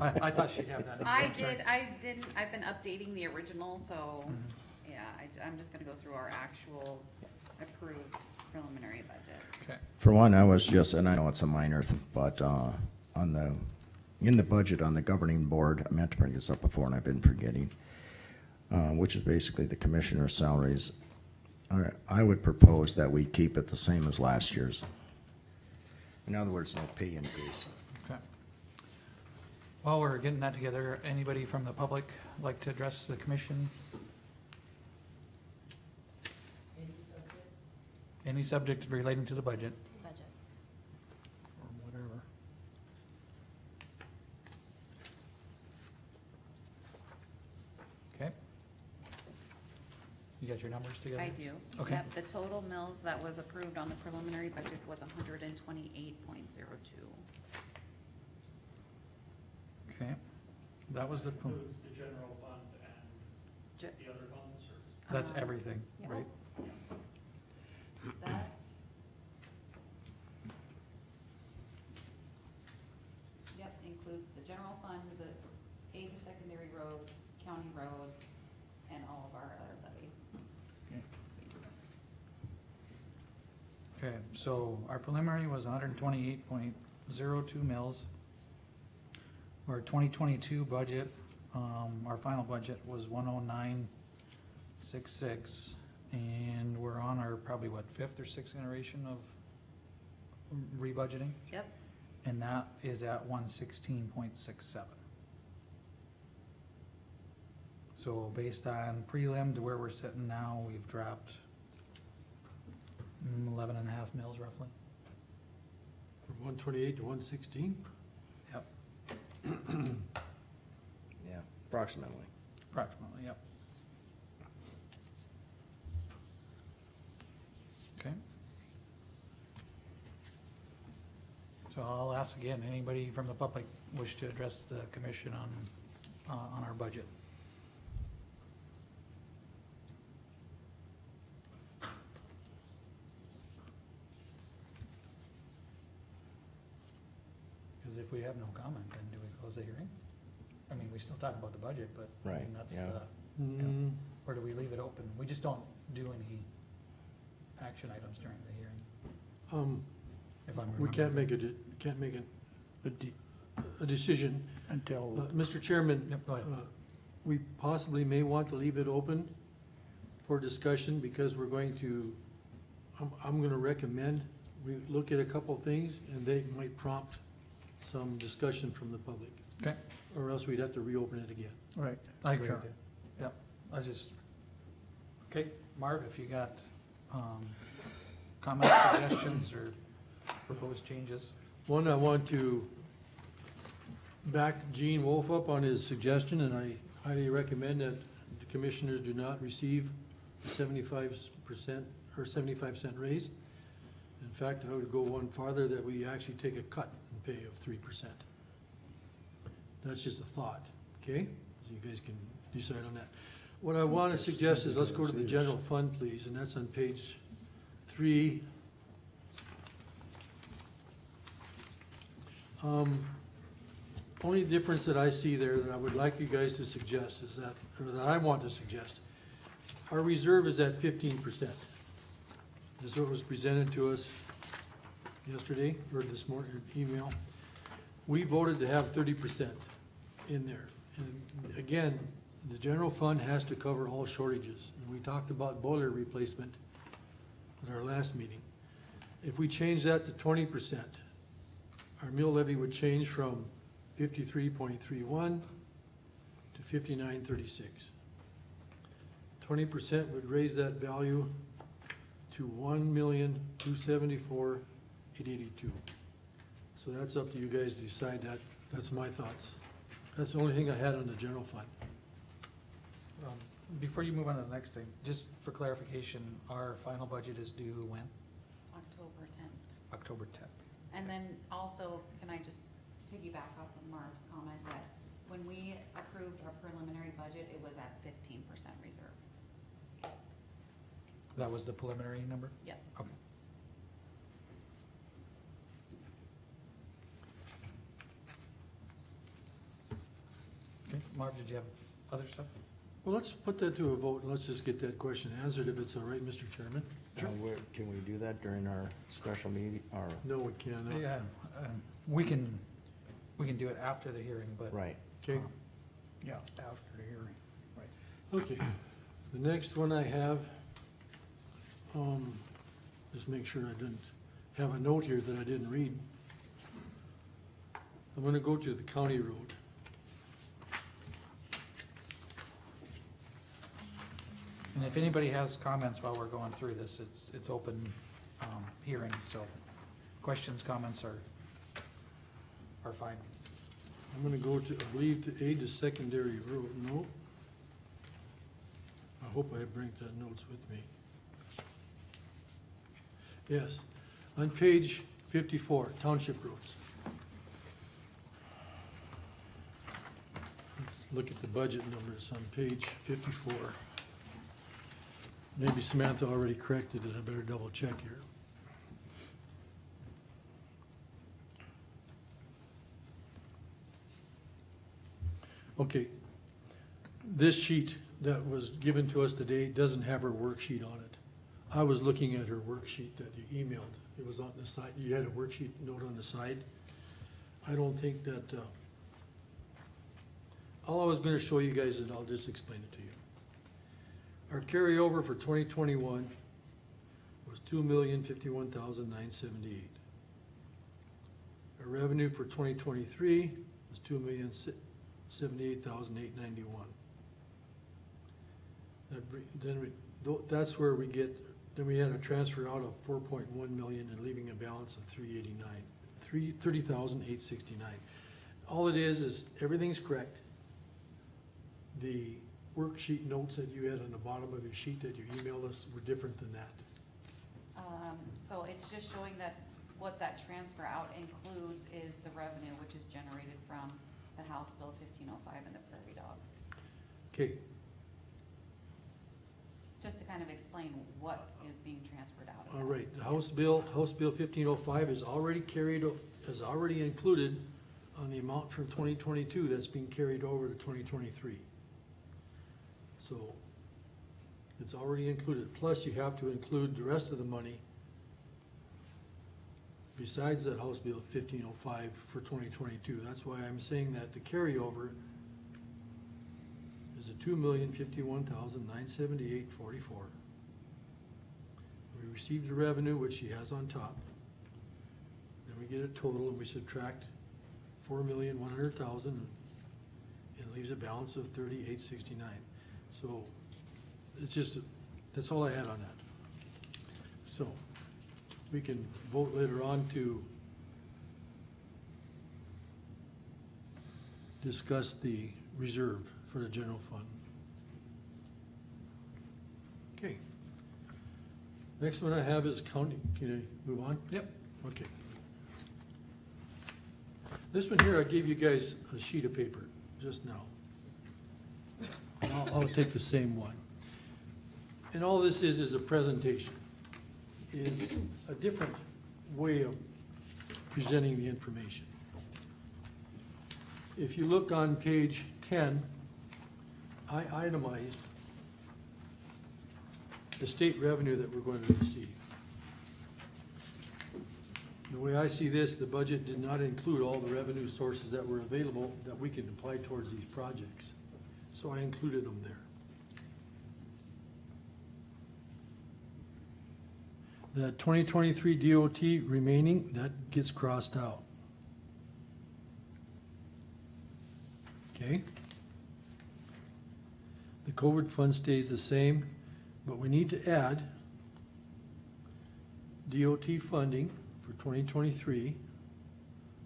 I thought she'd have that. I I'm sorry. didn't, I've been updating the original, so, yeah, I'm just gonna go through our actual approved preliminary budget. Okay. For one, I was just, and I know it's a minor, but, in the budget on the governing board, I meant to bring this up before and I've been forgetting, which is basically the commissioner's salaries. I would propose that we keep it the same as last year's. In other words, no pay increase. Okay. While we're getting that together, anybody from the public like to address the commission? Any subject relating to the budget? Budget. Or whatever. Okay. You got your numbers together? I do. Okay. Yep, the total mills that was approved on the preliminary budget was 128.02. Okay. That was the, Includes the general fund and Ge- the other funds, or? That's everything, yeah. right? That. Yep, includes the general fund, the aid to secondary roads, county roads, and all of our other levy. Okay, so our preliminary was 128.02 mils. Our 2022 budget, our final budget was 109.66, and we're on our probably what, fifth or sixth iteration of rebudgeting? Yep. And that is at 116.67. So based on prelim to where we're sitting now, we've dropped 11 and a half mils roughly. From 128 to 116? Yep. Yeah, approximately. Approximately, yep. Okay. So I'll ask again, anybody from the public wish to address the commission on our budget? Because if we have no comment, then do we close the hearing? I mean, we still talk about the budget, but I Right, mean, that's, yeah. Mm, or do we leave it open? We just don't do any action items during the hearing, if I'm We can't remembering. make But the- a decision. Until, Mr. Chairman, Yep, go ahead. we possibly may want to leave it open for discussion because we're going to, I'm gonna recommend we look at a couple things and they might prompt some discussion from the public. Okay. Or else we'd have to reopen it again. right. I agree Sure. with you. Yep, I just, okay, Marv, if you got, comments, suggestions, or proposed changes? One, I want to back Gene Wolf up on his suggestion, and I highly recommend that the commissioners do not receive 75% or 75-cent raise. In fact, I would go one farther, that we actually take a cut in pay of 3%. That's just a thought, okay? So you guys can decide on that. What I want to suggest is, let's go to the general fund, please, and that's on page 3. Only difference that I see there that I would like you guys to suggest is that, or that I want to suggest, our reserve is at 15%. This is what was presented to us yesterday, or this morning, email. We voted to have 30% in there. And again, the general fund has to cover all shortages. And we talked about boiler replacement at our last meeting. If we change that to 20%, our mill levy would change from 53.31 to 59.36. 20% would raise that value to 1,274,882. So that's up to you guys to decide that. That's my thoughts. That's the only thing I had on the general fund. Before you move on to the next thing, just for clarification, our final budget is due when? October 10th. October 10th. And then also, can I just piggyback off of Marv's comment that when we approved our preliminary budget, it was at 15% reserve. That was the preliminary number? Yep. Okay. Okay, Marv, did you have other stuff? Well, let's put that to a vote, and let's just get that question answered, if it's all right, Mr. Chairman. Can we do that during our special meeting, or, No, we cannot. Yeah, we can do it after the hearing, but. right? Okay, Yeah, after the hearing, right. okay. The next one I have, just make sure I didn't have a note here that I didn't read. I'm gonna go to the county road. And if anybody has comments while we're going through this, it's open, hearing, so questions, comments are fine. I'm gonna go to, I believe, to aid to secondary road, no? I hope I bring the notes with me. Yes, on page 54, township roads. Let's look at the budget numbers on page 54. Maybe Samantha already corrected it, I better double check here. Okay, this sheet that was given to us today doesn't have her worksheet on it. I was looking at her worksheet that you emailed, it was on the side, you had a worksheet note on the side. I don't think that, all I was gonna show you guys, and I'll just explain it to you. Our carryover for 2021 was $2,051,978. Our revenue for 2023 was $2,078,891. That's where we get, then we had a transfer out of 4.1 million and leaving a balance of 30,869. All it is everything's correct. The worksheet notes that you had on the bottom of your sheet that you emailed us were different than that. So it's just showing that what that transfer out includes is the revenue which is generated from the House Bill 1505 and the Prairie Dog. Okay, Just to kind of explain what is being transferred out of all that. right, the House Bill 1505 is already included on the amount from 2022 that's being carried over to 2023. So it's already included, plus you have to include the rest of the money besides that House Bill 1505 for 2022. That's why I'm saying that the carryover is a $2,051,978.44. We received the revenue, which she has on top. Then we get a total and we subtract $4,100,000 and it leaves a balance of 3869. So it's just, that's all I had on that. So we can vote later on to discuss the reserve for the general fund. Okay. Next one I have is county. Can I move on? Yep. Okay. This one here, I gave you guys a sheet of paper just now. And I'll take the same one. And all this is a presentation. Is a different way of presenting the information. If you look on page 10, I itemized the state revenue that we're going to receive. The way I see this, the budget did not include all the revenue sources that were available that we could apply towards these projects. So I included them there. The 2023 DOT remaining, that gets crossed out. Okay? The COVID fund stays the same, but we need to add DOT funding for 2023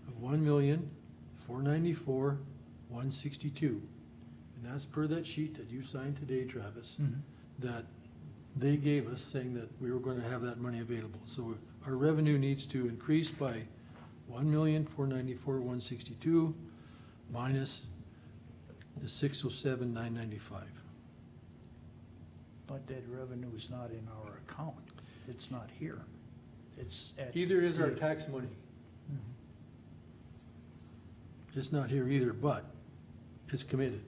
of $1,494,162. And that's per that sheet that you signed today, Travis, that they gave us saying that we were going to have that money available. So our revenue needs to increase by $1,494,162 minus the $607,995. But that revenue is not in our account. It's not here. It's at. Either is our tax money. It's not here either, but it's committed.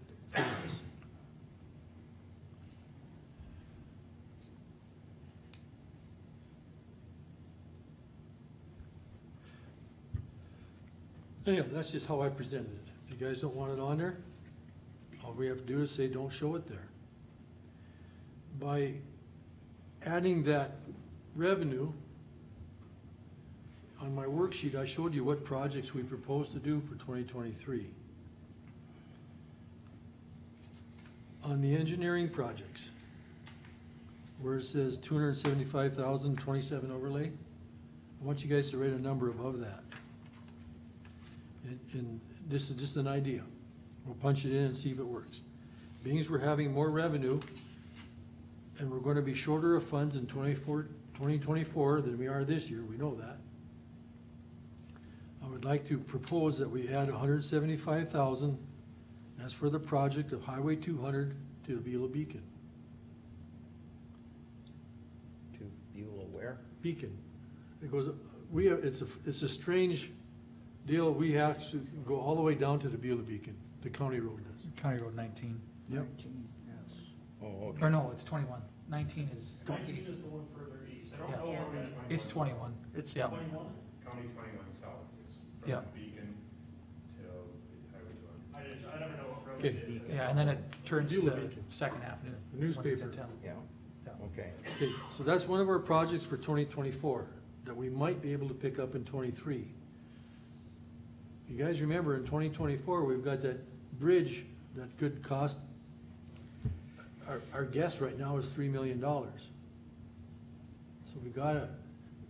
Anyhow, that's just how I presented it. If you guys don't want it on there, all we have to do is say, don't show it there. By adding that revenue, on my worksheet, I showed you what projects we propose to do for 2023. On the engineering projects, where it says 275,027 overlay, I want you guys to write a number above that. And this is just an idea. We'll punch it in and see if it works. Being we're having more revenue, and we're gonna be shorter of funds in 2024 than we are this year, we know that. I would like to propose that we add 175,000, that's for the project of Highway 200 to Avila Beacon. beacon. It goes, it's a strange deal. We actually go all the way down to the Beulah Beacon, the county road does. County Road 19. Yep. Yes. Oh, Or no, it's 21. 19 is. 19 is the one further east. I don't Yeah. know Yeah. where It's 21. It's Yeah. 21? County 21 south is Yeah. from Beacon till Highway 200. I never know what road Okay. it is. Yeah, and then it turns Beulah to Beacon. Second Avenue. The when it's in newspaper. town. yeah, Yeah. okay. Okay, so that's one of our projects for 2024 that we might be able to pick up in 23. You guys remember in 2024, we've got that bridge that could cost, our guess right now is $3 million. So we gotta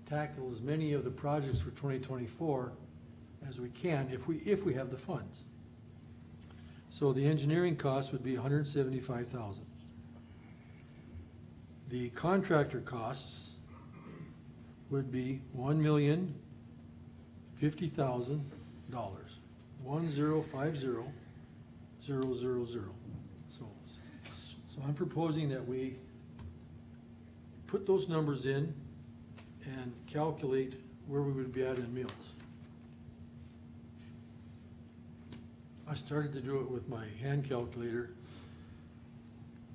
tackle as many of the projects for 2024 as we can if we have the funds. So the engineering cost would be $175,000. The contractor costs would be $1,050,000, 1,050,000. So I'm proposing that we put those numbers in and calculate where we would be at in mills. I started to do it with my hand calculator.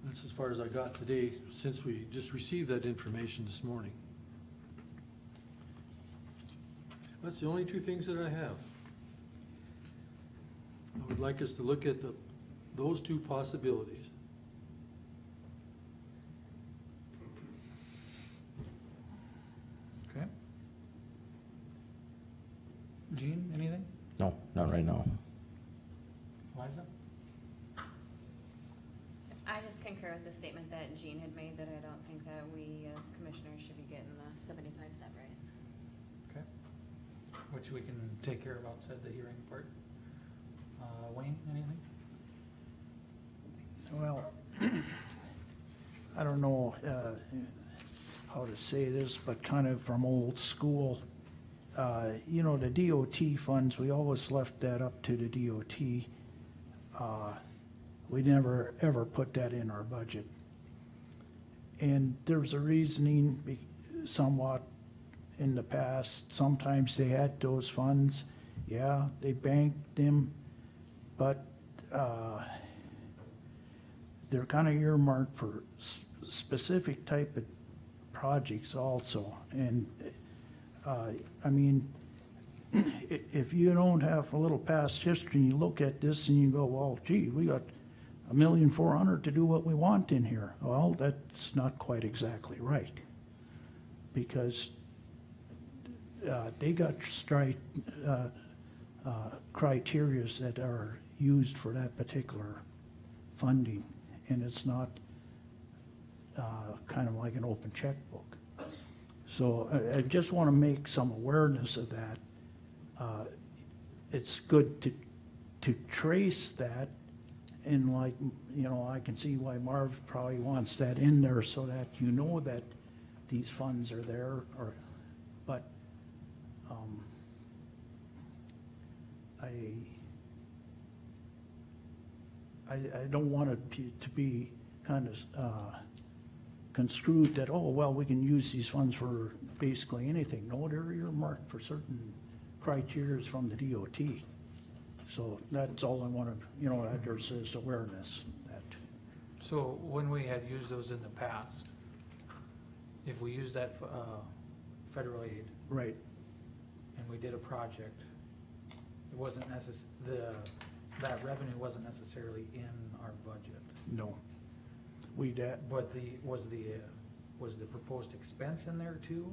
That's as far as I got today, since we just received that information this morning. That's the only two things that I have. I would like us to look at those two possibilities. Okay. Gene, anything? No, not right now. Liza? I just concur with the statement that Jean had made, that I don't think that we as commissioners should be getting the 75-cent raise. Okay. Which we can take care of outside the hearing part. Wayne, anything? Well, I don't know how to say this, but kind of from old school, you know, the DOT funds, we always left that up to the DOT. We never, ever put that in our budget. And there's a reasoning somewhat in the past. Sometimes they had those funds, yeah, they banked them, but they're kind of earmarked for specific type of projects also. And, I mean, if you don't have a little past history, you look at this and you go, well, gee, we got $1,400,000 to do what we want in here. Well, that's not quite exactly right. Because they got criterias that are used for that particular funding, and it's not kind of like an open checkbook. So I just want to make some awareness of that. It's good to trace that, and like, you know, I can see why Marv probably wants that in there so that you know that these funds are there, but I don't want it to be kind of construed that, oh, well, we can use these funds for basically anything. No, they're earmarked for certain criteria from the DOT. So that's all I want to, you know, that there's this awareness that. So when we had used those in the past, if we used that federal aid Right, and we did a project, it wasn't that revenue wasn't necessarily in our budget. no. But was the proposed expense in there too?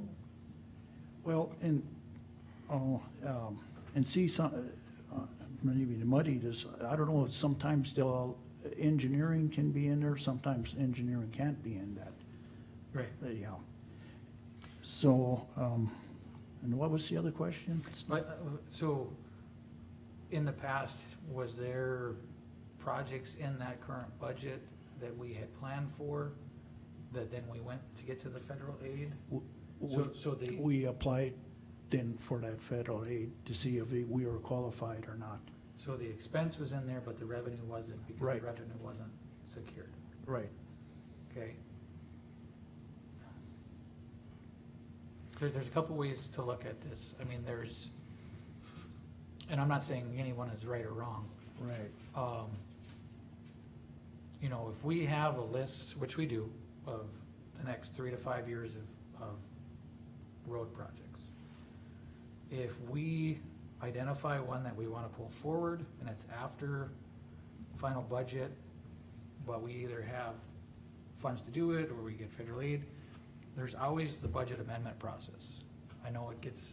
Well, and see some, maybe to muddy this, I don't know, sometimes still engineering can be in there, sometimes engineering can't be in that. Right. Yeah. So, and what was the other question? So, in the past, was there projects in that current budget that we had planned for, that then we went to get to the federal aid? We applied then for that federal aid to see if we were qualified or not. So the expense was in there, but the revenue wasn't, because Right. the revenue wasn't secured, Right. okay? there's a couple ways to look at this. I mean, and I'm not saying anyone is right or wrong. Right. You know, if we have a list, which we do, of the next 3 to 5 years of road projects, if we identify one that we wanna pull forward, and it's after final budget, but we either have funds to do it, or we get federal aid, there's always the budget amendment process. I know it gets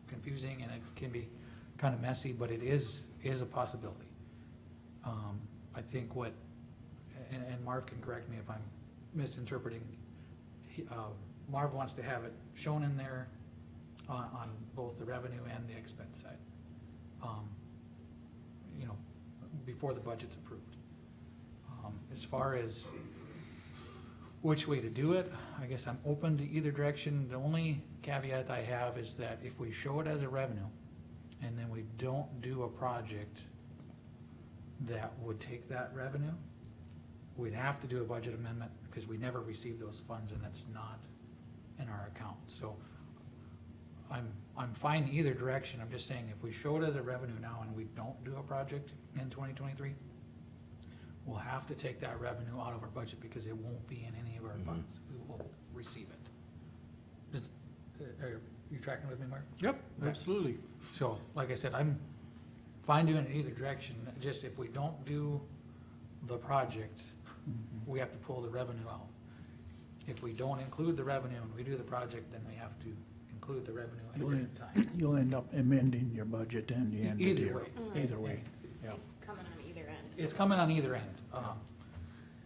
confusing and it can be kinda messy, but it is a possibility. I think and Marv can correct me if I'm misinterpreting, Marv wants to have it shown in there on both the revenue and the expense side. You know, before the budget's approved. As far as which way to do it, I guess I'm open to either direction. The only caveat I have is that if we show it as a revenue, and then we don't do a project that would take that revenue, we'd have to do a budget amendment, because we never received those funds and it's not in our account. So I'm fine either direction. I'm just saying, if we show it as a revenue now and we don't do a project in 2023, we'll have to take that revenue out of our budget, because it won't be in any of our funds. We will receive it. Are you tracking with me, Mark? Yep, absolutely. So, like I said, I'm fine doing it either direction. Just if we don't do the project, we have to pull the revenue out. If we don't include the revenue and we do the project, then we have to include the revenue at a different time. You'll end up amending your budget and the end of the Either year. way. Either way, yeah. It's coming on either end. It's coming on either end.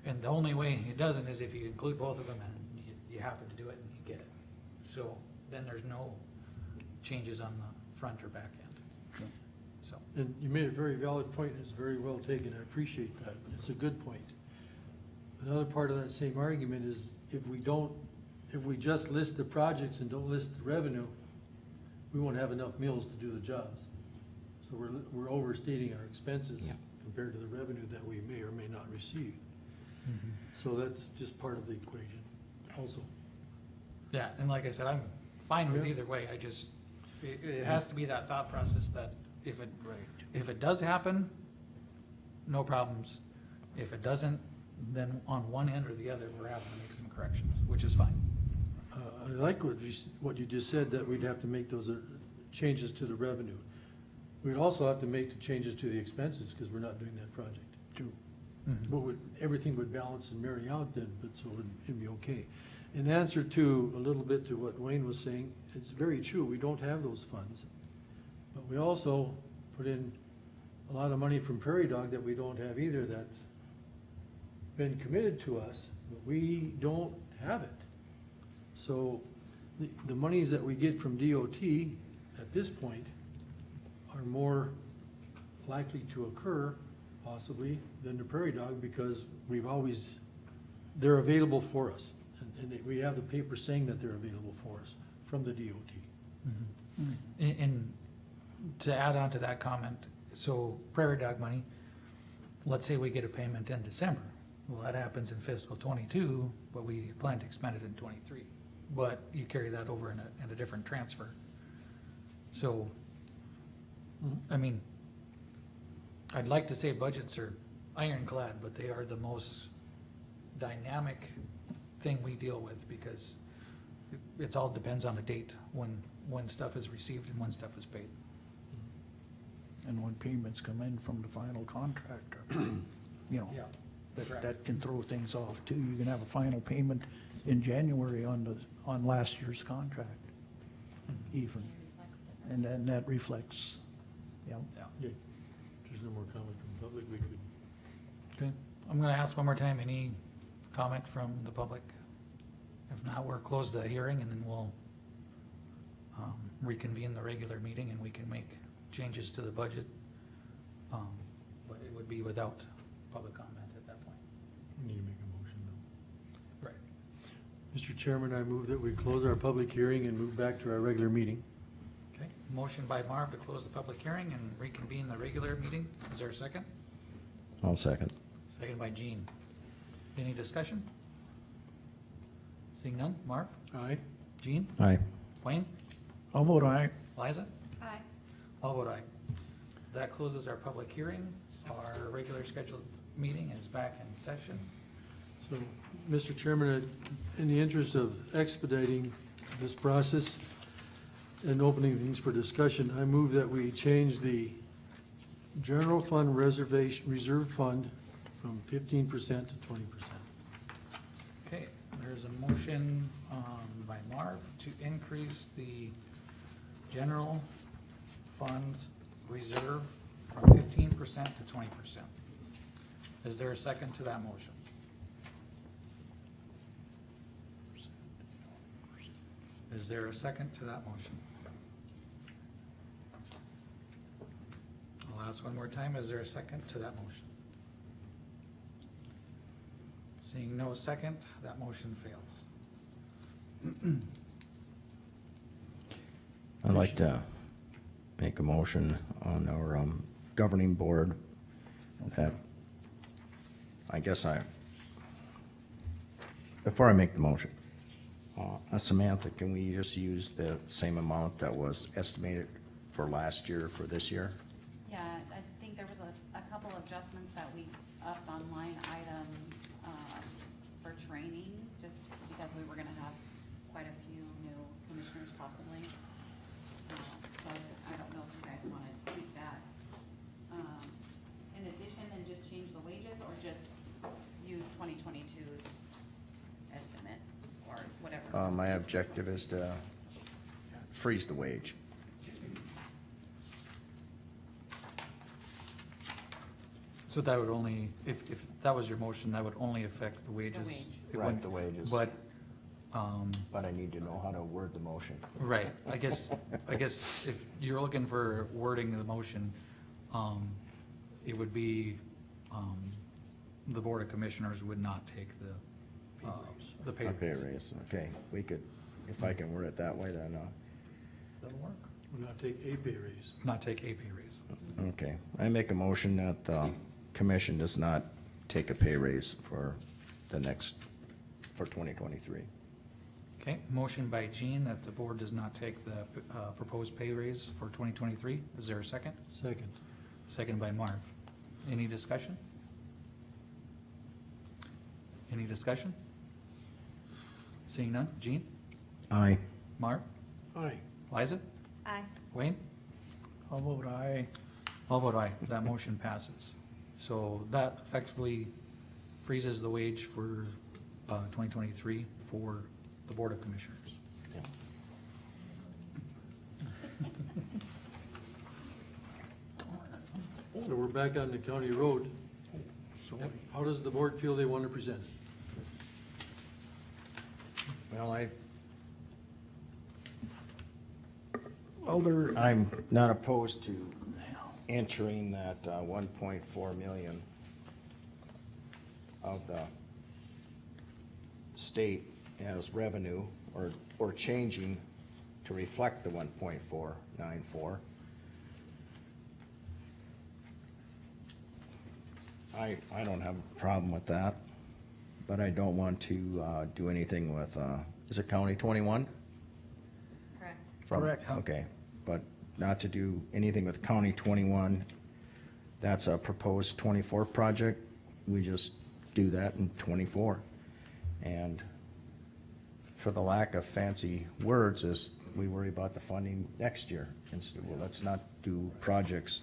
And the only way it doesn't is if you include both of them and you happen to do it and you get it. So then there's no changes on the front or back end. So, And you made a very valid point, and it's very well taken, I appreciate that, it's a good point. Another part of that same argument is, if we just list the projects and don't list the revenue, we won't have enough mills to do the jobs. So we're overstating our expenses compared to the revenue that we may or may not receive. So that's just part of the equation also. yeah, and like I said, I'm fine with Yeah. either way. I just, it has to be that thought process that if it does happen, no problems. If it doesn't, then on one end or the other, we're having to make some corrections, which is fine. I like what you just said, that we'd have to make those changes to the revenue. We'd also have to make the changes to the expenses, because we're not doing that project. True. But everything would balance and marry out then, but so it'd be okay. In answer to, a little bit to what Wayne was saying, it's very true, we don't have those funds. But we also put in a lot of money from Prairie Dog that we don't have either, that's been committed to us, but we don't have it. So the monies that we get from DOT at this point are more likely to occur possibly than the Prairie Dog, because they're available for us. And we have the paper saying that they're available for us from the DOT. And to add on to that comment, so Prairie Dog money, let's say we get a payment in December. Well, that happens in fiscal '22, but we plan to expend it in '23. But you carry that over in a different transfer. So, I mean, I'd like to say budgets are ironclad, but they are the most dynamic thing we deal with, because it's all depends on the date when stuff is received and when stuff is paid. And when payments come in from the final contractor, you know, correct. that can throw things off too. You can have a final payment in January on last year's contract, even. And then that reflects, yeah. Okay. If there's no more comment from the public, we could. Okay, I'm gonna ask one more time, any comment from the public? If not, we'll close the hearing and then we'll reconvene the regular meeting and we can make changes to the budget. But it would be without public comment at that point. We need to make a motion though. Right. Mr. Chairman, I move that we close our public hearing and move back to our regular meeting. Okay, motion by Marv to close the public hearing and reconvene the regular meeting. Is there a second? I'll second. Second by Gene. Any discussion? Seeing none, Marv? Aye. Gene? Aye. Wayne? I'll vote aye. Liza? Aye. I'll vote aye. That closes our public hearing. Our regular scheduled meeting is back in session. So, Mr. Chairman, in the interest of expediting this process and opening things for discussion, I move that we change the general fund reserve fund from 15% to 20%. Okay, there's a motion by Marv to increase the general fund reserve from 15% to 20%. Is there a second to that motion? Is there a second to that motion? I'll ask one more time, is there a second to that motion? Seeing no second, that motion fails. I'd like to make a motion on our governing board that, before I make the motion, Samantha, can we just use the same amount that was estimated for last year for this year? Yeah, I think there was a couple adjustments that we upped on line items, for training, just because we were gonna have quite a few new commissioners possibly. So I don't know if you guys wanna tweak that, in addition and just change the wages, or just use 2022's estimate, or whatever. My objective is to freeze the wage. So that would only, if that was your motion, that would only affect the wages. wage. It Right, wouldn't- the wages. But, But I need to know how to word the motion. right, I guess if you're looking for wording of the motion, it would be, the Board of Commissioners would not take the pay A pay raise. raise, okay, we could, if I can word it that way, then, That'll work. We'll not take a pay raise. Not take a pay raise. okay. I make a motion that the commission does not take a pay raise for for 2023. Okay, motion by Jean that the board does not take the proposed pay raise for 2023. Is there a second? Second. Second by Marv. Any discussion? Any discussion? Seeing none. Jean? Aye. Marv? Aye. Liza? Aye. Wayne? I'll vote aye. I'll vote aye. That motion passes. So that effectively freezes the wage for 2023 for the Board of Commissioners. So we're back on the county road. So how does the board feel they want to present? Well, Alder, I'm not opposed to entering that 1.4 million of the state as revenue, or changing to reflect the 1.494. I don't have a problem with that, but I don't want to do anything with, is it County 21? Correct. Correct. Okay, but not to do anything with County 21. That's a proposed 24 project. We just do that in 24. And for the lack of fancy words, is we worry about the funding next year. Instead, well, let's not do projects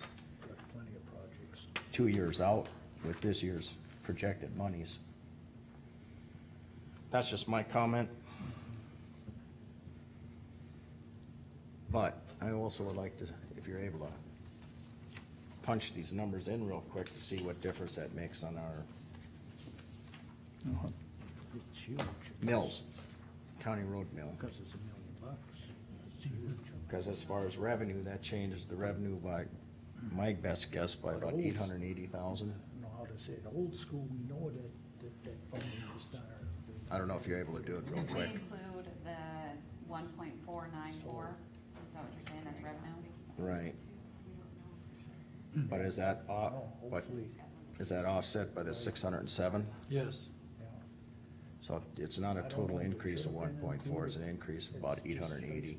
plenty of projects. 2 years out with this year's projected monies. That's just my comment. But I also would like to, if you're able to punch these numbers in real quick to see what difference that makes on our It's huge. mills, county road mill. Because it's $1 million. It's huge. Because as far as revenue, that changes the revenue by, my best guess, by about 880,000. I don't know how to say it. Old school, we know that funding is not our. I don't know if you're able to do it real Did we quick. include the 1.494? Is that what you're saying, that's revenue? Right. But is that, what, is that offset by the 607? Yes. So it's not a total increase of 1.4, it's an increase of about 880.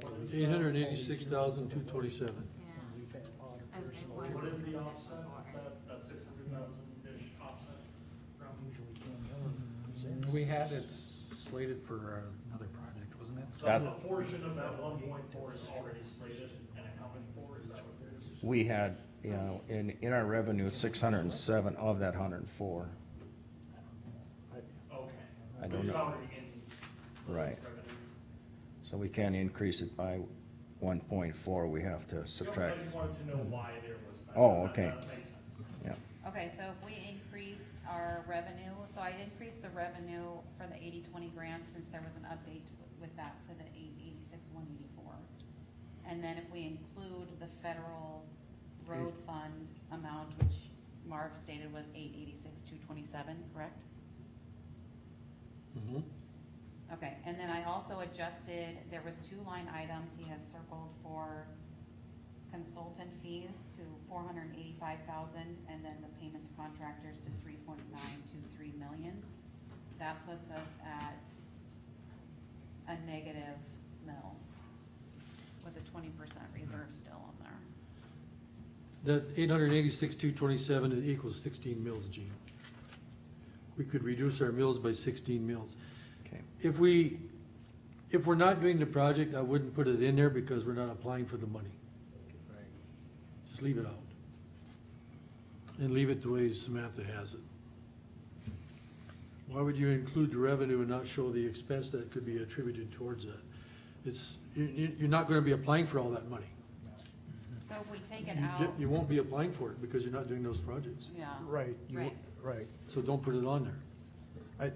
$886,227. Yeah. I was saying, why What is the wasn't it offset, before? that 600,000-ish offset from? We had it slated for another project, wasn't it? So That- a portion of that 1.4 is already slated and accounted for, is that what it is? We had, you know, in our revenue, 607 of that 104. Okay. I don't Which is know. already in the Right. revenue. So we can't increase it by 1.4, we have to Yep, I subtract. just wanted to know why there was that. Oh, That- okay. That makes sense. Yeah, Okay, so if we increased our revenue, so I increased the revenue for the 80-20 grant since there was an update with that to the 886,184. And then if we include the federal road fund amount, which Marv stated was 886,227, correct? Mhm. Okay, and then I also adjusted, there was 2 line items he has circled for consultant fees to 485,000, and then the payment to contractors to 3.923 million. That puts us at a negative mill with a 20% reserve still on there. That 886,227 equals 16 mills, Gene. We could reduce our mills by 16 mills. okay. If we're not doing the project, I wouldn't put it in there because we're not applying for the money. Just leave it out. And leave it the way Samantha has it. Why would you include the revenue and not show the expense that could be attributed towards that? You're not gonna be applying for all that money. So if we take it You out, You won't be applying for it because you're not doing those projects. yeah. Right, Right. right. So don't put it on there.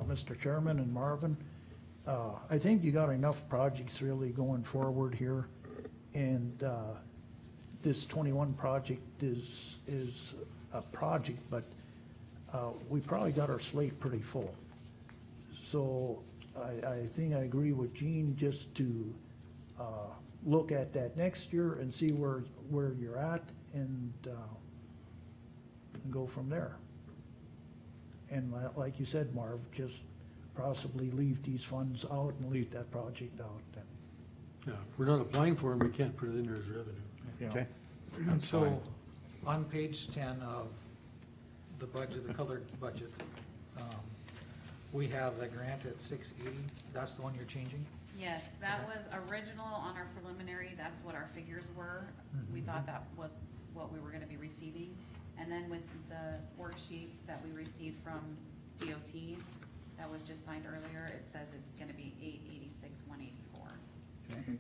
Mr. Chairman and Marvin, I think you got enough projects really going forward here. And, this 21 project is a project, but, we probably got our slate pretty full. So I think I agree with Gene just to, look at that next year and see where you're at and go from there. And like you said, Marv, just possibly leave these funds out and leave that project out then. Yeah, if we're not applying for them, we can't put it in there as revenue. you know. Okay. That's So, fine. on page 10 of the budget, the colored budget, we have the grant at 680, that's the one you're changing? Yes, that was original on our preliminary, that's what our figures were. We thought that was what we were gonna be receiving. And then with the worksheet that we received from DOT, that was just signed earlier, it says it's gonna be 886,184. Okay.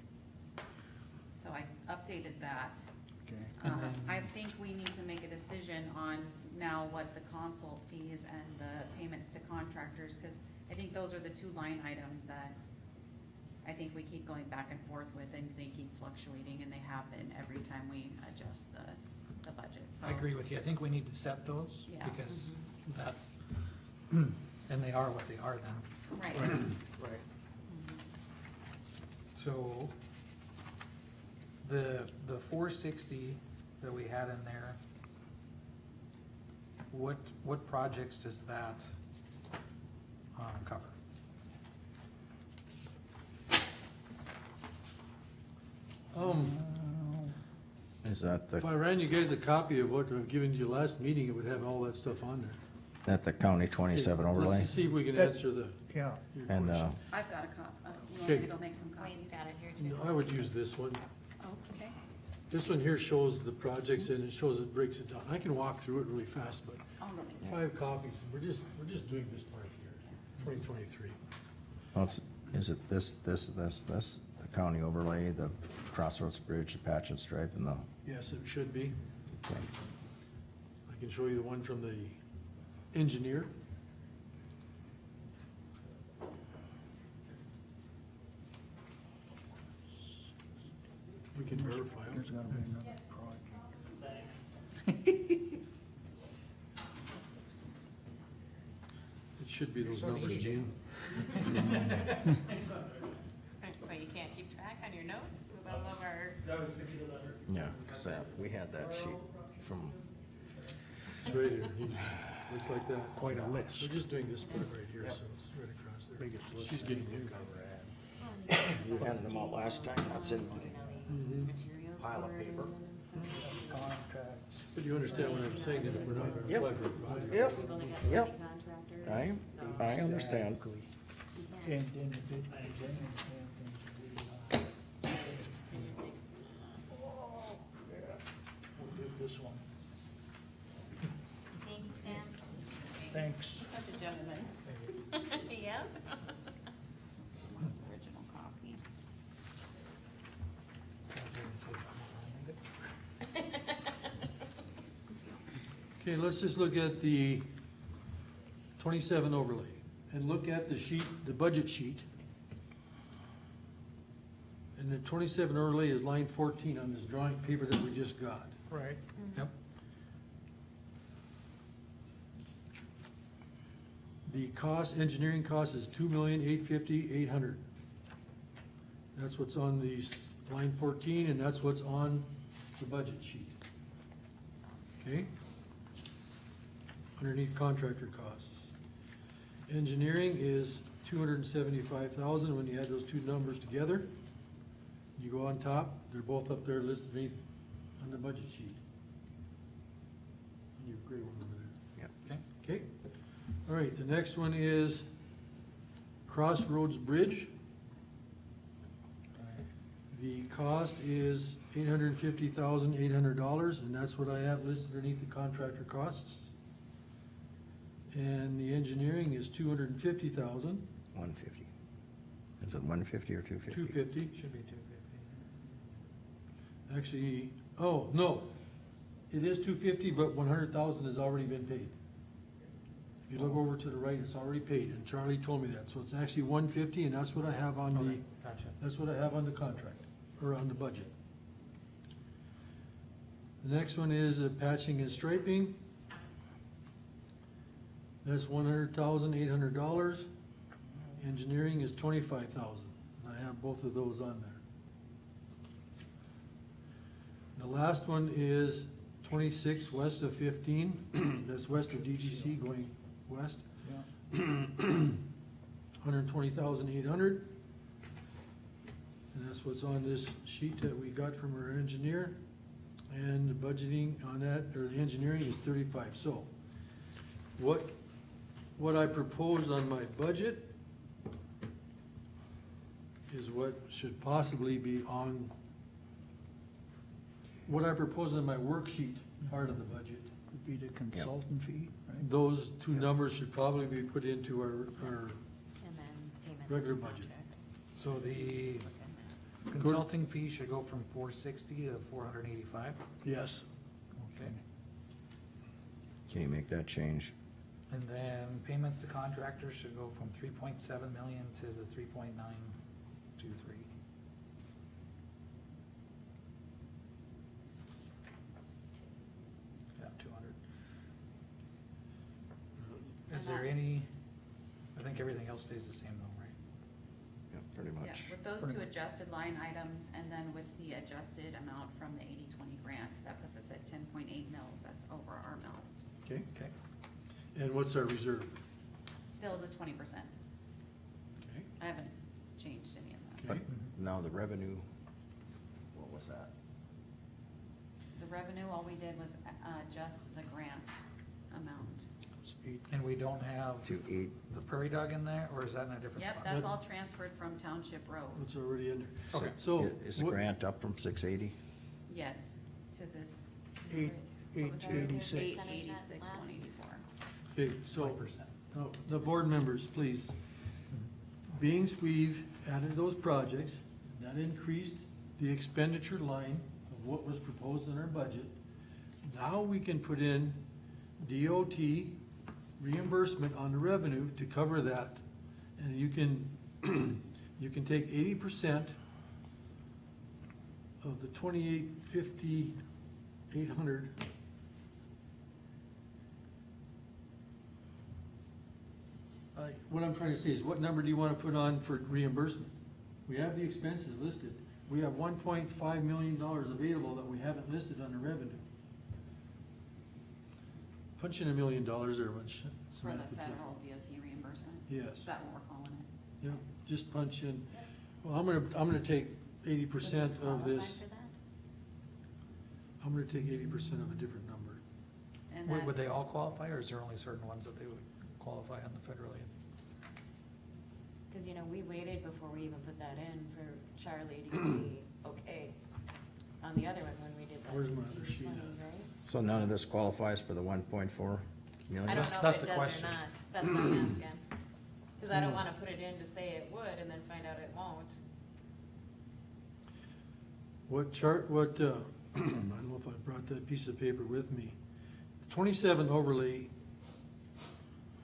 So I updated that. Okay. And then- I think we need to make a decision on now what the consult fees and the payments to contractors, cause I think those are the 2 line items that I think we keep going back and forth with, and they keep fluctuating, and they have been every time we adjust the budget, so. I agree with you, I think we need to set those, Yeah. because that, and they are what they are then. Right. Right. So, the 460 that we had in there, what projects does that cover? Is that If the, I ran you guys a copy of what I've given you last meeting, it would have all that stuff on there. that the county 27 overlay? Let's see if we can That- answer your Yeah, And, question. I've got a you want me Okay. to go make some copies? Wayne's got it here too. No, I would use this one. Oh, okay. This one here shows the projects and it shows, it breaks it down. I can walk through it really fast, but I'll go make some. 5 copies, we're just doing this part here, 2023. well, is it this, the county overlay, the Crossroads Bridge, the patch and stripe, and the, Yes, it should be. okay. I can show you the one from the engineer. We can verify there's it. gotta be another project. It should be those So numbers, easy. Gene. But you can't keep track on your notes with all of our, That was the key to that. Yeah, 'cause we had that sheet from, It's right here. He's- looks like that. Quite a list. We're just doing this part right here, so it's right across there. Biggest list She's that getting we've it. ever had. You handed them out last time, that's in my Mhm. Materials pile of for it paper. and stuff. Contracts. But you understand what I'm saying, that if we're not gonna Yep. apply for a project. Yep. We've only got Yep. 70 contractors, so. I understand. Exactly. we can't. And then the bid comes in and things we'll do this one. Thank you, Sam. Thanks. Such a gentleman. Yeah. This is Mark's original copy. Okay, let's just look at the 27 overlay and look at the sheet, the budget sheet. And the 27 overlay is line 14 on this drawing paper that we just got. Right. Yep. The cost, engineering cost is 2,850,800. That's what's on the line 14, and that's what's on the budget sheet. Okay? Underneath contractor costs. Engineering is 275,000 when you add those two numbers together. You go on top, they're both up there listed beneath on the budget sheet. And your gray one over there. Yep. Okay. Okay? All right, the next one is Crossroads Bridge. The cost is $850,800, and that's what I have listed underneath the contractor costs. And the engineering is $250,000, 150. Is it 150 or 250? $250. Should be 250. Actually, oh, no, it is $250, but $100,000 has already been paid. If you look over to the right, it's already paid, and Charlie told me that, so it's actually $150, and that's what I have on the, Okay, gotcha. that's what I have on the contract, or on the budget. The next one is patching and striping. That's $100,800. Engineering is $25,000. I have both of those on there. The last one is 26 west of 15, that's west of DGC going west. Yeah. 120,800. And that's what's on this sheet that we got from our engineer. And the budgeting on that, or the engineering is 35. So what I propose on my budget is what should possibly be on, what I propose in my worksheet part of the budget. Would be the consultant fee, right? Those two numbers should probably be put into our And then payments. regular and budget. contract. So the Look in there. consulting fee should go from 460 to 485? Yes. Okay. Can you make that change? And then payments to contractors should go from 3.7 million to the 3.923. Yeah, 200. Is there any, I think everything else stays the same though, right? Yeah, pretty Yeah, much. with those Pretty two much. adjusted line items, and then with the adjusted amount from the 80-20 grant, that puts us at 10.8 mils, that's over our mills. Okay. Okay. And what's our reserve? Still the 20%. Okay. I haven't changed any of that. But Okay. now the revenue, what was that? The revenue, all we did was adjust the grant amount. It's eight. And we don't have To 8, the prairie dog in there, or is that in a different Yep, spot? that's all transferred from township It's roads. already in there. Okay. So. is the what- grant up from 680? Yes, to this. Eight- what was that reserve? 886. 886, 184. Okay, so, 20%. now, the board members, please. Being we've added those projects, that increased the expenditure line of what was proposed in our budget. Now we can put in DOT reimbursement on the revenue to cover that. And you can, you can take 80% of the 2850, 800. What I'm trying to say is, what number do you wanna put on for reimbursement? We have the expenses listed. We have $1.5 million available that we haven't listed under revenue. punch in $1 million there, bunch. For the federal DOT reimbursement? Yes. Is that what we're calling it? Yeah, just punch in, well, I'm gonna take 80% Does of qualify this, for that? I'm gonna take 80% of a different number. And Would that, they all qualify, or is there only certain ones that they would qualify on the federal aid? Cause you know, we waited before we even put that in for Charlie to be okay on the other one when we did that. Where's my other sheet 20, at? right? So none of this qualifies for the 1.4 million? I don't know That's if it the does or question. not, that's what I'm asking. Cause I don't Yes. wanna put it in to say it would and then find out it won't. I don't know if I brought that piece of paper with me. 27 overlay,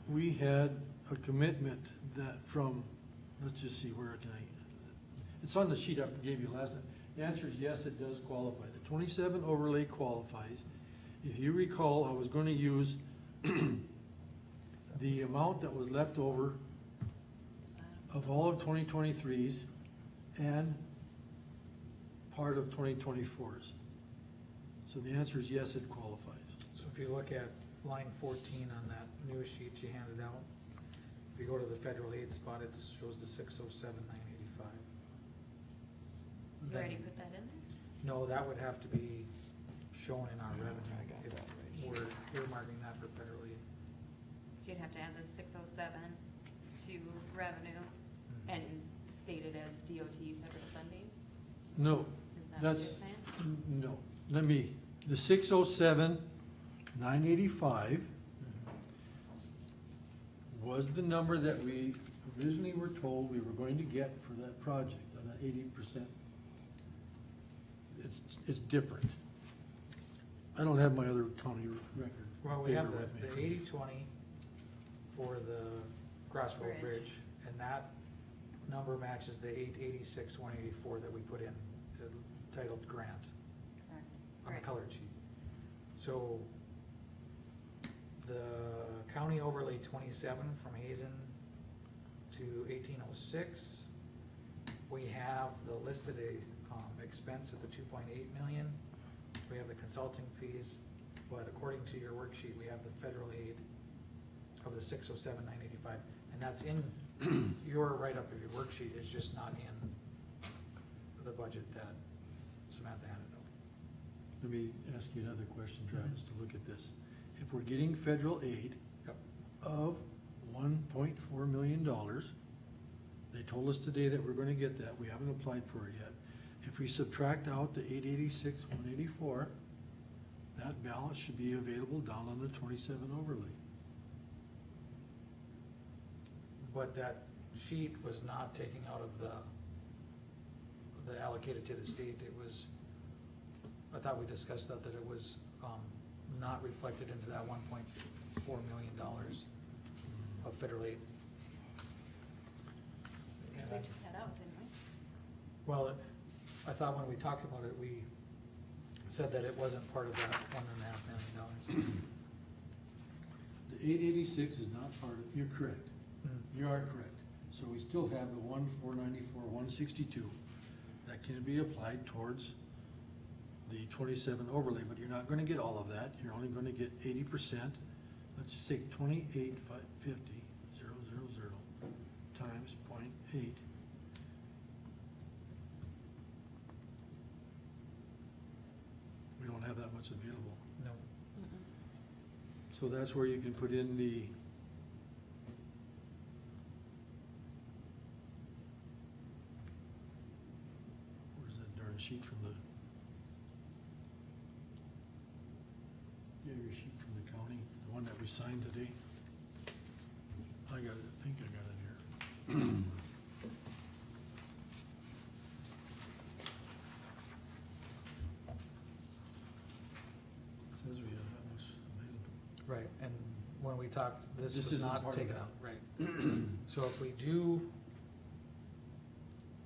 we had a commitment that from, let's just see, where can I, it's on the sheet I gave you last time. The answer is yes, it does qualify. The 27 overlay qualifies. If you recall, I was gonna use the amount that was left over of all of 2023's and part of 2024's. So the answer is yes, it qualifies. So if you look at line 14 on that news sheet you handed out, if you go to the federal aid spot, it shows the 607,985. Did you already put that in there? No, that would have to be shown in our revenue. I got if that right We're earmarking that for federal aid. So you'd have to add the 607 to revenue and state it as DOT federal funding? No, Is that what you're that's, saying? no, the 607, 985 was the number that we originally were told we were going to get for that project, on that 80%. It's different. I don't have my other county record Well, we have paper with me. the for- 80/20 for the Crossroad Bridge. Bridge, and that number matches the 886,184 that we put in, titled grant correct. on the Right. colored sheet. So the county overlay 27 from Hazen to 1806, we have the listed expense at the 2.8 million. We have the consulting fees, but according to your worksheet, we have the federal aid of the 607,985, and that's in your write-up of your worksheet, it's just not in the budget that Samantha handed out. Let me ask you another question, Travis, to look at this. If we're getting federal aid Yep. of $1.4 million, they told us today that we're gonna get that, we haven't applied for it yet. If we subtract out the 886,184, that balance should be available down on the 27 overlay. But that sheet was not taking out of the allocated to the state, it was, I thought we discussed that it was, not reflected into that $1.4 million of federal aid. Cause we took that out, didn't we? Well, I thought when we talked about it, we said that it wasn't part of that $1.5 million. The 886 is not part of, you're correct. You are correct. So we still have the 1,494, 162 that can be applied towards the 27 overlay, but you're not gonna get all of that. You're only gonna get 80%. Let's just say 28,550,000 times 0.8. We don't have that much available. No. So that's where you can put in the where's that darn sheet from the your sheet from the county, the one that we signed today? I got it, I think I got it here. It says we have that much available. Right, and when we talked, this This was isn't not part of taken that. out, right? So if we do,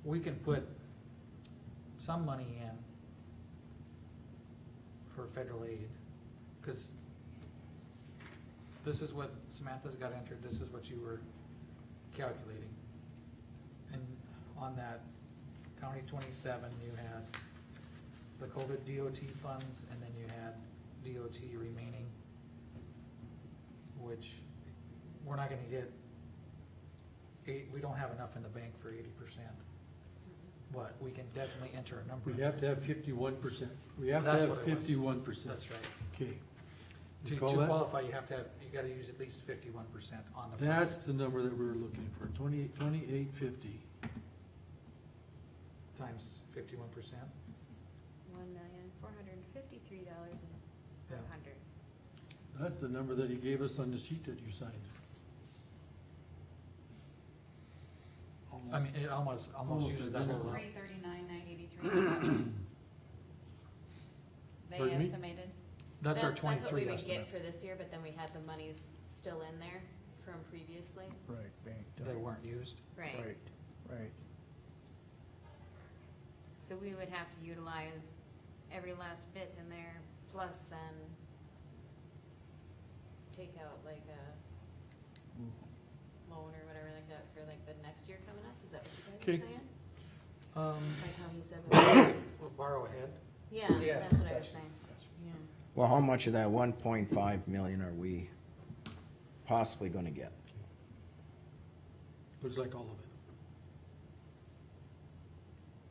we can put some money in for federal aid, cause this is what Samantha's got entered, this is what you were calculating. And on that county 27, you had the COVID DOT funds, and then you had DOT remaining which we're not gonna get we don't have enough in the bank for 80%. But we can definitely enter a number. We have to have 51%. We have to That's have what it was. 51%. That's right. Okay. To You call that? qualify, you gotta use at least 51% on the. That's the number that we were looking for, 2850. Times 51%. $1,453,400. That's the number that he gave us on the sheet that you signed. I mean, it almost Almost uses that identical. whole. 339,983. They Pardon me? estimated. That's our That's what we twenty-three would estimate. get for this year, but then we had the monies still in there from previously. Right, banked up. They weren't used. Right. Right. So we would have to utilize every last bit in there, plus then take out like a loan or whatever like that for like the next year coming up, is that what you guys Okay. are saying? Like how he said, We'll borrow ahead. yeah, Yeah, that's what I was gotcha, saying, yeah. Well, how much of that 1.5 million are we possibly gonna get? Looks like all of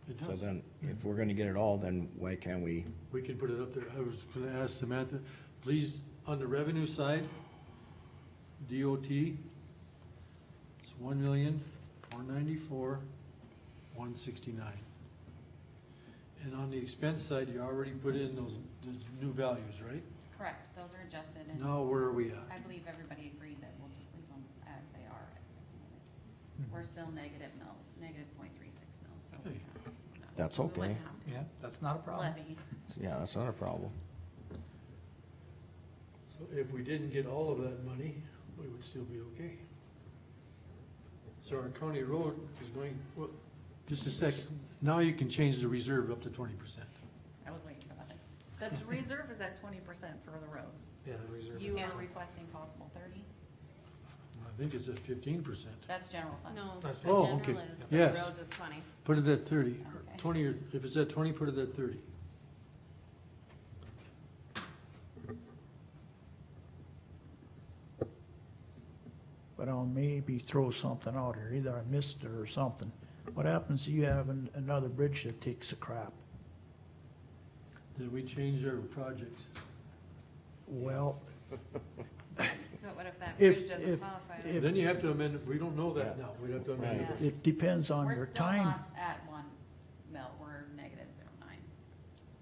it. It So does. then, if we're gonna get it all, then why can't we, We can put it up there. I was gonna ask Samantha, please, on the revenue side, DOT, it's 1,494,169. And on the expense side, you already put in those new values, right? Correct, those are adjusted, and Now, where are we I at? believe everybody agreed that we'll just leave them as they are at the moment. Hmm. We're still negative mils, negative .36 mils, so. Hey. That's we wouldn't okay. have to Yeah, that's not a problem. Levy. yeah, that's not a problem. So if we didn't get all of that money, we would still be okay. So our county road is going, well, just a second, now you can change the reserve up to 20%. I was waiting for that. The reserve is at 20% for the roads. Yeah, the reserve. You Yeah. are requesting possible 30? I think it's at 15%. That's general fund. No, That's- the Oh, general okay. is, the Yes. roads is 20. Put it at 30, or Okay. 20, or if it's at 20, put it at 30. But I'll maybe throw something out here, either I missed it or something. What happens if you have another bridge that takes a crap? Then we change our project. Well, But what if that If- bridge doesn't if- qualify? if- Then you have to amend, it. We don't know that Yeah. now, we'd have to amend Right. it. it depends on We're your still time. not at 1 mil, we're negative 0.9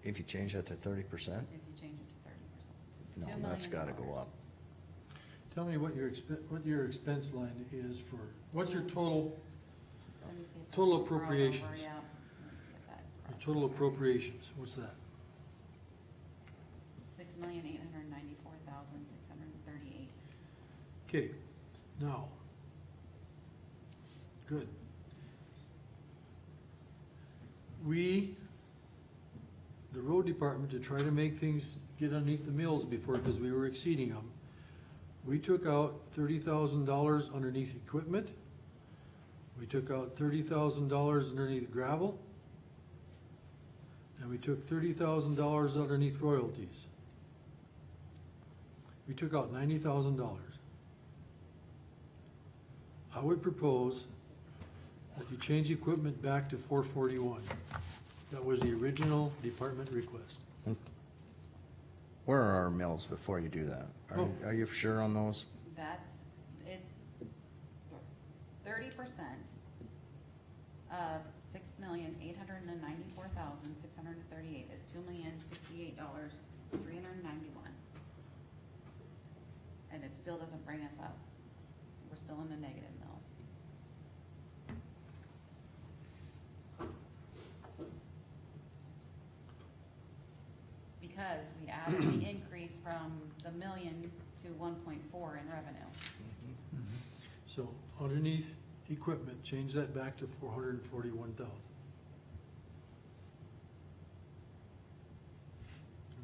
If you change that to 30%, if you change it to 30%. no, $2 that's million. gotta go up. Tell me what your expense line is for, what's your total, Let me see if Total I can throw it over, appropriations. yeah. Let me see if that your correct. total appropriations, what's that? 6,894,638. Okay, now. Good. We, the road department, to try to make things get underneath the mills before, because we were exceeding them, we took out $30,000 underneath equipment. We took out $30,000 underneath gravel. And we took $30,000 underneath royalties. We took out $90,000. I would propose that you change equipment back to 441. That was the original department request. Where are our mills before you do that? Are you sure on those? That's, it, 30% of 6,894,638 is $2,068,391. And it still doesn't bring us up. We're still in the negative mill. Because we added the increase from the million to 1.4 in revenue. So underneath equipment, change that back to 441,000. And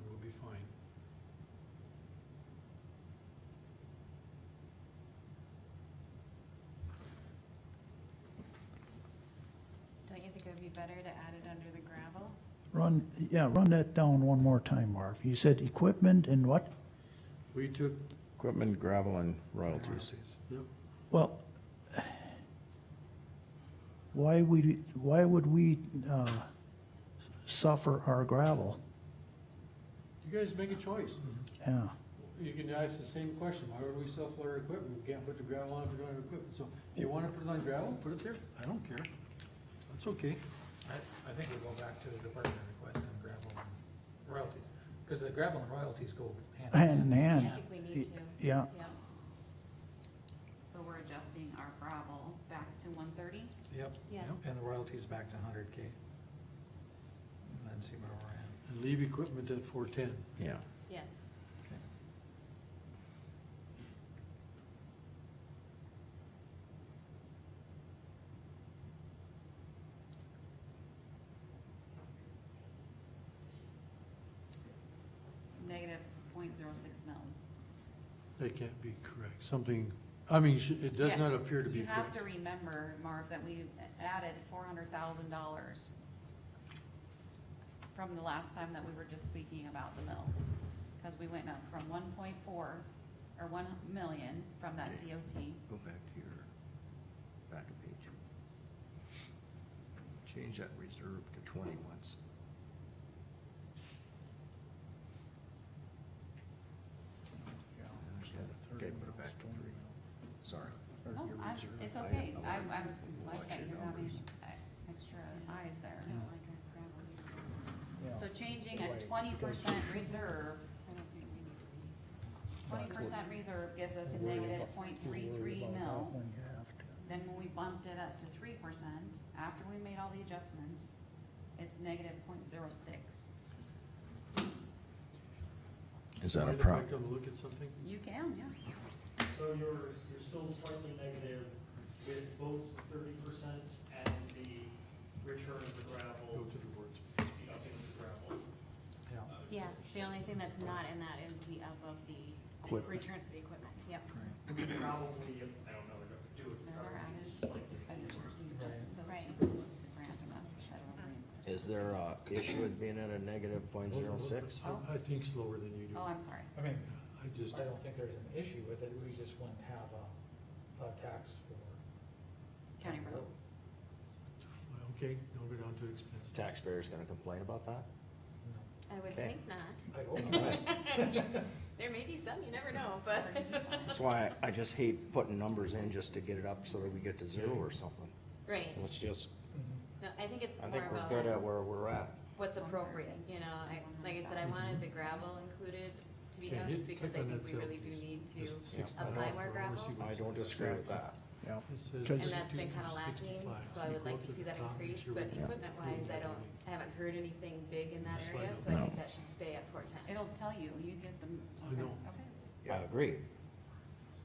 we'll be fine. Don't you think it would be better to add it under the gravel? Run that down one more time, Marv. You said equipment and what? We took Equipment, gravel, and royalties. Yep. Well, why would we suffer our gravel? You guys make a choice. Yeah, You can ask the same question, why would we suffer our equipment? We can't put the gravel on if we don't have equipment. So if you wanna put it on gravel, put it there. I don't care. That's okay. I think we go back to the department request on gravel and royalties, because the gravel and royalties go hand in hand. hand in hand. I think we need to. Yeah, So we're adjusting our gravel back to 130? Yep. Yes. And the royalties back to 100K. And then see where we're at. And leave equipment at 410. Yeah. Yes. Okay. Negative .06 mils. That can't be correct. Something, I mean, it does Yeah, not appear to be You have correct. to remember, Marv, that we added $400,000 from the last time that we were just speaking about the mills. Because we went up from 1.4, or 1 million from that Okay. DOT. Go back to your back of page. Change that reserve to 20 once. Okay, put it back to 3. Sorry. No, it's okay. I like that you're having extra eyes there. I don't like a gravel either. Yeah. So changing a 20% reserve, 20% reserve gives us a negative .33 mil. Then when we bumped it up to 3%, after we made all the adjustments, it's negative .06. Is that a Mind if I problem? come look at something? You can, yeah. So you're still slightly negative with both 30% and the return of the Go gravel, to the words. the upping of the gravel. Yeah, the only thing that's not in that is the up of the Equipment. return of the equipment, yep. Probably, I don't know, do it. There's our added expenditures. We adjusted those Right. two. This is the grant amount, the federal reimbursement. Is there a issue with being at a negative .06? I think slower than you do. Oh, I'm sorry. I mean, I just, I don't think there's an issue with it, we just wouldn't have a tax for. County road. okay, now go down to expenses. Taxpayers gonna complain about that? I would Okay. think not. I hope not. There may be some, you never know, but. That's why I just hate putting numbers in just to get it up so that we get to zero or something. Right, Let's just, no, I think it's I more think we're about good at where we're at. what's appropriate, you know, like I said, I wanted the gravel included to be Okay, up, hit- because I click on think that we cell, really do please. need to Just 65 apply for more overseas gravel. ones. I don't disagree with that. yeah. It says Because- And that's been 62 kinda to lacking, 65, so so I you would go like up to to see the that top, increase, make sure but we- equipment wise, I haven't heard anything big in that Slide area, it so I No. think that should stay at 410. It'll tell you, you get them. I know. Okay. I agree.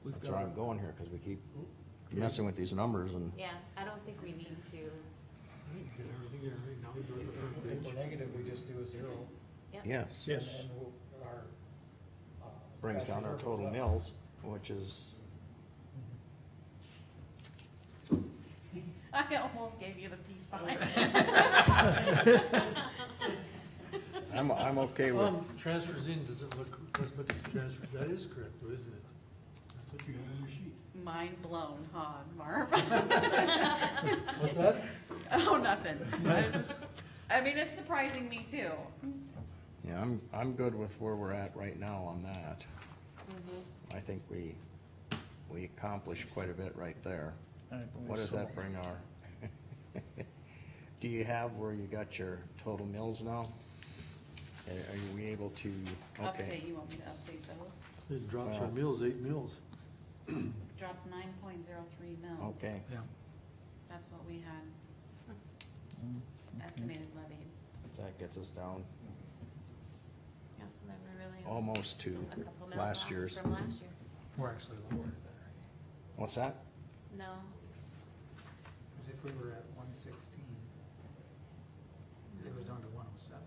We've That's got where it. I'm going here, cause we keep Okay. messing with these numbers and, Yeah, I don't think we need to, I think we got everything there, right? Now we go to the front If we're page. negative, we just do a zero. yep. yes, Yes. And our. brings down our reserve total goes up. mills, which is, I almost gave you the peace sign. I'm okay with, Transfers in, does it look, let's look at the transfers. That is correct though, isn't it? That's what you have on your sheet. Mind blown, huh, Marv? What's that? Oh, nothing. I mean, it's surprising me too. yeah, I'm good with where we're at right now on that. I think we accomplished quite a bit right there. I believe What does so. that bring our? Do you have where you got your total mills now? Are we able to, okay, Update, you want me to update those? It drops our Well- mills, 8 mills. Drops 9.03 mils. okay, Yeah. That's what we had estimated levied. so that gets us down Yeah, so then we're really almost to a couple mils last off year's. from last year. We're actually lower than that, What's that? No, because if we were at 116, it was down to 107.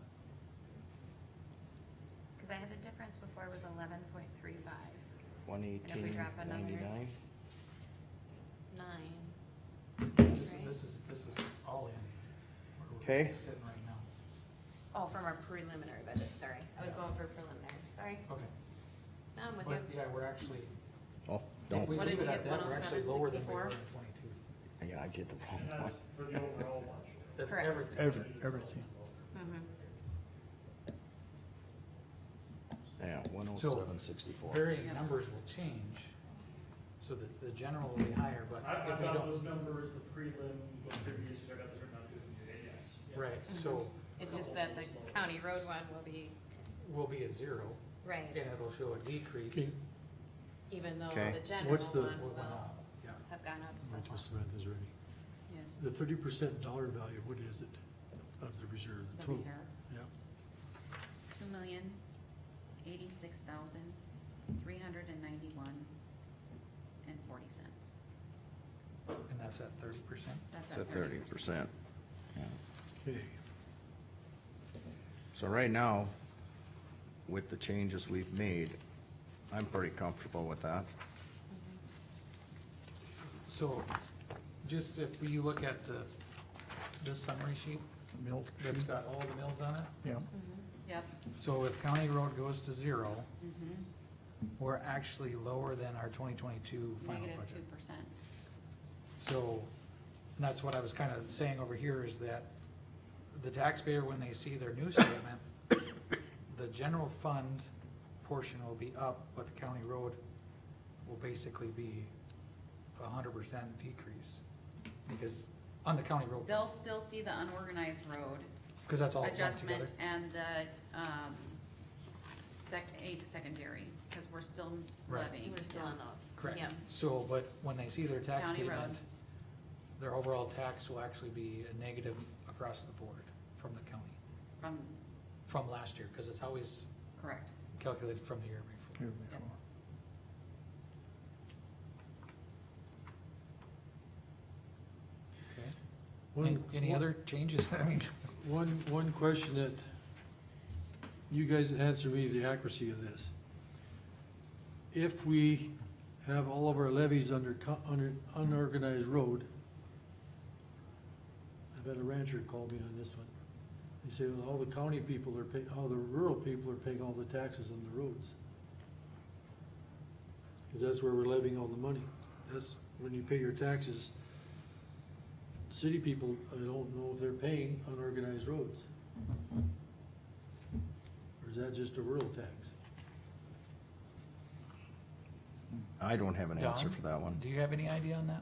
because I had the difference before was 11.35, 118.99? 9. This is all in. where we're Okay. Sitting right now. Oh, from our preliminary budget, sorry, I was going for preliminary, sorry. Okay. No, with But, you. yeah, we're actually, Oh, if don't, we What leave did it you at get, that, we're actually lower than we were in 107.64? twenty-two. yeah, I get the And wrong one. that's for the overall budget. That's Correct. everything. Everything. Mhm. Yeah, 107.64. Varying numbers will change, so that the general will be higher, but I if we got don't. those numbers, the prelim, the previous year, I got those written out today, yes. Yes. Right, so It's just that the county road one will be, we'll be at zero, right, and it'll show a decrease. Okay. even though Okay. the general What's the- one We'll go will up, yeah. have gone up Wait somewhat. till Samantha's ready. Yes. The 30% dollar value, what is it of the reserve? The total? reserve, Yeah, 2,086,391.40. And that's at 30%? It's at 30%. Yeah. okay. So right now, with the changes we've made, I'm pretty comfortable with that. So, just if you look at this summary sheet, Milk that's sheet. got all the mills on it, Yeah, Yep. so if county road goes to zero, Mm-hmm. we're actually lower than our 2022 final Negative budget. 2%. So, and that's what I was kind of saying over here, is that the taxpayer, when they see their new statement, the general fund portion will be up, but the county road will basically be 100% decrease. Because on the county road, They'll still see the unorganized road because that's all lumped adjustment together. and the, aid to secondary, because we're still Right. levying. We're still on those. Correct. Yep. So, but when they see their tax County road. statement, their overall tax will actually be a negative across the board from the county, from last year, because it's always Correct. calculated from the year before. here before. Okay. One- Any one- other changes? I mean, One question that, you guys answer me the accuracy of this. If we have all of our levies under unorganized road, I've had a rancher call me on this one. They say, well, all the county people are paying, all the rural people are paying all the taxes on the roads. Cause that's where we're levying all the money. That's when you pay your taxes. City people, I don't know if they're paying unorganized roads. Or is that just a rural tax? I don't have an answer Don, for that one. do you have any idea on that?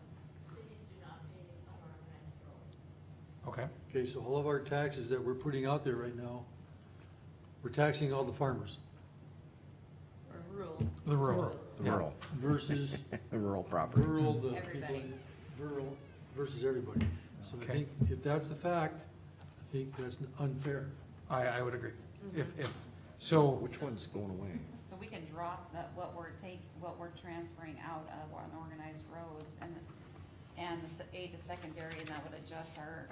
Okay, Okay, so all of our taxes that we're putting out there right now, we're taxing all the farmers Or rural. the rural. yeah. Rural, versus rural property. rural, the people, Everybody. rural versus everybody. So I Okay. think if that's the fact, I think that's unfair. I would agree. If, so, Which one's going away? So we can drop that, what we're transferring out of unorganized roads and the aid to secondary, and that would adjust our,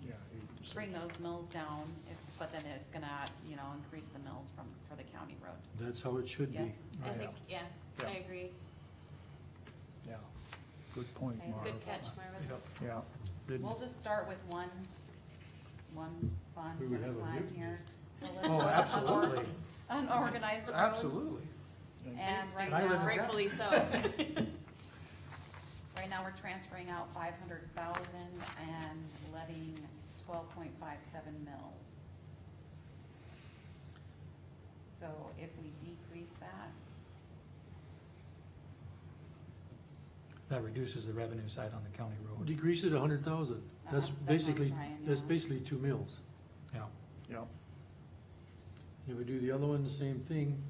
Yeah. bring those mills down, but then it's gonna, increase the mills for the county road. That's how it should Yeah. be. I think, yeah, I Yeah. agree. Yeah, good point, Okay, Marv. good catch, Marvin. Yep. Yeah. Didn't- We'll just start with one fund We at would a have a time mutiny. here. So let's Oh, go to absolutely. Unorganized roads. Absolutely. And right And I live in now, Rightfully so. right now, we're transferring out 500,000 and levying 12.57 mils. So if we decrease that, That reduces the revenue side on the county road. Decrease it 100,000. That's That's what I'm basically, trying, that's yeah. basically 2 mills. Yeah. Yeah, If we do the other one the same thing,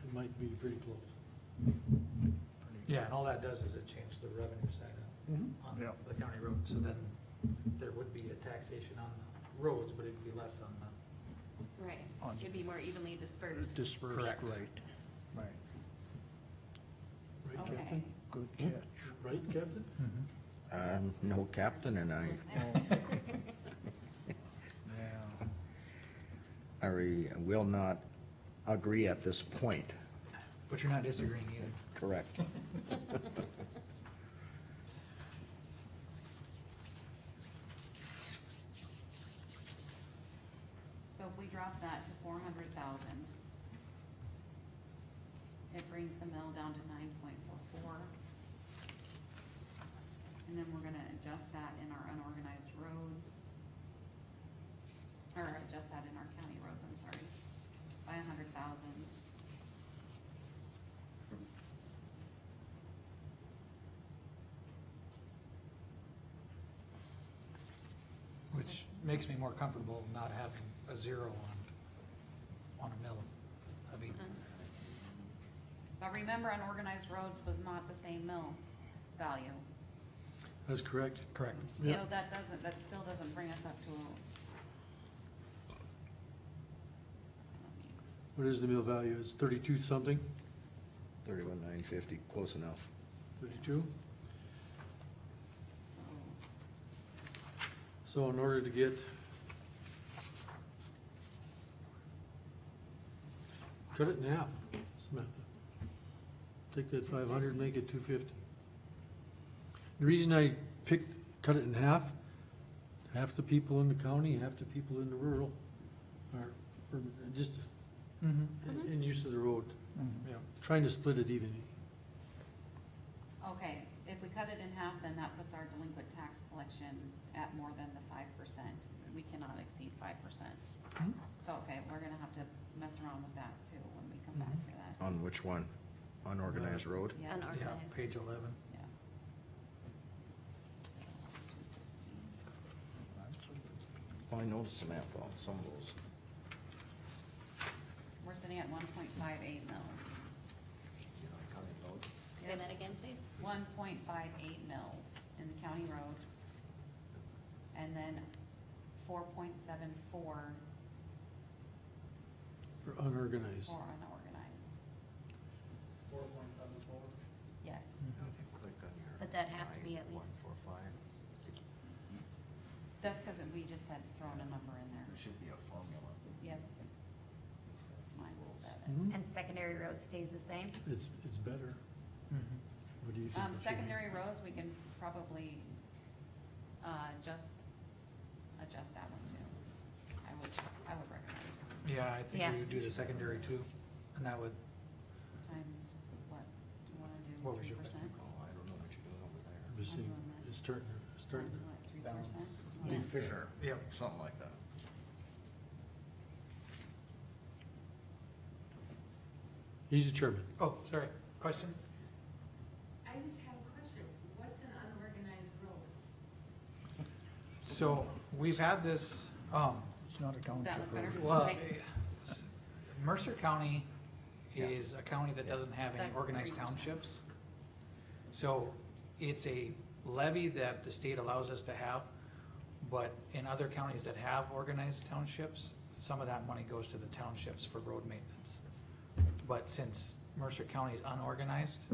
it might be pretty close. Yeah, and all that does is it changes the revenue side on Yeah. the county road, so then there would be a taxation on the roads, but it'd be less on the, Right, On- it'd be more evenly dispersed. dispersed, Correct. right, right. Right, okay. Captain? Good catch. Right, Captain? No captain and I. Yeah. I will not agree at this point. but you're not disagreeing either. Correct. So if we drop that to 400,000, brings the mill down to 9.44. And then we're gonna adjust that in our unorganized roads. Or adjust that in our county roads, I'm sorry, by 100,000. Which makes me more comfortable not having a zero on a mill. I mean, But remember, unorganized roads was not the same mill value. That's correct. correct. Yep. So that still doesn't bring us up to What is the mill value? It's 32 something? 31,950, close enough. 32? so, So in order to get, cut it in half, Samantha. Take that 500, make it 250. The reason I picked, cut it in half the people in the county, half the people in the rural are just in use of the road. Yeah, trying to split it evenly. okay, if we cut it in half, then that puts our delinquent tax collection at more than the 5%. We cannot exceed 5%. So, okay, we're gonna have to mess around with that too when we come back to that. On which one? Unorganized road? Yeah. Yeah, Unorganized. page 11. Yeah. Well, I noticed Samantha on some of those. We're sitting at 1.58 mils. Say that again, please. 1.58 mils in the county road. And then 4.74 For unorganized. for unorganized. 4.74. Yes. Click on your. But that has to be at least- 145. That's because we just had thrown a number in there. There should be a formula. Yep. Mine's 7. Mhm. And secondary road stays the same? It's better. What do you think? Michelle? Secondary roads, we can probably, adjust that one too. I would recommend Yeah, I think Yeah. we would do the secondary too, and that would, times, what, do you wanna do What was your 3%? Oh, I don't know what you're doing over there. I'm just saying, it's starting to, What, 3%? be Yeah. fair. yep. Something like that. He's the chairman. Oh, sorry, question? I just have a question. What's an unorganized road? So, we've had this, It's not a That township look better? road. well, Okay. Mercer County is a county that doesn't have any That's organized 3%. townships. So, it's a levy that the state allows us to have, but in other counties that have organized townships, some of that money goes to the townships for road maintenance. But since Mercer County is unorganized,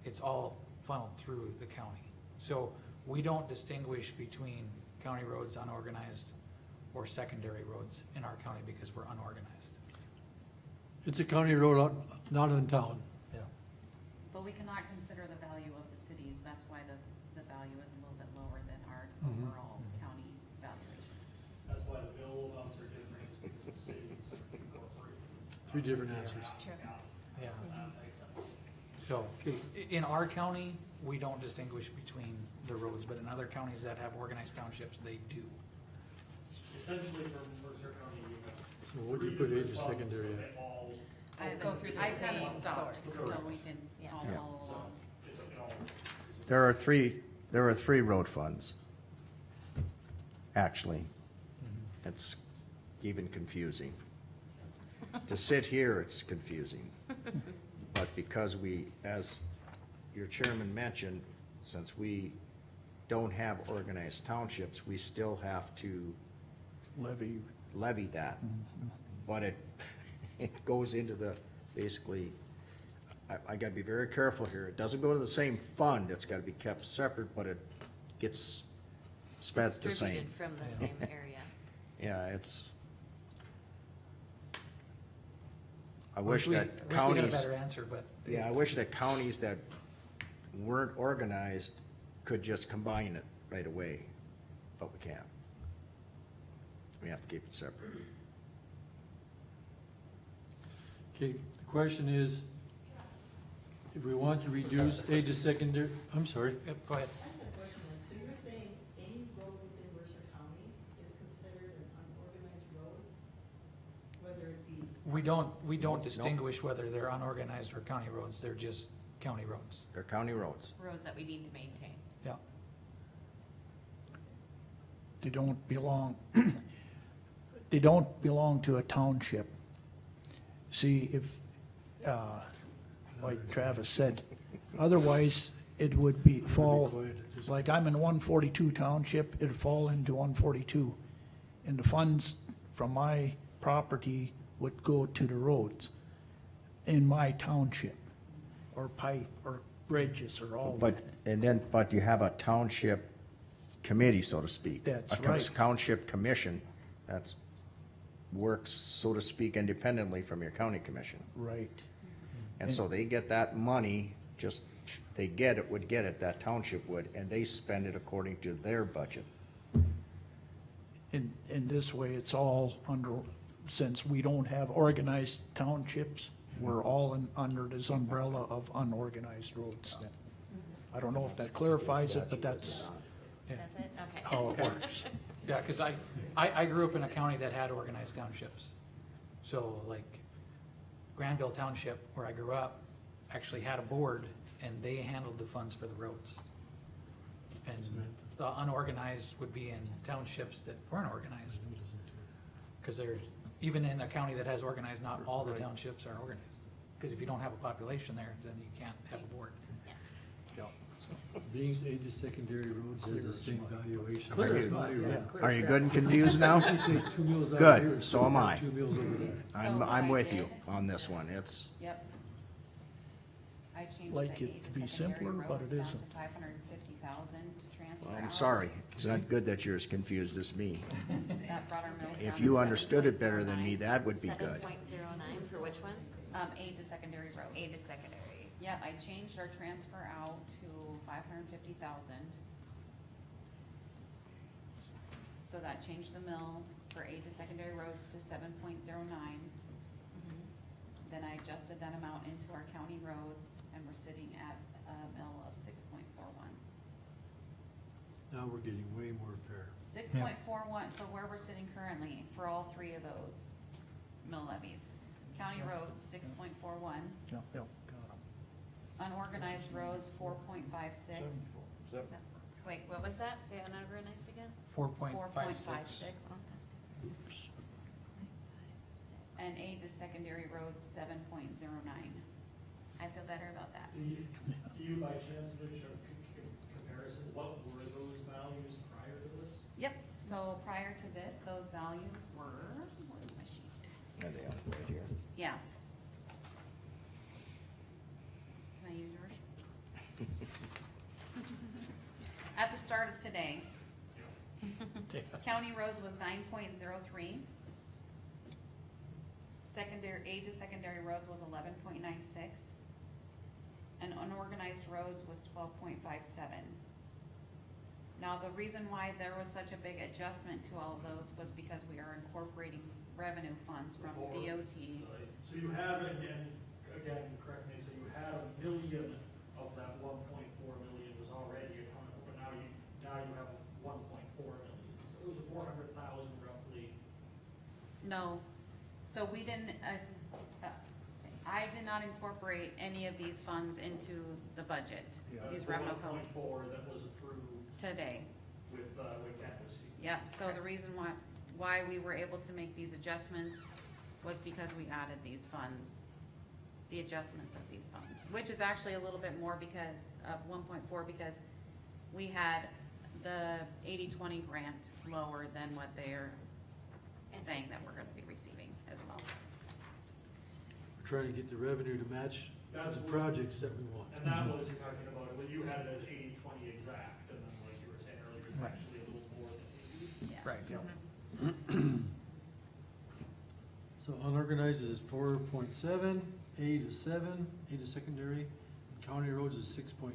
it's all funneled through the county. So we don't distinguish between county roads unorganized or secondary roads in our county because we're unorganized. It's a county road out, not in town. Yeah. But we cannot consider the value of the cities, that's why the value is a little bit lower than our Mhm. overall county valuation. That's why the mill amounts are different, is because the cities are incorporated. 3 different answers. True. Yeah. That makes sense. So, in our county, we don't distinguish between the roads, but in other counties that have organized townships, they do. Essentially, for Mercer County, you have. So what do you 3 put different into funds, secondary? so they all, Go through the I kind of same stopped, source. so we can Yeah. all Yeah. follow so along. it all. There are three road funds. Actually, it's even confusing. To sit here, it's confusing. But because we, as your chairman mentioned, since we don't have organized townships, we still have to levy that. But it goes into the, basically, I gotta be very careful here. It doesn't go to the same fund, it's gotta be kept separate, but it gets spent the same. Distributed from the same area. Yeah, it's. I wish we- that wish we had a counties, better answer, but. yeah, I wish that counties that weren't organized could just combine it right away, but we can't. We have to keep it separate. Okay, the question is, if we want to reduce aid to secondary, I'm sorry. Yep, go ahead. I have a question then. So you're saying any road within Mercer County is considered an unorganized road? Whether it be, We don't distinguish whether they're unorganized or county roads, they're just county roads. They're county roads. Roads that we need to maintain. Yeah. They don't belong, they don't belong to a township. See, if, like Travis said, otherwise it would be fall, like I'm in 142 township, it'd fall into 142. And the funds from my property would go to the roads in my township, or pipe, or bridges, or all But, that. but you have a township committee, so to speak. That's A right. township commission, that's, works, so to speak, independently from your county commission. Right. And so they get that money, just, they get it, would get it, that township would, and they spend it according to their budget. In this way, it's all under, since we don't have organized townships, we're all under this umbrella of unorganized roads. I don't know if that clarifies it, but that's Yeah. Does it? Okay. how it works. Yeah, cause I grew up in a county that had organized townships. So like Granville Township, where I grew up, actually had a board and they handled the funds for the roads. And the unorganized would be in townships that weren't organized. Cause there's, even in a county that has organized, not all the townships are organized. Cause if you don't have a population there, then you can't have a board. Being aid to secondary roads has the same valuation. Are as you- county road. Are you good and confused now? If you take 2 meals out Good, here, it's so am I. 2 meals over there. I'm with you on this one, it's, Yep. I changed the Like it aid to to be secondary simpler, but roads it down isn't. to 550,000 to transfer well, I'm out. sorry, it's not good that you're as confused as me. That brought our mills down If to you understood it better than 7.09. me, that would be good. 7.09 for which one? Aid to secondary roads. Aid to secondary. Yeah, I changed our transfer out to 550,000. So that changed the mill for aid to secondary roads to 7.09. Then I adjusted that amount into our county roads, and we're sitting at a mill of 6.41. Now we're getting way more fair. 6.41, so where we're sitting currently for all three of those mill levies. County roads, 6.41. Yep, got 'em. Unorganized roads, 4.56. Wait, what was that? Say unorganized again? 4.56. Oh, that's different. And aid to secondary roads, 7.09. I feel better about that. Do you by chance do a comparison, what were those values prior to this? Yep, so prior to this, those values were, where's my sheet? Are they on right here? Yeah. Can I use yours? At the start of today, county roads was 9.03. Secondary, aid to secondary roads was 11.96. And unorganized roads was 12.57. Now, the reason why there was such a big adjustment to all of those was because we are incorporating revenue funds from DOT. So you have, again, correct me, so you had $1 million of that 1.4 million was already accounted for, but now you have 1.4 million. So it was 400,000 roughly. No, so we didn't, I did not incorporate any of these funds into the budget, these revenue funds, 1.4 that was approved today. with Canvas. Yep, so the reason why we were able to make these adjustments was because we added these funds, the adjustments of these funds, which is actually a little bit more because of 1.4, because we had the 80-20 grant lower than what they're saying that we're gonna be receiving as well. We're trying to get the revenue to match That's the what- projects that we want. And that was, you're talking about, when you had it as 80-20 exact, and then like you were saying earlier, it's Right. actually a little more than 80. Yeah. Right, yeah. So unorganized is 4.7, aid is 7, aid to secondary, and county roads is 6.4.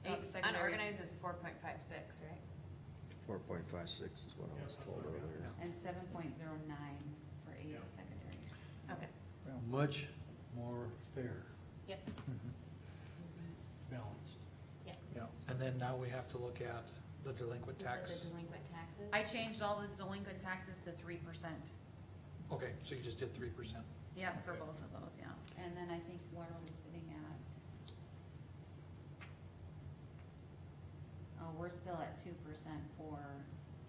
Aid to secondary is- Unorganized is 4.56, right? 4.56 is what I was told earlier. And 7.09 for aid to Yeah. secondary. Okay. Much more fair. Yep, balanced. yep. Yeah. And then now we have to look at the delinquent You said tax. the delinquent taxes? I changed all the delinquent taxes to 3%. Okay, so you just did 3%. Yep, for both of those, yeah. And then I think where are we sitting at? Oh, we're still at 2% for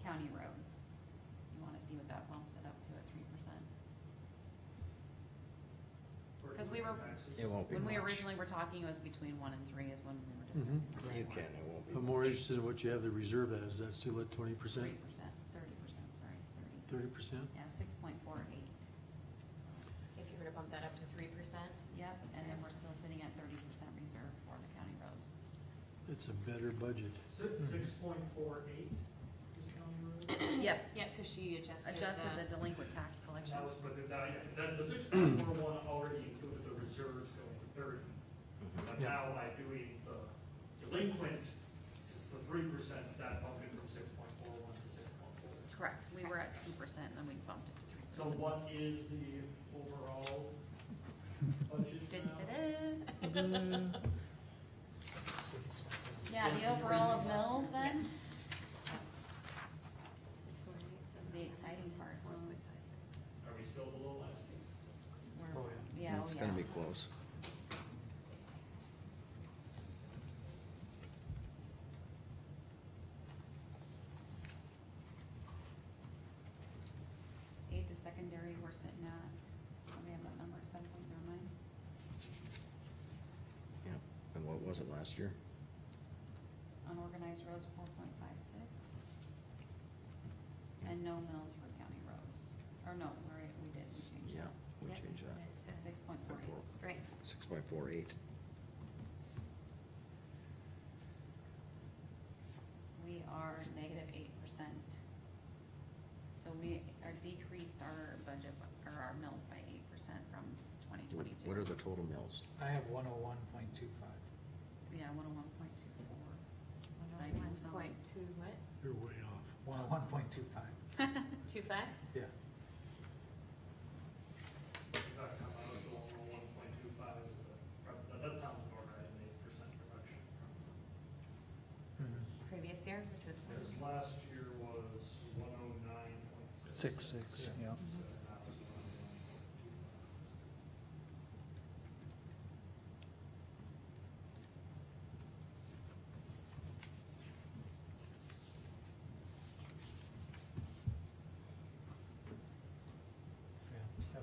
county roads. You wanna see what that bumps it up to at 3%? Cause we were, It won't be when we much. originally were talking, it was between 1 and 3 is when we were discussing. You can, it won't be I'm more much. interested in what you have the reserve at, is that still at 20%? 3%, 30%, sorry, 30. 30%? Yeah, 6.48. If you were to bump that up to 3%? Yep, and then we're still sitting at 30% reserve for the county roads. It's a better budget. 6.48 is county road? Yep, Yeah, cause she adjusted adjusted the the, delinquent tax And collection. that was, but the 6.41 already included the reserves going to 30. But Yeah. now by doing the delinquent, it's the 3%, that bumped it from 6.41 to 6.4. Correct, we were at 2% and then we bumped it to 3%. So what is the overall budget now? Dun-dun-dun. Yeah, the overall of mills then, this 648, is the exciting part. 1.56. Are we still below last year? We're- Oh, Yeah, oh It's yeah. gonna be close. Aid to secondary, we're sitting at, somebody have that number, 7.09? Yeah. And what was it last year? Unorganized roads, 4.56. And no mills for county roads. Or no, we did, we changed Yeah, that. we Yep, changed that. it's, To 6.48. Right. 6.48. We are -8%. So we are decreased our budget, or our mills by 8% from 2022. What are the total mills? I have 101.25. Yeah, 101.24. 101.2 what? You're way off. 101.25. 25? Yeah. Does that come out of the 1.25? That sounds about right, an 8% reduction from, Previous year, which was this last year was 109.66. 6.6, yeah. So now it's 109.25.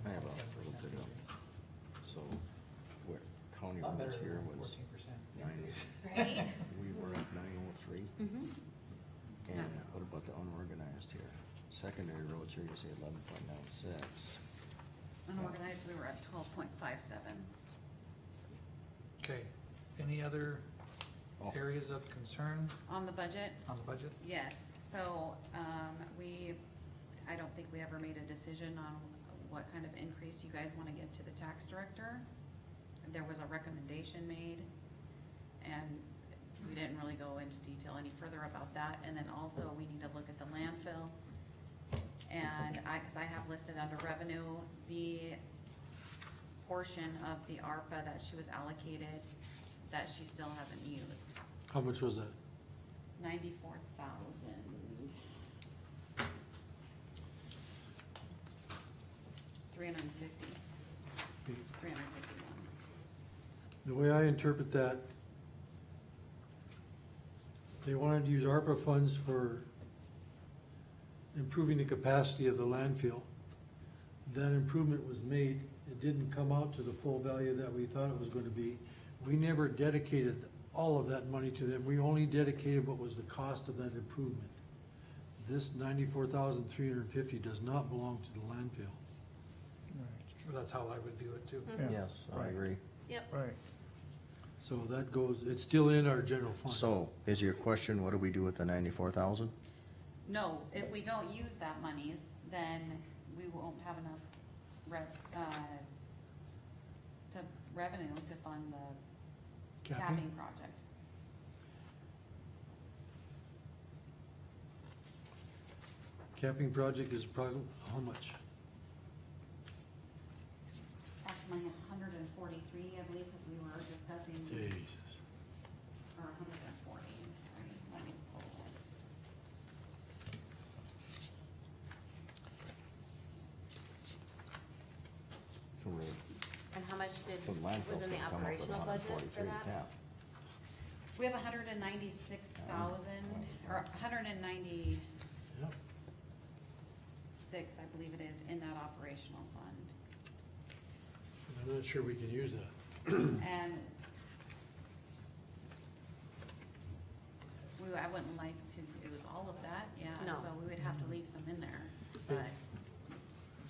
I have a little bit of, so, what, county Not better roads than here was 14%. 9, Right? we were at 903. Mm-hmm. And what about the unorganized here? Secondary roads here, you say 11.96. Unorganized, we were at 12.57. Okay, any other Oh. areas of concern On the budget, on the budget? yes, so, I don't think we ever made a decision on what kind of increase you guys wanna give to the tax director. There was a recommendation made, and we didn't really go into detail any further about that, and then also we need to look at the landfill. And cause I have listed under revenue, the portion of the ARPA that she was allocated, that she still hasn't used, How much was that? 94,000. $350, $351. The way I interpret that, they wanted to use ARPA funds for improving the capacity of the landfill. That improvement was made, it didn't come out to the full value that we thought it was gonna be. We never dedicated all of that money to them, we only dedicated what was the cost of that improvement. This 94,350 does not belong to the landfill. Well, that's how I would view it too. Yeah. Yes, I Right. agree. Yep. Right. So that goes, it's still in our general fund. So, is your question, what do we do with the 94,000? No, if we don't use that monies, then we won't have enough revenue to fund the capping project. Capping project is probably, how much? Approximately 43, I believe, because we were discussing, Jesus. or 140, sorry, let me pull it. So we're, And how much did, so landfill's was in the gonna come up with operational budget for 143 that? cap. We have 196,000, or 196, Yep. I believe it is, in that operational fund. I'm not sure we can use that. And I wouldn't like to, it was all of that, yeah, No. so we would have to leave some in there, but,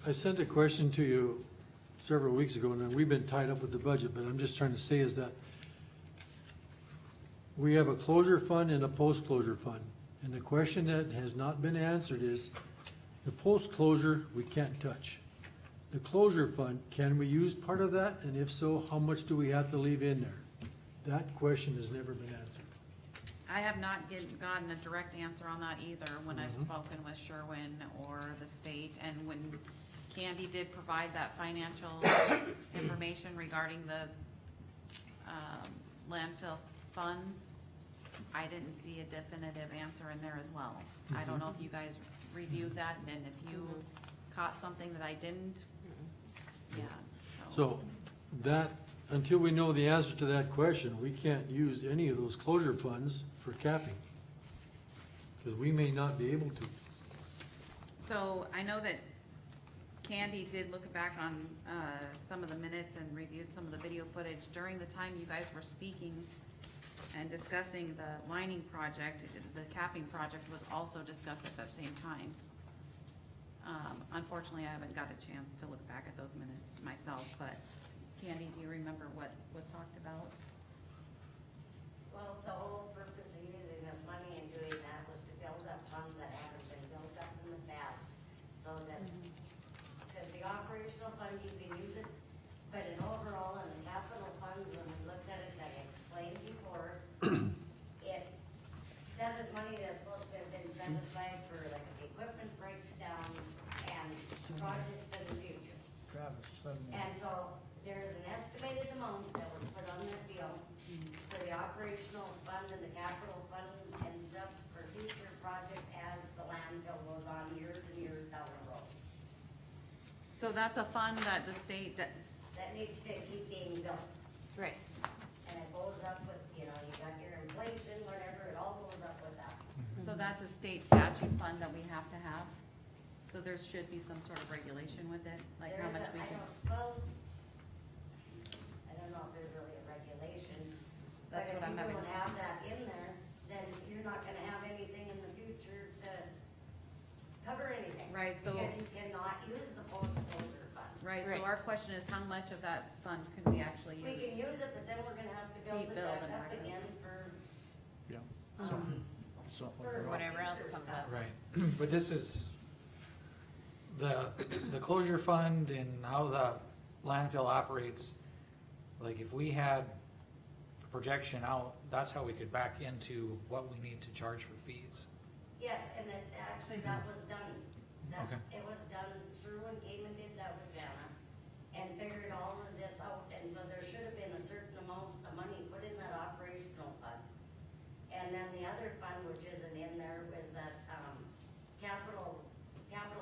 I sent a question to you several weeks ago, and we've been tied up with the budget, but I'm just trying to say is that we have a closure fund and a post-closure fund, and the question that has not been answered is, the post-closure, we can't touch. The closure fund, can we use part of that, and if so, how much do we have to leave in there? That question has never been answered. I have not gotten a direct answer on that either, when I've Mhm. spoken with Sherwin or the state, and when Candy did provide that financial information regarding the, landfill funds, I didn't see a definitive answer in there as well. I don't know if you guys reviewed that, and if you caught something that I didn't, yeah, So, that, until we know the answer to that question, we can't use any of those closure funds for capping. Because we may not be able to. So I know that Candy did look back on, some of the minutes and reviewed some of the video footage during the time you guys were speaking and discussing the lining project. The capping project was also discussed at that same time. Unfortunately, I haven't got a chance to look back at those minutes myself, but Candy, do you remember what was talked about? Well, the whole purpose of using this money and doing that was to build up funds that haven't been built up in the past, so that, because the operational fund, you can use it, but in overall, in the capital funds, when we looked at it, like I explained before, that is money that's supposed to have been set aside for, like, if the equipment breaks down and projects in the future. And so, there is an estimated amount that was put on that bill for the operational fund and the capital fund and stuff for future project as the landfill goes on years and years down the road. So that's a fund that the state, that's, That needs to keep being built, Right. and it goes up with, you know, you got your inflation, whatever, it all goes up with that. so that's a state statute fund that we have to have? So there should be some sort of regulation with it, like how There's much a- we I can, don't- Well, I don't know if there's really a regulation, but That's if what you I'm having- don't have that in there, then you're not gonna have anything in the future to cover anything. Right, so- Because you cannot use the post-closure fund. right, so Right. our question is how much of that fund can we actually use? We can use it, but then we're gonna have to build Keep it building back up back up. again for, Yeah. So, for Whatever else future comes stuff. up. Right, but this is, the closure fund and how the landfill operates, like if we had a projection out, that's how we could back into what we need to charge for fees. Yes, and it, actually, that was done. That, Okay. it was done, Sherwin came and did that with Jana, and figured all of this out, and so there should have been a certain amount of money put in that operational fund. And then the other fund, which isn't in there, is that, capital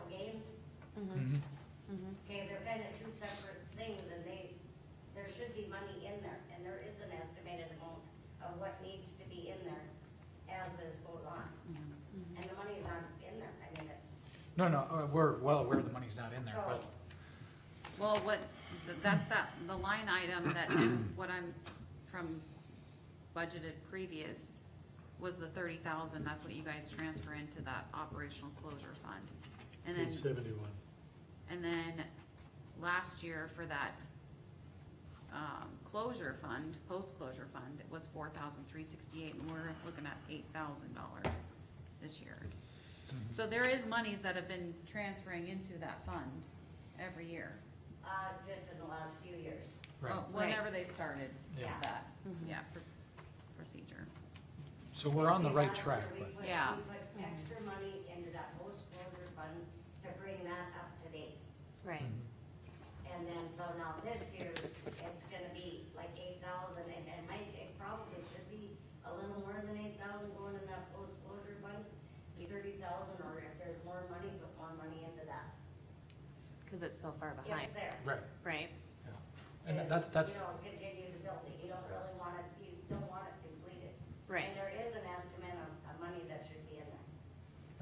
gains. Mhm. Okay, they're kind of two separate things, and there should be money in there, and there is an estimated amount of what needs to be in there as this goes on. And the money's not in there, I mean, it's, No, we're well aware the money's not in there, but, so, Well, that's the line item that, what I'm, from budgeted previous, was the 30,000, that's what you guys transfer into that operational closure fund. And then, Page 71. and then last year for that, closure fund, post-closure fund, it was 4,368, and we're looking at $8,000 this year. So there is monies that have been transferring into that fund every year. just in the last few years. right. Whenever they started Yeah. that, yeah, procedure. So we're on the right Last track, year, but, Yeah. We put extra money into that post-closure fund to bring that up to date. Right. Mhm. And then, so now this year, it's gonna Cause it's so far behind, It's there. Right. right? And And, that's, You know, continue to build it, you don't really want it, you don't want it completed. Right. And there is an estimate of money that should be in there.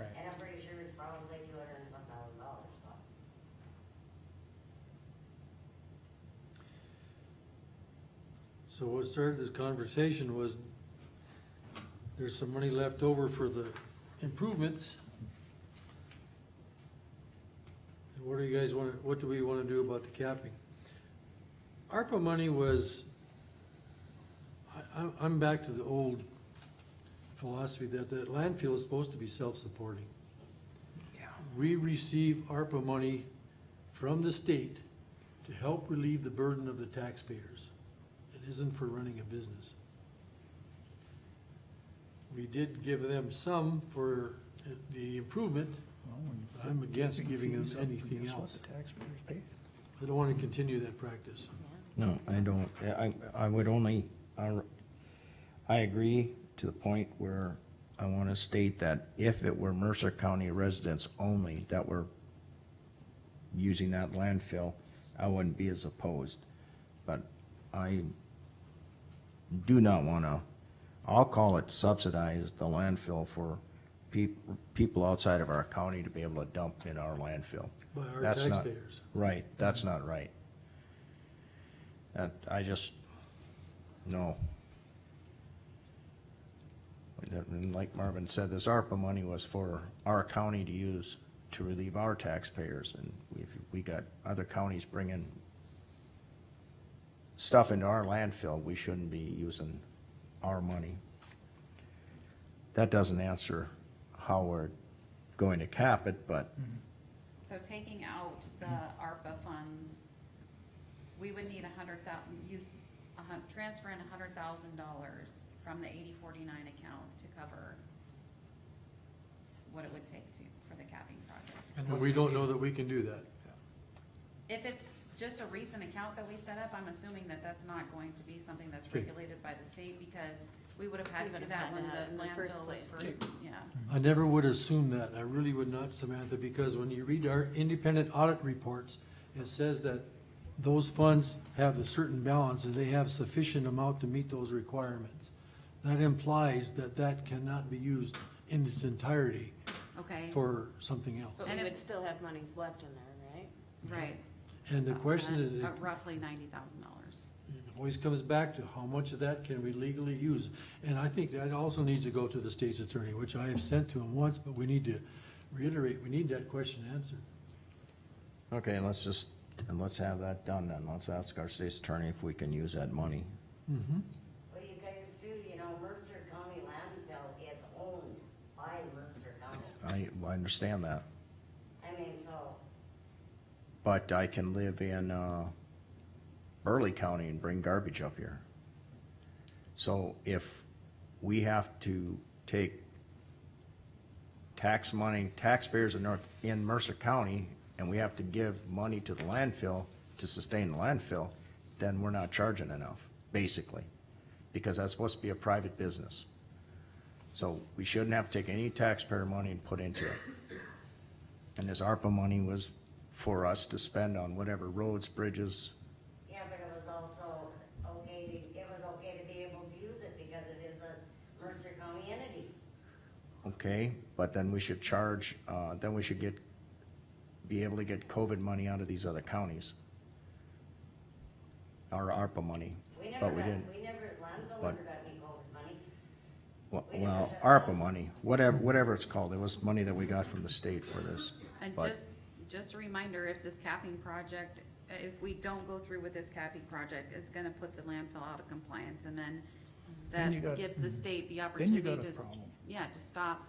right. And I'm pretty sure it's probably $200 and some thousand, so. So what started this conversation was, there's some money left over for the improvements. And what do you guys wanna, what do we wanna do about the capping? ARPA money was, I'm back to the old philosophy that the landfill is supposed to be self-supporting. We receive ARPA money from the state to help relieve the burden of the taxpayers. It isn't for running a business. We did give them some for the improvement. Well, when you I'm put against tipping giving them fees up, anything guess what else. the taxpayers pay? I don't wanna continue that practice. No, I don't, I would only, I agree to the point where I wanna state that if it were Mercer County residents only that were using that landfill, I wouldn't be as opposed. But I do not wanna, I'll call it subsidize the landfill for people outside of our county to be able to dump in our landfill. By our That's not taxpayers. right, that's not right. That, I just, no. And like Marvin said, this ARPA money was for our county to use to relieve our taxpayers, and if we got other counties bringing stuff into our landfill, we shouldn't be using our money. That doesn't answer how we're going to cap it, but So taking out the ARPA funds, we would need transfer in $100,000 from the 8049 account to cover what it would take for the capping project. And we don't know that we can do that. If it's just a recent account that we set up, I'm assuming that that's not going to be something that's Okay. regulated by the state, because we would have had We to do would that have when had to have it in the the first landfill was place. first, yeah. I never would assume that, I really would not, Samantha, because when you read our independent audit reports, it says that those funds have a certain balance and they have sufficient amount to meet those requirements. That implies that that cannot be used in its entirety Okay, for something else. But And we if- would still have monies left in there, right? right. And the question is, Roughly $90,000. it always comes back to how much of that can we legally use? And I think that also needs to go to the state's attorney, which I have sent to him once, but we need to reiterate, we need that question answered. okay, let's have that done then. Let's ask our state's attorney if we can use that money. Mm-hmm. Well, you guys too, you know, Mercer County landfill is owned by Mercer County. I understand that, I mean, so, but I can live in, Burley County and bring garbage up here. So if we have to take tax money, taxpayers in Mercer County, and we have to give money to the landfill to sustain the landfill, then we're not charging enough, basically, because that's supposed to be a private business. So we shouldn't have to take any taxpayer money and put into it. And this ARPA money was for us to spend on whatever roads, bridges. yeah, but it was also it was okay to be able to use it because it is a Mercer County entity. Okay, but then we should charge, then we should be able to get COVID money out of these other counties. Our ARPA money, but we didn't. We never, landfill But- never got any COVID money. Well, ARPA money, whatever it's called, it was money that we got from the state for this. And But- just a reminder, if this capping project, if we don't go through with this capping project, it's gonna put the landfill out of compliance, and then Then you that got- gives the state the then you opportunity got a to, problem. yeah, to stop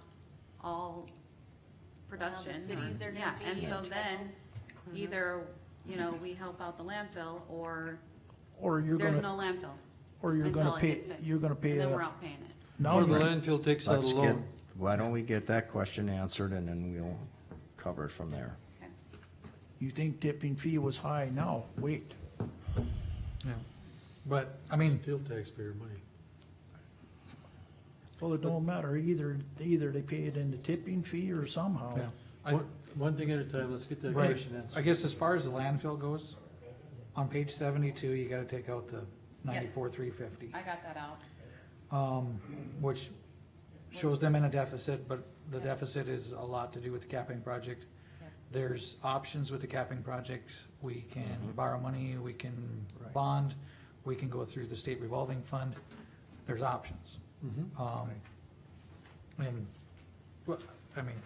all So now the production. cities are gonna Yeah, be and in so trouble. then, either, we help out the landfill, or Or you're there's gonna, no landfill. or you're until gonna it pay, gets fixed. you're gonna pay And then it. we're out paying it. Now Or the you're- landfill takes out a Let's get, loan. why don't we get that question answered and then we'll cover it from there. Okay. You think tipping fee was high, now, wait. Yeah. But, I mean- still taxpayer money. Well, it don't matter, either they pay it in the tipping fee or somehow. Yeah. One thing at a time, let's get that Right, question answered. I guess as far as the landfill goes, on page 72, you gotta take out the 94,350. I got that out. Which shows them in a deficit, but the deficit is a lot to do with the capping project. Yep. There's options with the capping project. We can borrow money, we can Right. bond, we can go through the state revolving fund. There's options. Mhm. And, well, I mean,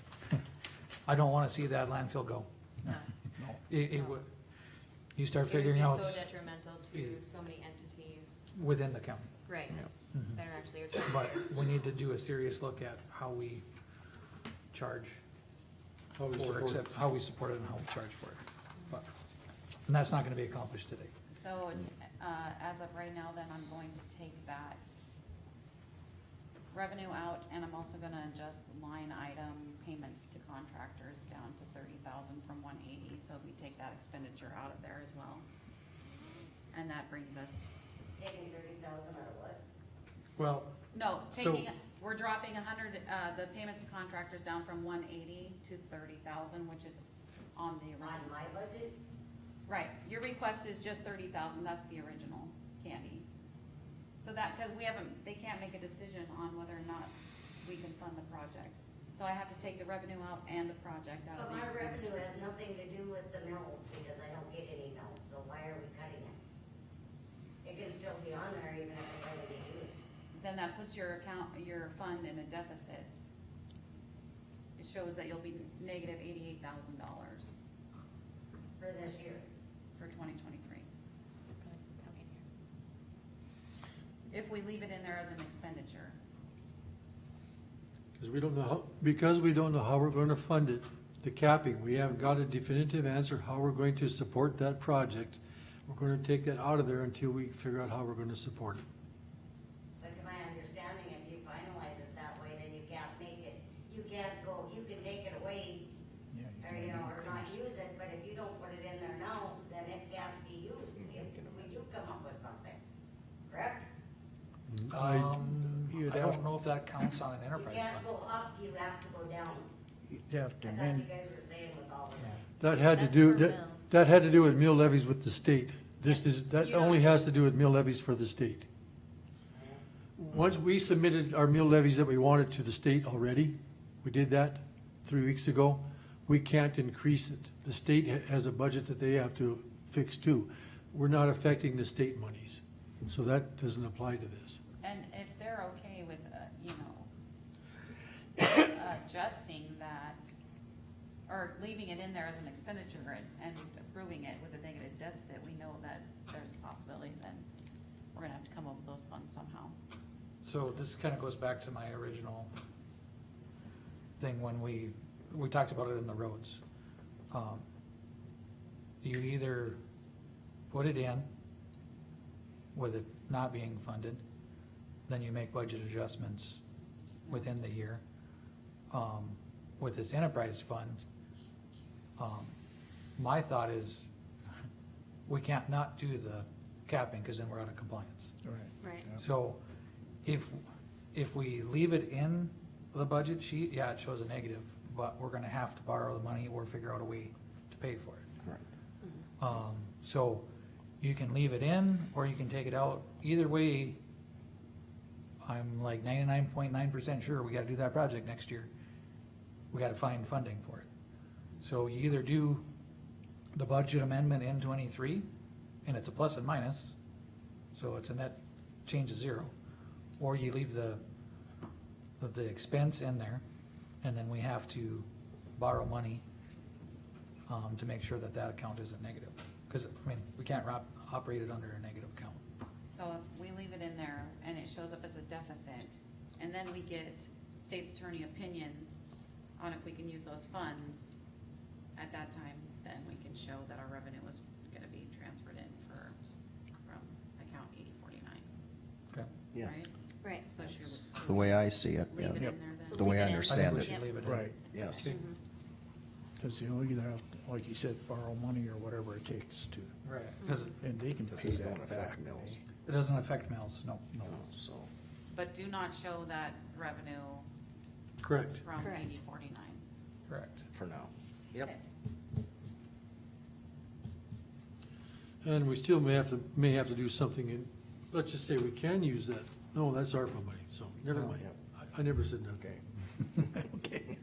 I don't wanna see that landfill go. No. It would, you start It would figuring be out so detrimental to so many entities, within the county. right, Mm-hmm. that are actually our But taxpayers. we need to do a serious look at how we charge How we or support accept, it. how we support it and how we charge for it. But, and that's not gonna be accomplished today. So, as of right now, then I'm going to take that revenue out, and I'm also gonna adjust the line item payments to contractors down to 30,000 from 180, so we take that expenditure out of there as well. And that brings us, Taking 30,000 out of what? Well, no, So- taking, we're dropping 100, the payments to contractors down from 180 to 30,000, which is on the On original. my budget? Right, your request is just 30,000, that's the original, Candy. So that, cause we haven't, they can't make a decision on whether or not we can fund the project. So I have to take the revenue out and the project out of But the my revenue expenditures. has nothing to do with the mills, because I don't get any mills, so why are we cutting it? It can still be on there even if it doesn't get used. Then that puts your account, your fund in a deficit. It shows that you'll be negative $88,000 For this year. for 2023. If we leave it in there as an expenditure. Because we don't know how we're gonna fund it, the capping, we haven't got a definitive answer how we're going to support that project. We're gonna take that out of there until we figure out how we're gonna support it. But to my understanding, if you finalize it that way, then you can't make it, you can't go, you can take it away, Yeah, or, you know, or not use it, but if you don't put it in there now, then it can't be used if we do come up with something, correct? I don't know if that counts on an You enterprise can't fund. go up, you have to go down. You'd have I to thought you amend, guys were saying with all of that. That had to That's do, for that, mills. that had to do with mill levies with the state. This is, that You don't- only has to do with mill levies for the state. Once we submitted our mill levies that we wanted to the state already, we did that 3 weeks ago, we can't increase it. The state has a budget that they have to fix too. We're not affecting the state monies, so that doesn't apply to this. And if they're okay with, you know, adjusting that, or leaving it in there as an expenditure and approving it with a negative deficit, we know that there's a possibility then we're gonna have to come up with those funds somehow. So this kinda goes back to my original thing when we talked about it in the roads. You either put it in with it not being funded, then you make budget adjustments within the year. With this enterprise fund, my thought is, we can't not do the capping, cause then we're out of compliance. right. Right. So, if we leave it in the budget sheet, yeah, it shows a negative, but we're gonna have to borrow the money or figure out a way to pay for it. Correct. So, you can leave it in, or you can take it out, either way, I'm like 99.9% sure we gotta do that project next year. We gotta find funding for it. So you either do the budget amendment in 23, and it's a plus and minus, so it's a net change of zero, or you leave the expense in there, and then we have to borrow money to make sure that that account isn't negative. Cause, I mean, we can't operate it under a negative account. So if we leave it in there and it shows up as a deficit, and then we get state's attorney opinion on if we can use those funds, at that time, then we can show that our revenue was gonna be transferred in from account 8049, Okay. Yes. right? Right. So should we? The way I see it, Leave it yeah. in there then? The way I Leave it in. understand I think we it. should leave it in. Right, Yes. Okay. cause you'll either have, like you said, borrow money or whatever it takes to, Right, cause and they can This pay is that don't affect back. mills. it doesn't affect mills, no. No, so, But do not show that revenue Correct. from Correct. 8049. Correct. for now. Yep. And we still may have to do something in, let's just say we can use that. No, that's ARPA money, so never mind. Yep. I never said nothing. Okay. Okay.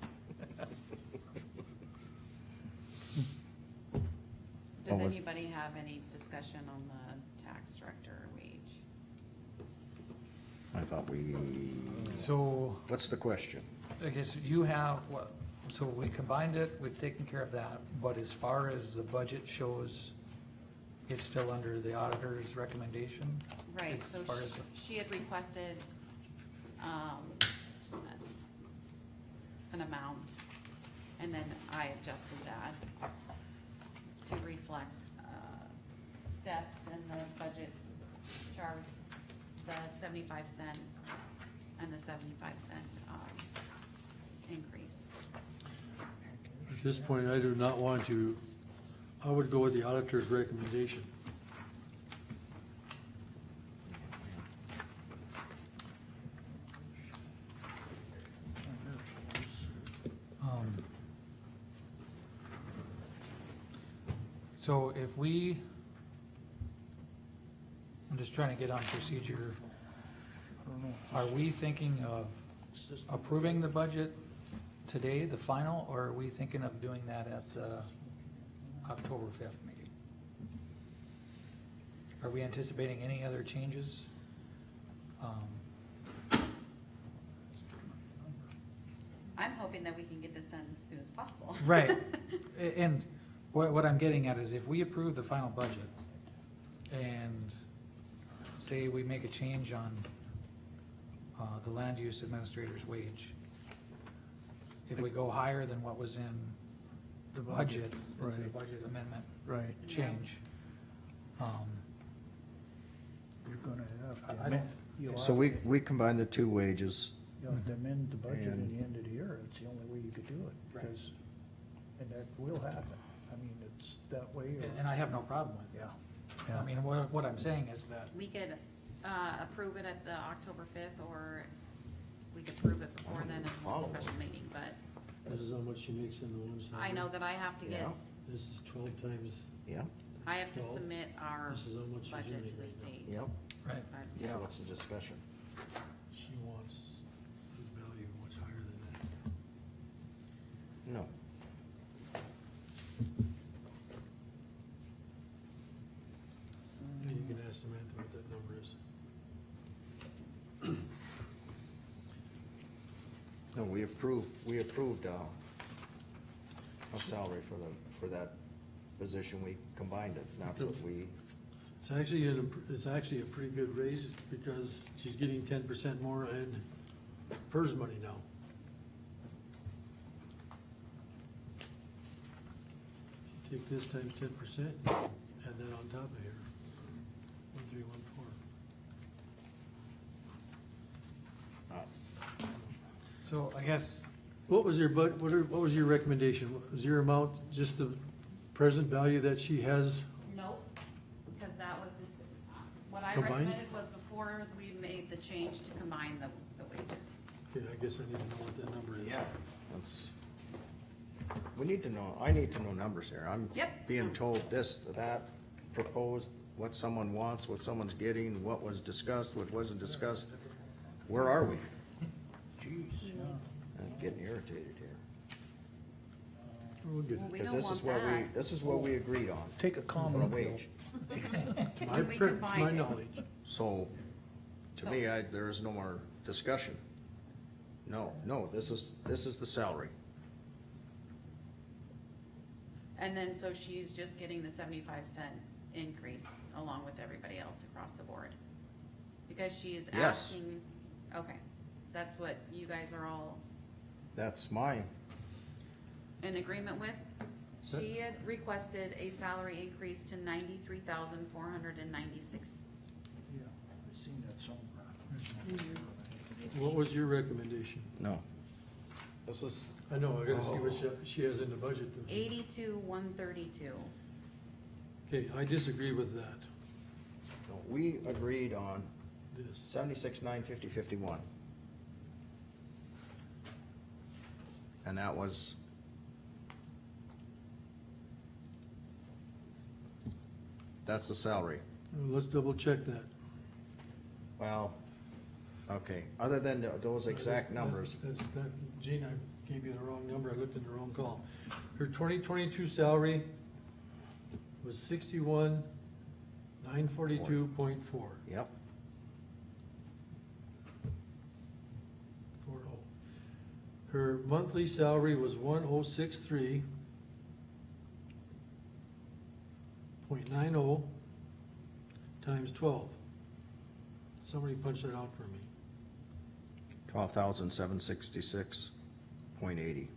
Does What was- anybody have any discussion on the tax director wage? I thought we, So, what's the question? I guess you have, what, so we combined it, we've taken care of that, but as far as the budget shows, it's still under the auditor's recommendation? Right, As so far as, she had requested, an amount, and then I adjusted that to reflect, steps in the budget chart, the 75 cent and the 75 cent, increase. At this point, I do not want to, I would go with the auditor's recommendation. So if we, I'm just trying to get on procedure, are we thinking of approving the budget today, the final, or are we thinking of doing that at the October 5th meeting? Are we anticipating any other changes? I'm hoping that we can get this done as soon as possible. Right, and what I'm getting at is if we approve the final budget and say we make a change on the land use administrator's wage, if we go higher than what was in the budget, it's a right. budget amendment Right, change. you're gonna have I to don't- amend, you'll So have we combine the two wages. you'll have to amend the budget at And- the end of the year, it's the only way you could do it, Right. because, and that will happen, I mean, it's that way, or, And I have no problem with it. yeah. I mean, what I'm saying is that, We could, approve it at the October 5th, or we could approve it before then at one special meeting, but This is how much she makes in the one salary. I know that I have to get, Yeah. This is 12 times, Yeah, I have to Well, submit our this is how much she's budget earning to the right now. state. yep. right, But- So what's the discussion? she wants the value much higher than that. No. Yeah, you can ask Samantha what that number is. No, we approved, a salary for that position, we combined it, that's what we, It's actually a pretty good raise because she's getting 10% more in PERS money now. Take this times 10%, and then on top of here, 1314. so I guess, What was your what was your recommendation? Was your amount just the present value that she has? Nope, because that was just, what I Combined? recommended was before we made the change to combine the wages. Okay, I guess I need to know what that number is. yeah, that's, we need to know, I need to know numbers here. I'm Yep. being told this, that, proposed, what someone wants, what someone's getting, what was discussed, what wasn't discussed. Where are we? Jeez, yeah. I'm getting irritated here. We'll get Well, it. we Because don't this is want what we, that. this is what we agreed on, Take a for a common wage. My we per- combined my it. knowledge. So, to So- me, there is no more discussion. No, this is the salary. And then, so she's just getting the 75 cent increase along with everybody else across the board? Because she is Yes. asking, okay, that's what you guys are all That's my, in agreement with? She had requested a salary increase to 93,496. Yeah, I've seen that somewhere. What was your recommendation? no. This is, I know, I gotta see what she has in the budget. 82,132. Okay, I disagree with that, no, we agreed on this. 76, 950, 51. And that was That's the salary. Let's double check that. Well, okay, other than those exact numbers, That's, Gene, I gave you the wrong number, I looked at the wrong call. Her 2022 salary was 61,942.4. yep, 40. Her monthly salary was 1,063.90 times 12. Somebody punch that out for me. 12,766.80.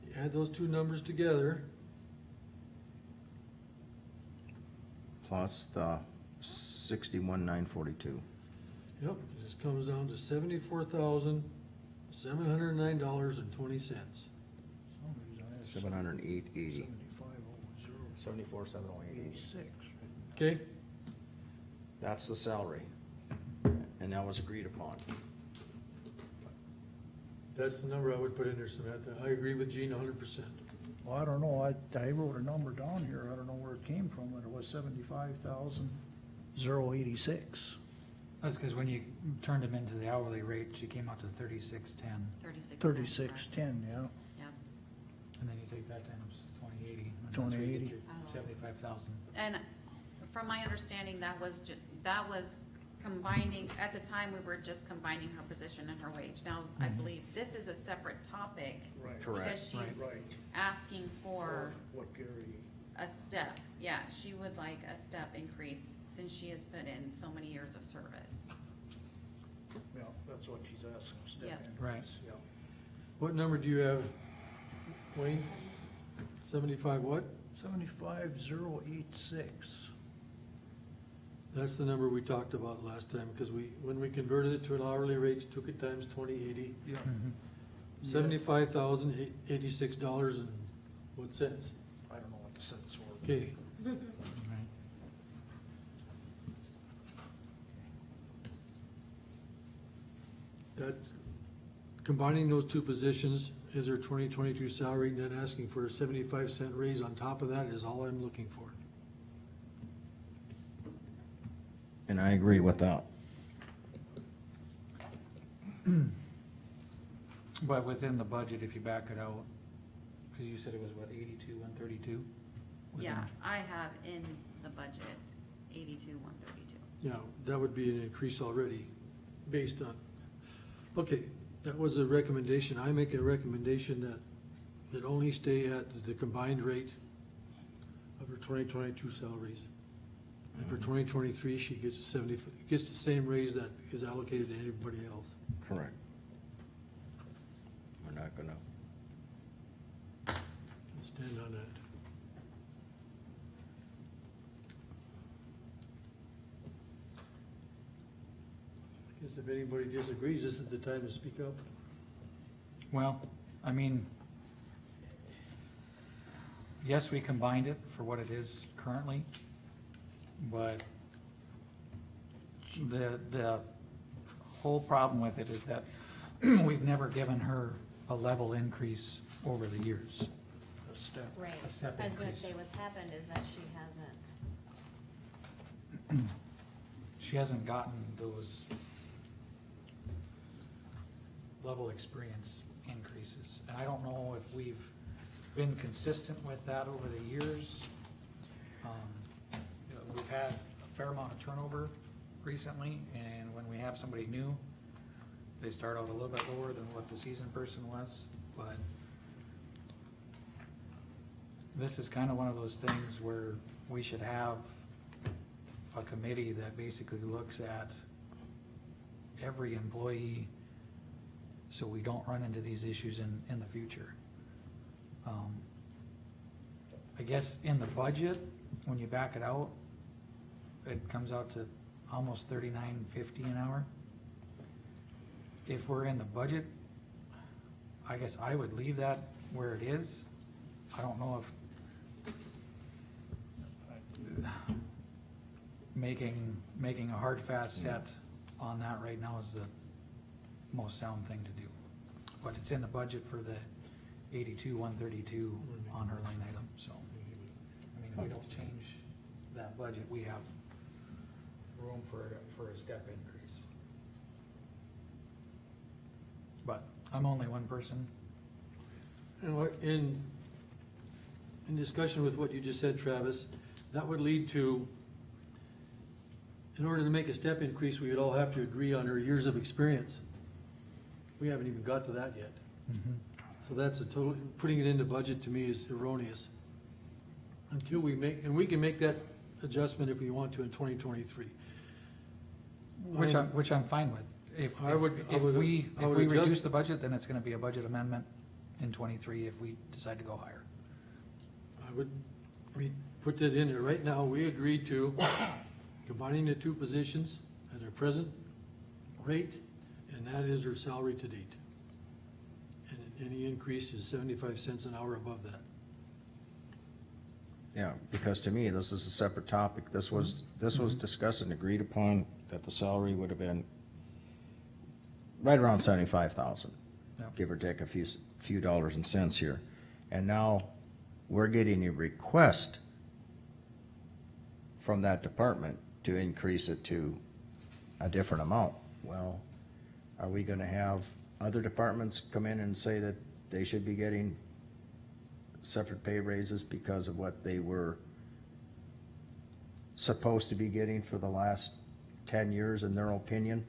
You add those two numbers together, Plus the 61,942. yep, it just comes down to $74,709.20. 708.80. 75,080. 74,708.80. Okay? That's the salary. And that was agreed upon. That's the number I would put in there, Samantha. I agree with Gene 100%. Well, I don't know, I wrote a number down here, I don't know where it came from, but it was 75,086. That's because when you turned them into the hourly rate, she came out to 36.10, 3610, yeah. Yep. and then you take that times 2080. and that's where you get 2080. your 75,000. And from my understanding, that was combining, at the time, we were just combining her position and her wage. Now, I believe this is a separate topic. Right. Correct. Because she's Right. asking for What Gary, a step, yeah, she would like a step increase since she has put in so many years of service. yeah, that's what she's asking, step Yep. increase, Right. yeah. What number do you have, Wayne? 75 what? 75,086. That's the number we talked about last time, because when we converted it to an hourly rate, took it times 2080, Yeah. Mhm. $75,086 and what cents? I don't know what the cents were. Okay, Right. that's, combining those two positions is her 2022 salary, and then asking for a 75-cent raise on top of that is all I'm looking for. And I agree with that. But within the budget, if you back it out, because you said it was what, 82, 132? Yeah, I have in the budget 82,132. Yeah, that would be an increase already, based on, okay, that was a recommendation. I make a recommendation that it only stay at the combined rate of her 2022 salaries. And for 2023, she gets gets the same raise that is allocated to anybody else. Correct. We're not gonna, I'll stand on that. I guess if anybody disagrees, this is the time to speak up. Well, I mean, yes, we combined it for what it is currently, but the whole problem with it is that we've never given her a level increase over the years. A step. Right. A step I was gonna increase. say, what's happened is that she hasn't. She hasn't gotten those level experience increases. And I don't know if we've been consistent with that over the years. You know, we've had a fair amount of turnover recently, and when we have somebody new, they start out a little bit lower than what the seasoned person was, but this is kind of one of those things where we should have a committee that basically looks at every employee so we don't run into these issues in the future. I guess in the budget, when you back it out, it comes out to almost $39.50 an hour. If we're in the budget, I guess I would leave that where it is. I don't know if making a hard, fast set on that right now is the most sound thing to do. But it's in the budget for the 82,132 on her line item, so. I mean, if we don't change that budget, we have room for a step increase. But I'm only one person. And in discussion with what you just said, Travis, that would lead to, in order to make a step increase, we would all have to agree on our years of experience. We haven't even got to that yet. So that's a total, putting it into budget to me is erroneous. Until we make, and we can make that adjustment if we want to in 2023. Which I'm fine with. If I would we adjust- reduce the budget, then it's gonna be a budget amendment in 23 if we decide to go higher. I would put that in there. Right now, we agreed to combining the two positions at their present rate, and that is their salary to date. And any increase is 75 cents an hour above that. Yeah, because to me, this is a separate topic. This was discussed and agreed upon that the salary would have been right around 75,000, Yep. give or take a few dollars and cents here. And now we're getting a request from that department to increase it to a different amount. Well, are we gonna have other departments come in and say that they should be getting separate pay raises because of what they were supposed to be getting for the last 10 years in their opinion?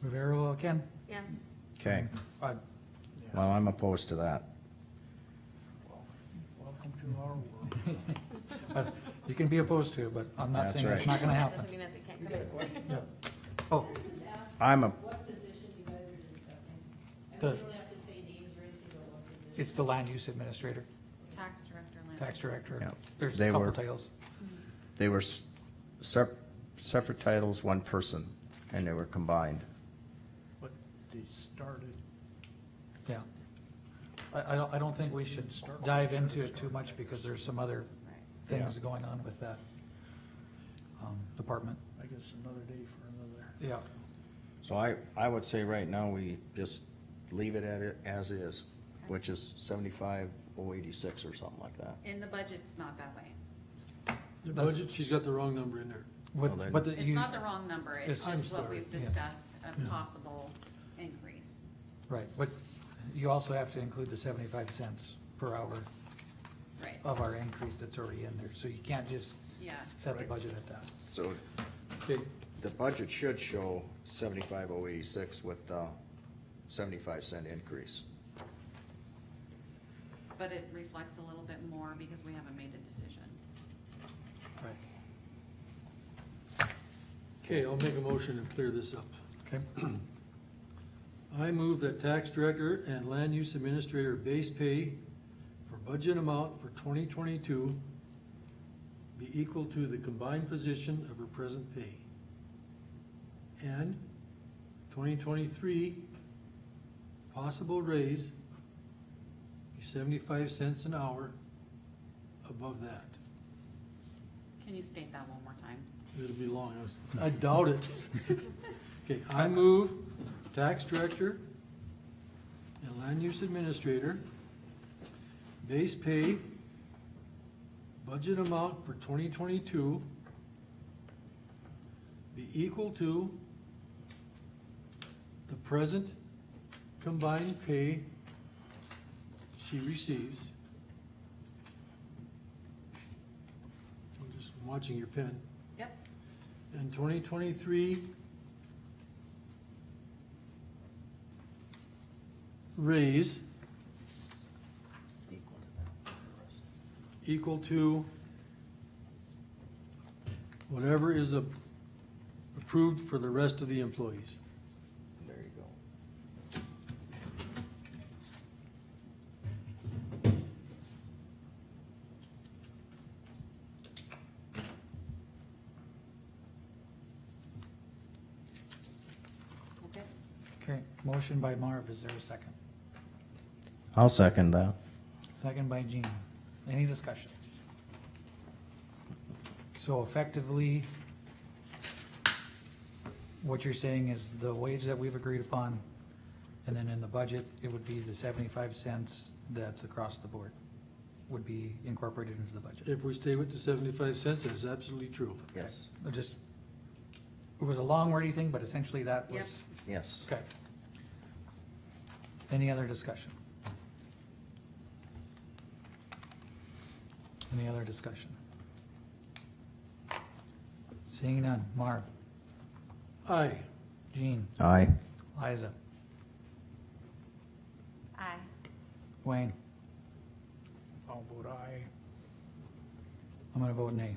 We very well can. Yeah. Okay, Uh, well, I'm opposed to that. Welcome to our world. You can be opposed to it, but I'm not That's saying it's right. not gonna happen. Doesn't mean that they can't come in. Yeah. Oh, Just ask I'm a, what position you guys are discussing. And The- we don't have to say names or anything, but what position. it's the land use administrator, Tax director, land. tax director. Yeah. There's They a couple were- titles. they were separate titles, one person, and they were combined. But they started, Yeah. I don't think we should dive into it too much because there's some other things Yeah. going on with that department. I guess, another day for another. Yeah. So I would say right now, we just leave it at it as is, which is 75,086 or something like that. In the budget's not that way. The That's- budget, she's got the wrong number in there. But, then- but the- It's you, not the wrong number, it's It's- I'm just what sorry. we've Yeah. discussed, a Yeah. possible increase. right, but you also have to include the 75 cents per hour Right, of our increase that's already in there. So you can't just yeah. set the budget at that. So Okay, the budget should show 75,086 with the 75-cent increase. But it reflects a little bit more because we haven't made a decision. Right. okay, I'll make a motion and clear this up. Okay. I move that tax director and land use administrator base pay for budget amount for 2022 be equal to the combined position of her present pay. And 2023 possible raise be 75 cents an hour above that. Can you state that one more time? It'll be long, I doubt it. Okay, I move tax director and land use administrator, base pay, budget amount for 2022 be equal to the present combined pay she receives. I'm just watching your pen. Yep. And 2023 raise equal to whatever is approved for the rest of the employees. There you go. Okay. Okay, motion by Marv, is there a second? I'll second that. Second by Jean. Any discussion? So effectively, what you're saying is the wage that we've agreed upon, and then in the budget, it would be the 75 cents that's across the board. would be incorporated into the budget. If we stay with the 75 cents, that's absolutely true. Yes, It just, it was a long wordy thing, but essentially that Yep. was, yes. okay. Any other discussion? Any other discussion? Seeing none. Marv? Aye. Jean? Aye. Liza? Aye. Wayne? I'll vote aye. I'm gonna vote nay.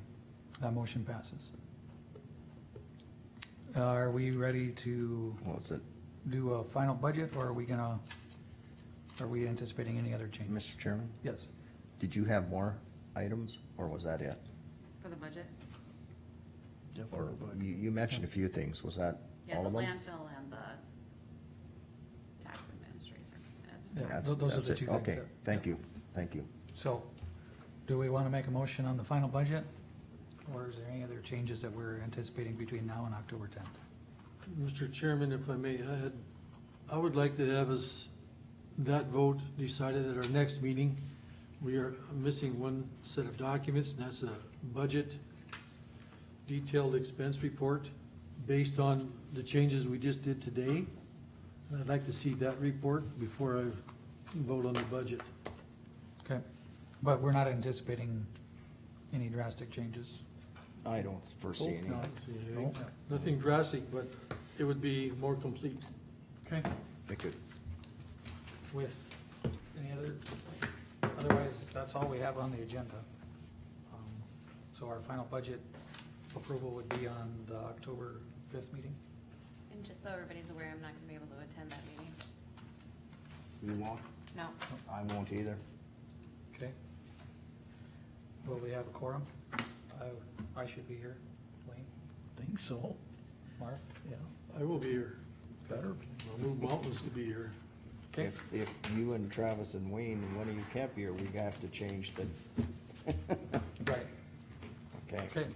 That motion passes. Are we ready to What's it, do a final budget, or are we anticipating any other change? Mr. Chairman? Yes. Did you have more items, or was that it? For the budget? Or you mentioned a few things, was that Yeah, all the of them? landfill and the tax administrator. That's Yeah, That's- those are that's the it. two things. Okay, that- thank you, thank you. So, do we wanna make a motion on the final budget? Or is there any other changes that we're anticipating between now and October 10th? Mr. Chairman, if I may add, I would like to have that vote decided at our next meeting. We are missing one set of documents, and that's a budget detailed expense report based on the changes we just did today. And I'd like to see that report before I vote on the budget. Okay, but we're not anticipating any drastic changes? I don't foresee any. No. See, nothing drastic, but it would be more complete. Okay. They could, With any otherwise, that's all we have on the agenda. So our final budget approval would be on the October 5th meeting? And just so everybody's aware, I'm not gonna be able to attend that meeting. you won't? No. I won't either. Okay. Will we have a quorum? I should be here. Wayne? Think so, Marv? yeah. I will be here. Better be. I'll move mountains to be here. Okay. If you and Travis and Wayne, and one of you can't be here, we have to change the. Right. Okay. Okay.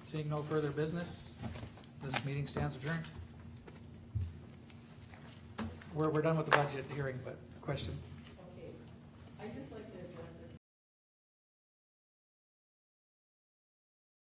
Seeing no further business, this meeting stands adjourned. We're done with the budget hearing, but question?